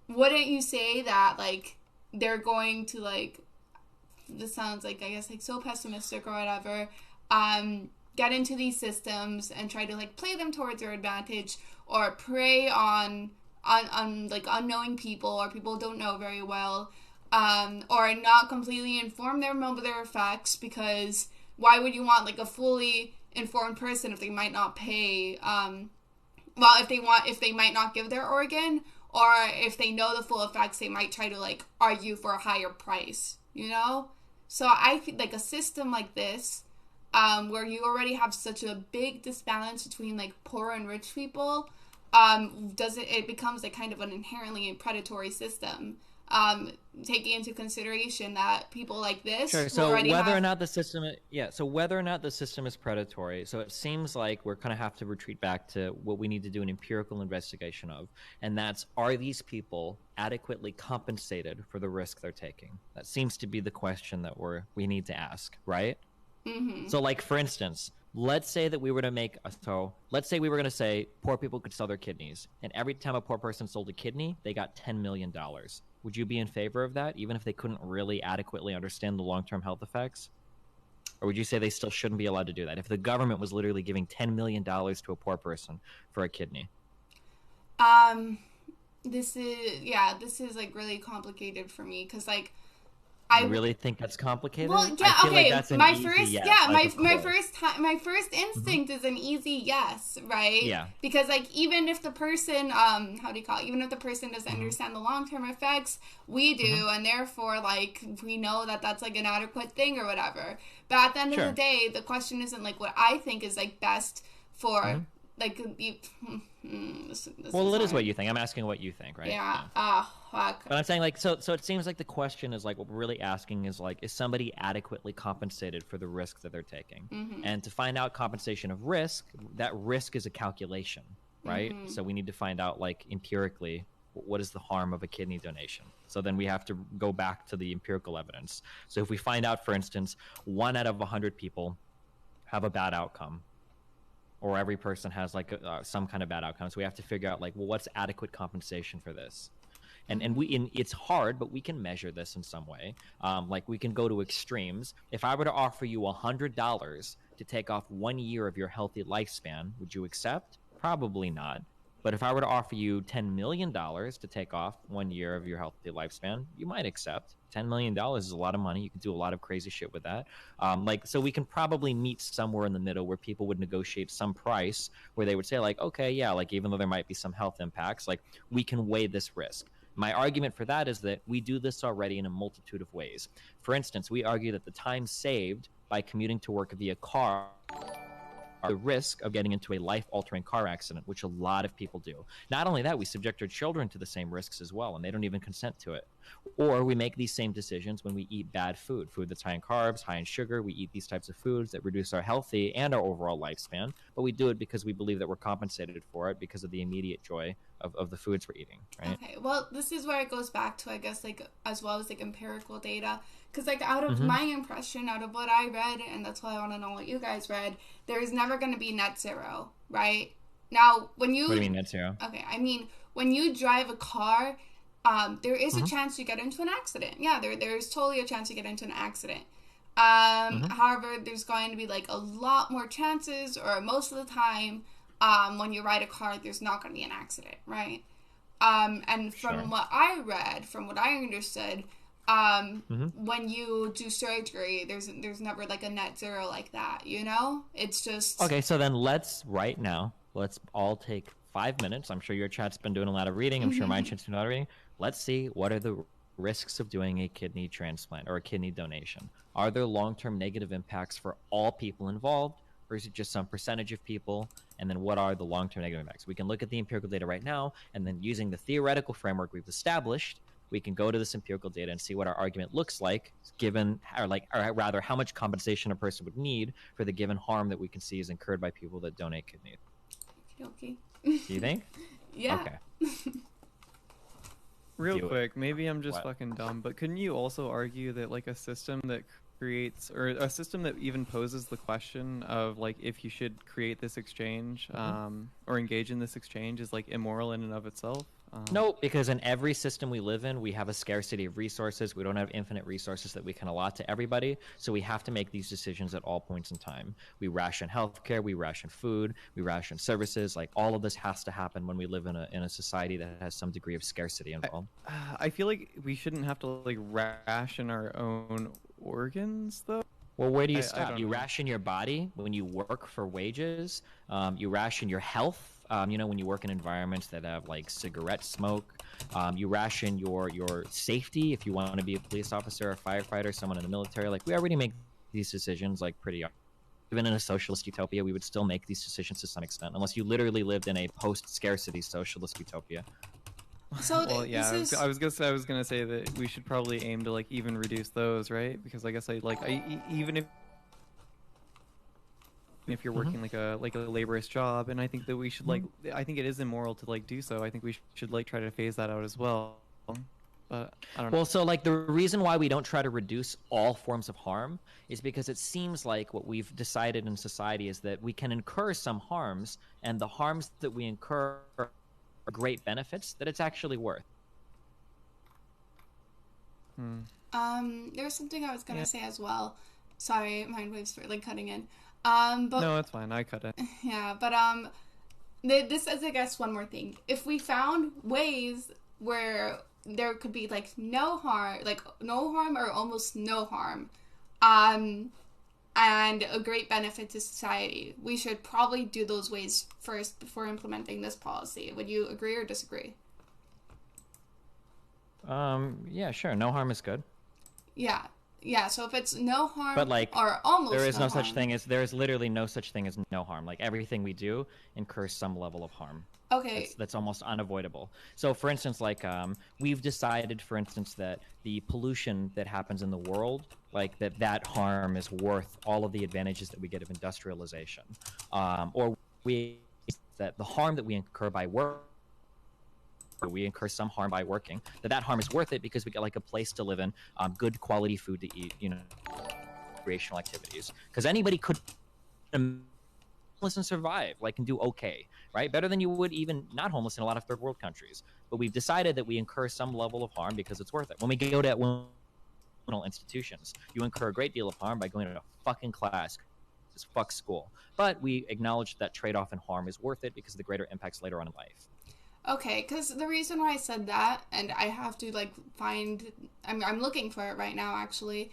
Wouldn't you say that like they're going to like, this sounds like I guess like so pessimistic or whatever, get into these systems and try to like play them towards their advantage, or prey on like unknowing people or people who don't know very well, or not completely inform them of their effects, because why would you want like a fully informed person if they might not pay, if they might not give their organ, or if they know the full effects they might try to like argue for a higher price, you know? So I feel like a system like this, where you already have such a big disbalance between like poor and rich people, it becomes like kind of an inherently predatory system, taking into consideration that people like this So whether or not the system is predatory, so it seems like we're going to have to retreat back to what we need to do an empirical investigation of, and that's, are these people adequately compensated for the risk they're taking? That seems to be the question that we need to ask, right? So like, for instance, let's say that we were going to say poor people could sell their kidneys, and every time a poor person sold a kidney, they got $10 million. Would you be in favor of that, even if they couldn't really adequately understand the long-term health effects? Or would you say they still shouldn't be allowed to do that if the government was literally giving $10 million to a poor person for a kidney? This is like really complicated for me, because like I really think that's complicated. Well, yeah, I feel okay. like that's an my easy first, yes, yeah, like, my first instinct is an easy yes, right? Yeah. Because like even if the person, how do you call it? Even if the person doesn't understand the long term effects, we do, and therefore like we know that that's like an adequate thing or whatever. But at the end of the day, the question isn't like what I think is like best for like. Well, it is what you think. I'm asking what you think, right? Yeah. Fuck. But I'm saying, like, so it seems like the question is, like, what we're really asking is, like, is somebody adequately compensated for the risk that they're taking? And to find out compensation of risk, that risk is a calculation, right? So we need to find out, like, empirically, what is the harm of a kidney donation? So then we have to go back to the empirical evidence. So if we find out, for instance, 1 out of 100 people have a bad outcome, or every person has like some kind of bad outcome, so we have to figure out like, well, what's adequate compensation for this? And it's hard, but we can measure this in some way. Like, we can go to extremes. If I were to offer you $100 to take off 1 year of your healthy lifespan, would you accept? Probably not. But if I were to offer you $10 million to take off 1 year of your healthy lifespan, you might accept. $10 million is a lot of money. You can do a lot of crazy shit with that. So we can probably meet somewhere in the middle where people would negotiate some price where they would say, like, okay, yeah, like, even though there might be some health impacts, like, we can weigh this risk. My argument for that is that we do this already in a multitude of ways. For instance, we argue that the time saved by commuting to work via car, the risk of getting into a life-altering car accident, which a lot of people do. Not only that, we subject our children to the same risks as well, and they don't even consent to it. Or we make these same decisions when we eat bad food that's high in carbs, high in sugar. We eat these types of foods that reduce our healthy and our overall lifespan, but we do it because we believe that we're compensated for it because of the immediate joy of the foods we're eating, right? Okay, well, this is where it goes back to, I guess, like, as well as, like, empirical data. Because, like, out of my impression, out of what I read, and that's why I want to know what you guys read, there is never going to be net zero, right? Now, when you... What do you mean net zero? Okay, I mean, when you drive a car, there is a chance you get into an accident. Yeah, there's totally a chance you get into an accident. However, there's going to be, like, a lot more chances, or most of the time, when you ride a car, there's not going to be an accident, right? And from what I read, from what I understood, when you do surgery, there's never like a net zero like that, you know? It's just Okay, so then let's all take 5 minutes. I'm sure your chat's been doing a lot of reading. I'm sure my chat's been doing a lot of reading. Let's see what are the risks of doing a kidney transplant or a kidney donation. Are there long-term negative impacts for all people involved, or is it just some percentage of people? And then what are the long-term negative impacts? We can look at the empirical data right now, and then using the theoretical framework we've established, we can go to this empirical data and see what our argument looks like, given, or rather, how much compensation a person would need for the given harm that we can see is incurred by people that donate kidneys. Okay. Do you think? Yeah. Okay. Real Do it. quick, maybe I'm just What? fucking dumb, but couldn't you also argue that like a system that creates, or a system that even poses the question of like if you should create this exchange or engage in this exchange is like immoral in and of itself? No, because in every system we live in, we have a scarcity of resources. We don't have infinite resources that we can allot to everybody. So we have to make these decisions at all points in time. We ration healthcare, we ration food, we ration services. Like all of this has to happen when we live in a society that has some degree of scarcity involved. I feel like we shouldn't have to like ration our own organs though. Well, where do you I stop? don't You know. ration your body when you work for wages. You ration your health. When you work in environments that have like cigarette smoke. You ration your safety if you want to be a police officer, a firefighter, someone in the military. Like we already make these decisions like pretty. Even in a socialist utopia, we would still make these decisions to some extent, unless you literally lived in a post-scarcity socialist utopia. So Well, yeah, this is I was gonna say that we should probably aim to like even reduce those, right? Because I guess even if you're working like a laborious job, and I think that we should like I think it is immoral to like do so. I think we should like try to phase that out as well. But I don't know. Well, so like the reason why we don't try to reduce all forms of harm is because it seems like what we've decided in society is that we can incur some harms, and the harms that we incur are great benefits that it's actually worth. There's something I was gonna say as well. Sorry, mind waves were like cutting in. But No, it's fine. I cut it. yeah, but this is, I guess, one more thing. If we found ways where there could be like no harm or almost no harm, and a great benefit to society, we should probably do those ways first before implementing this policy. Would you agree or disagree? Yeah, sure. No harm is good. Yeah, so if it's no harm But like, or almost there is no harm, such thing as there is literally no such thing as no harm. Like everything we do incurs some level of harm. Okay. That's almost unavoidable. So, for instance, like we've decided, for instance, that the pollution that happens in the world, like that harm is worth all of the advantages that we get of industrialization, or that the harm that we incur by work. We incur some harm by working, that harm is worth it because we get like a place to live in, good quality food to eat, recreational activities. Because anybody could homeless and survive, like, and do okay, right? Better than you would even not homeless in a lot of third world countries. But we've decided that we incur some level of harm because it's worth it. When we go to institutions, you incur a great deal of harm by going to a fucking class. It's fuck school. But we acknowledge that trade-off in harm is worth it because of the greater impacts later on in life. Okay, because the reason why I said that, and I have to like find, I'm looking for it right now actually,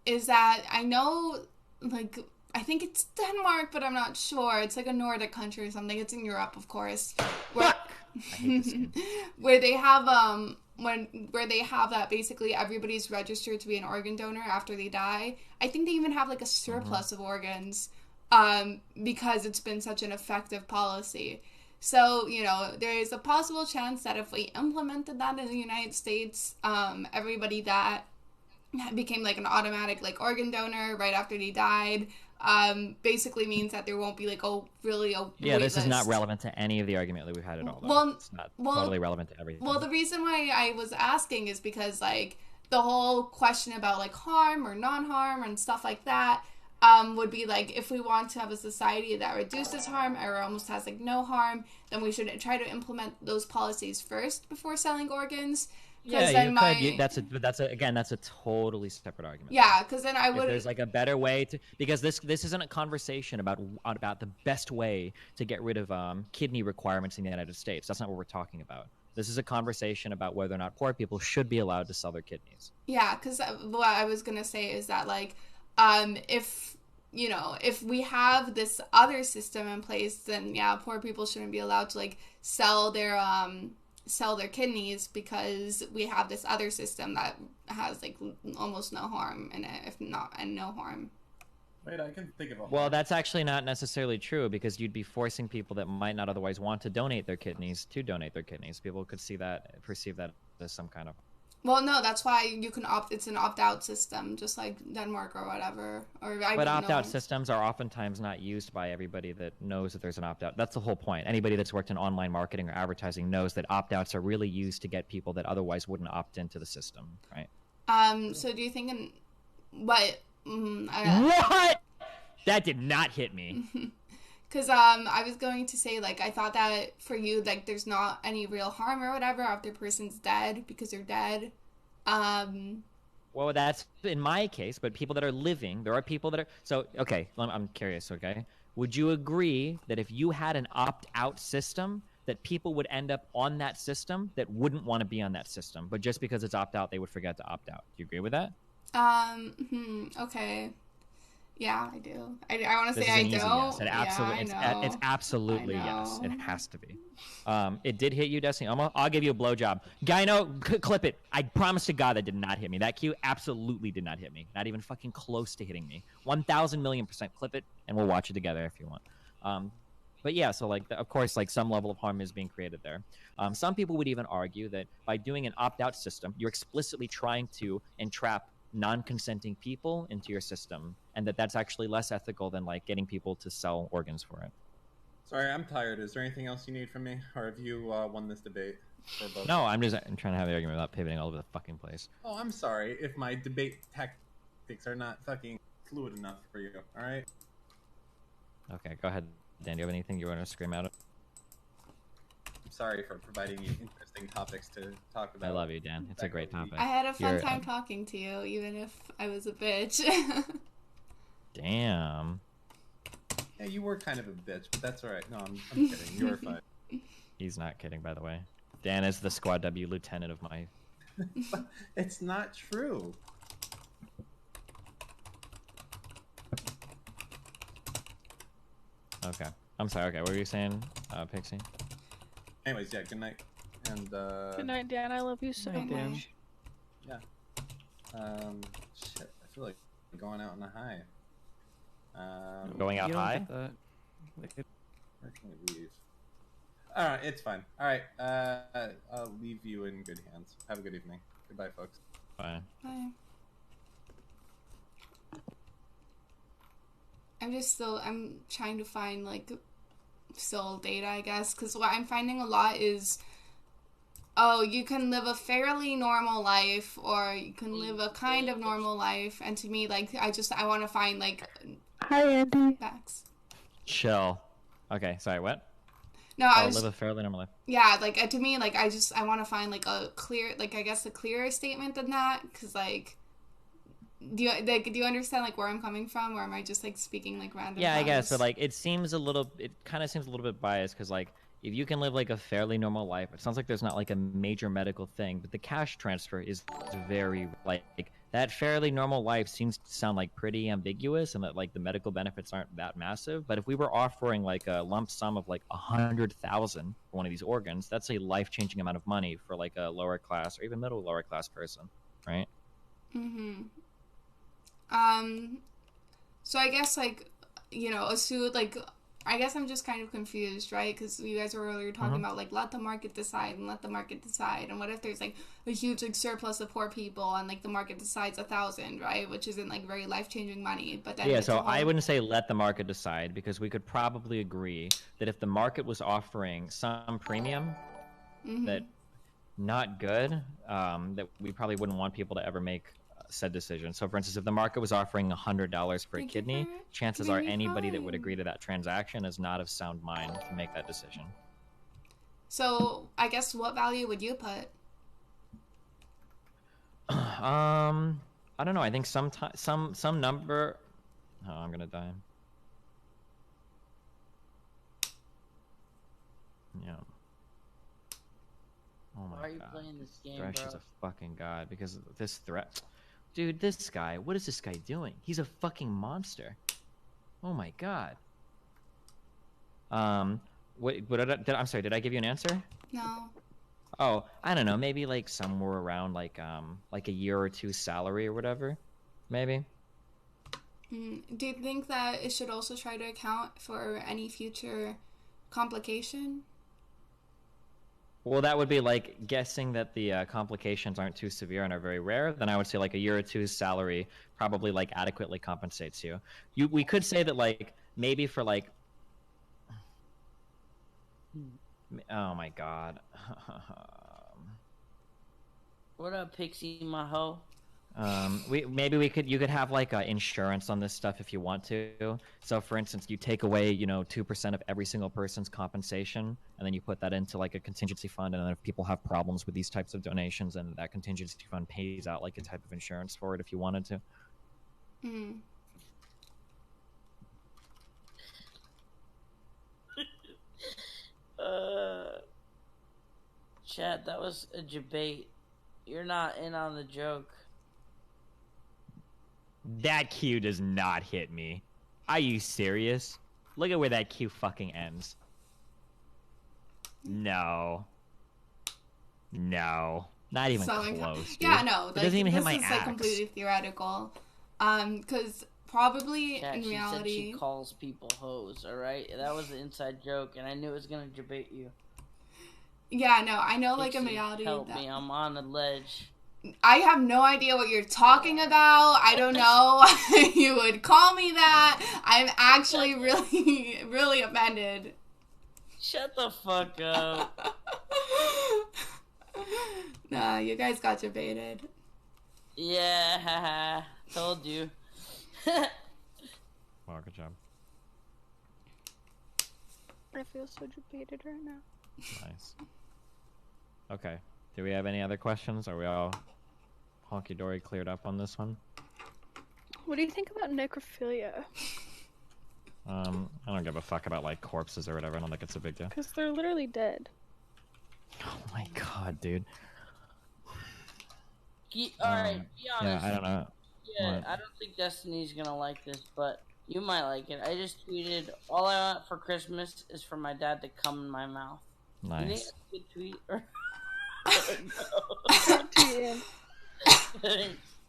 is that I know, like, I think it's Denmark, but I'm not sure. It's like a Nordic country or something. It's in Europe, of course. Where, I hate this game. where they have where they have that basically everybody's registered to be an organ donor after they die. I think they even have like a surplus of organs, because it's been such an effective policy. So, there is a possible chance that if we implemented that in the United States, everybody that became like an automatic like organ donor right after they died, basically means that there won't be like yeah, this is not relevant to any of the argument that we've had at all. Though. It's not totally relevant to everything. Well, the reason why I was asking is because like the whole question about like harm or non-harm and stuff like that, would be like, if we want to have a society that reduces harm or almost has like no harm, then we should try to implement those policies first before selling organs. Yeah, then that's a totally separate argument. Yeah, because then I would. If there's like a better way to, because this isn't a conversation about the best way to get rid of kidney requirements in the United States. That's not what we're talking about. This is a conversation about whether or not poor people should be allowed to sell their kidneys. Yeah, because what I was gonna say is that like, if you know, if we have this other system in place, then yeah, poor people shouldn't be allowed to like sell their kidneys because we have this other system that has like almost no harm in it, if not and no harm. Wait, I can think of a Well, that's actually not necessarily true because you'd be forcing people that might not otherwise want to donate their kidneys to donate their kidneys. People could perceive that as some kind of. Well, no, that's why you can opt. It's an opt-out system, just like Denmark or whatever. But opt-out systems are oftentimes not used by everybody that knows that there's an opt-out. That's the whole point. Anybody that's worked in online marketing or advertising knows that opt-outs are really used to get people that otherwise wouldn't opt into the system, right? So do you think what? What? That did not hit me. Because I was going to say, like, I thought that for you, like, there's not any real harm or whatever after the person's dead because they're dead. Well, that's in my case, but people that are living, there are people that are... So, okay, I'm curious, okay? Would you agree that if you had an opt-out system, that people would end up on that system that wouldn't want to be on that system, but just because it's opt-out, they would forget to opt out? Do you agree with that? Okay. Yeah, I do. I want to say This is I an easy don't. yes. It's absolutely yes. It has to be. It did hit you, Destiny. I'll give you a blowjob. Gyno, clip it. I promise to God that did not hit me. That cue absolutely did not hit me. Not even fucking close to hitting me. 1,000,000,000% clip it, and we'll watch it together if you want. But yeah, so like, of course, like some level of harm is being created there. Some people would even argue that by doing an opt-out system, you're explicitly trying to entrap non-consenting people into your system, and that's actually less ethical than like getting people to sell organs for it. Sorry, I'm tired. Is there anything else you need from me, or have you won this debate for both? No, I'm trying to have the argument without pivoting all over the fucking place. Oh, I'm sorry if my debate tactics are not fucking fluid enough for you. All right. Okay, go ahead, Dan. Do you have anything you want to scream out? I'm sorry for providing you interesting topics to talk about. I love you, Dan. It's a great topic. I had a fun time talking to you, even if I was a bitch. Damn. Yeah, you were kind of a bitch, but that's all right. No, I'm kidding. You were fine. He's not kidding, by the way. Dan is the Squad W lieutenant of my... It's not true. Okay. I'm sorry. Okay, what were you saying, Pixie? Anyways, yeah, good night. And, Good night, Dan. I love you so Night, Dan. much. Yeah. Shit, I feel like going out on a high. Going out You don't high? get that. Where can we leave? Alright, it's fine. Alright, I'll leave you in good hands. Have a good evening. Goodbye, folks. Fine. Bye. I'm trying to find, like, still data, I guess, because what I'm finding a lot is, oh, you can live a fairly normal life, or you can live a kind of normal life, and to me, like, I want to find, like... Hi, Andy. Facts. Chill. Okay, sorry, what? No, I was... live a fairly normal life. Yeah, like, to me, like, I want to find, like, a clear, like, I guess a clearer statement than that, because, like... Do you understand like where I'm coming from, or am I just like speaking like random? Yeah, thoughts? I guess, but like it kind of seems a little bit biased because like if you can live like a fairly normal life, it sounds like there's not like a major medical thing, but the cash transfer is very like that fairly normal life seems to sound like pretty ambiguous, and that like the medical benefits aren't that massive. But if we were offering like a lump sum of like 100,000 for one of these organs, that's a life-changing amount of money for like a lower class or even middle lower class person, right? Mm-hmm. So I guess, like, you know, like, I guess I'm just kind of confused, right? Because you guys were earlier talking about, like, let the market decide. And what if there's, like, a huge, like, surplus of poor people and, like, the market decides 1,000, right? Which isn't, like, very life-changing money, but then... Yeah, so I wouldn't say let the market decide, because we could probably agree that if the market was offering some premium that not good, that we probably wouldn't want people to ever make said decision. So for instance, if the market was offering $100 for a kidney, chances are anybody that would agree to that transaction is not of sound mind to make that decision. So I guess what value would you put? I don't know. I think some number. Oh, I'm gonna die. Yeah. Oh my Why are you god. playing this game, Thresh bro? is a fucking god because this threat. Dude, this guy. What is this guy doing? He's a fucking monster. Oh my god. What I'm sorry. Did I give you an answer? No. Oh, I don't know. Maybe like somewhere around like a year or two salary or whatever. Maybe. Do you think that it should also try to account for any future complication? Well, that would be like guessing that the complications aren't too severe and are very rare. Then I would say like a year or two's salary probably like adequately compensates you. We could say that like maybe for like. Oh my god. What up, Pixie, my hoe? You could have like insurance on this stuff if you want to. So for instance, you take away 2% of every single person's compensation, and then you put that into like a contingency fund, and then if people have problems with these types of donations, and that contingency fund pays out like a type of insurance for it if you wanted to. Chad, that was a debate. You're not in on the joke. That Q does not hit me. Are you serious? Look at where that Q fucking ends. No. Not even close, dude. Yeah, no. It doesn't even hit my This is axe. like completely theoretical. Because probably Chad, in she reality. said she calls people hoes, alright? That was an inside joke, and I knew it was gonna debate you. Yeah, no. I know, like Pixie, in reality. help me, I'm on a ledge. I have no idea what you're talking about. I don't know why you would call me that. I'm actually really, really offended. Shut the fuck up. Nah, you guys got debated. Yeah, haha. Told you. Wow, good job. I feel so debated right now. Nice. Okay. Do we have any other questions? Are we all honky-dory cleared up on this one? What do you think about necrophilia? I don't give a fuck about like corpses or whatever. I don't think it's a big deal. Because they're literally dead. Oh my god, dude. Alright, be honest. Yeah, I don't know. Yeah, What? I don't think Destiny's gonna like this, but you might like it. I just tweeted, all I want for Christmas is for my dad to come in my mouth. You think Nice. that's a good tweet? Or... Yeah.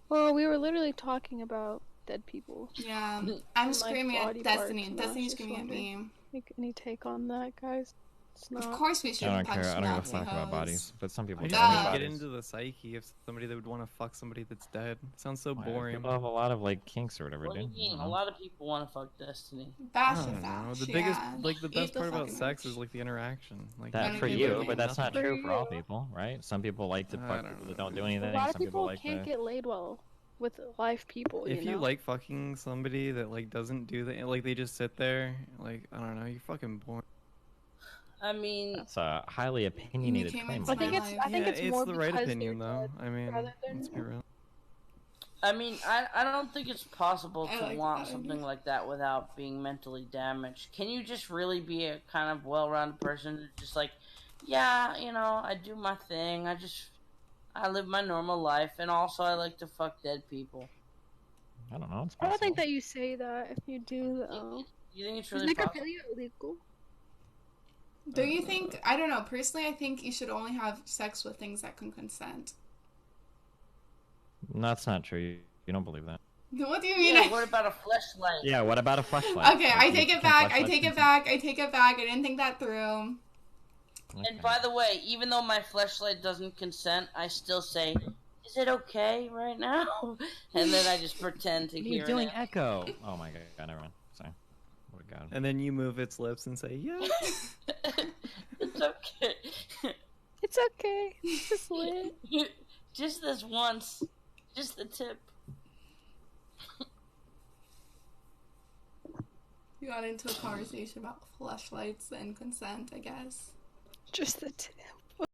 Well, we were literally talking about dead people. Yeah, I'm Like screaming body at parts, Destiny, and and I was Destiny's just screaming at me. Like, any take on that, guys? It's not. Of course we I shouldn't don't punch care. I don't give a Nazi fuck about hoes. bodies, but some people I do. just Duh. can't get Bodies. into the psyche of somebody that would want to fuck somebody that's dead. It sounds so Why, boring. People have a lot of like kinks or whatever, What do you dude. mean? A lot of people want to fuck Destiny. Bash I is don't know. that. The biggest, Yeah. like the Eat best the part about fucking sex bitch. is like the interaction. Like That Don't for agree you, with but me. that's not For true for all you. people, right? Some people like to I fuck don't people that know. don't do A anything. lot of Some people people like can't to. get laid well with live people. If you you know? like fucking somebody that like doesn't do that, like they just sit there, like I don't know, you're fucking boring. I mean, That's a highly opinionated came claim. into I my think dude. it's. life. I think Yeah, it's more the right because opinion they're though. dead I mean, rather than. let's be real. I don't think it's possible I to like want that something idea. like that without being mentally damaged. Can you just really be a kind of well-rounded person who's just like, yeah, you know, I do my thing. I live my normal life, and also I like to fuck dead people. I don't know. It's I don't think possible. that you say that if you do though. You think it's Is really possible? necrophilia illegal? Do you think? I don't know. Personally, I think you should only have sex with things that can consent. No, that's not true. You don't believe that. What do you mean? Yeah, what about a fleshlight? Yeah. What about a fleshlight? Okay, Like, I you take it can back. I fleshlights take it consent? back. I take it back. I didn't think that through. Okay. And by the way, even though my fleshlight doesn't consent, I still say, "Is it okay right now?" And then I just pretend to What are hear you doing? it. Echo. Oh my god. Never mind. Sorry. Oh my god. And then you move its lips and say, "Yeah." It's okay. It's okay. It's just lit. Just this once. Just the tip. You got into a conversation about fleshlights and consent, I guess. Just the tip.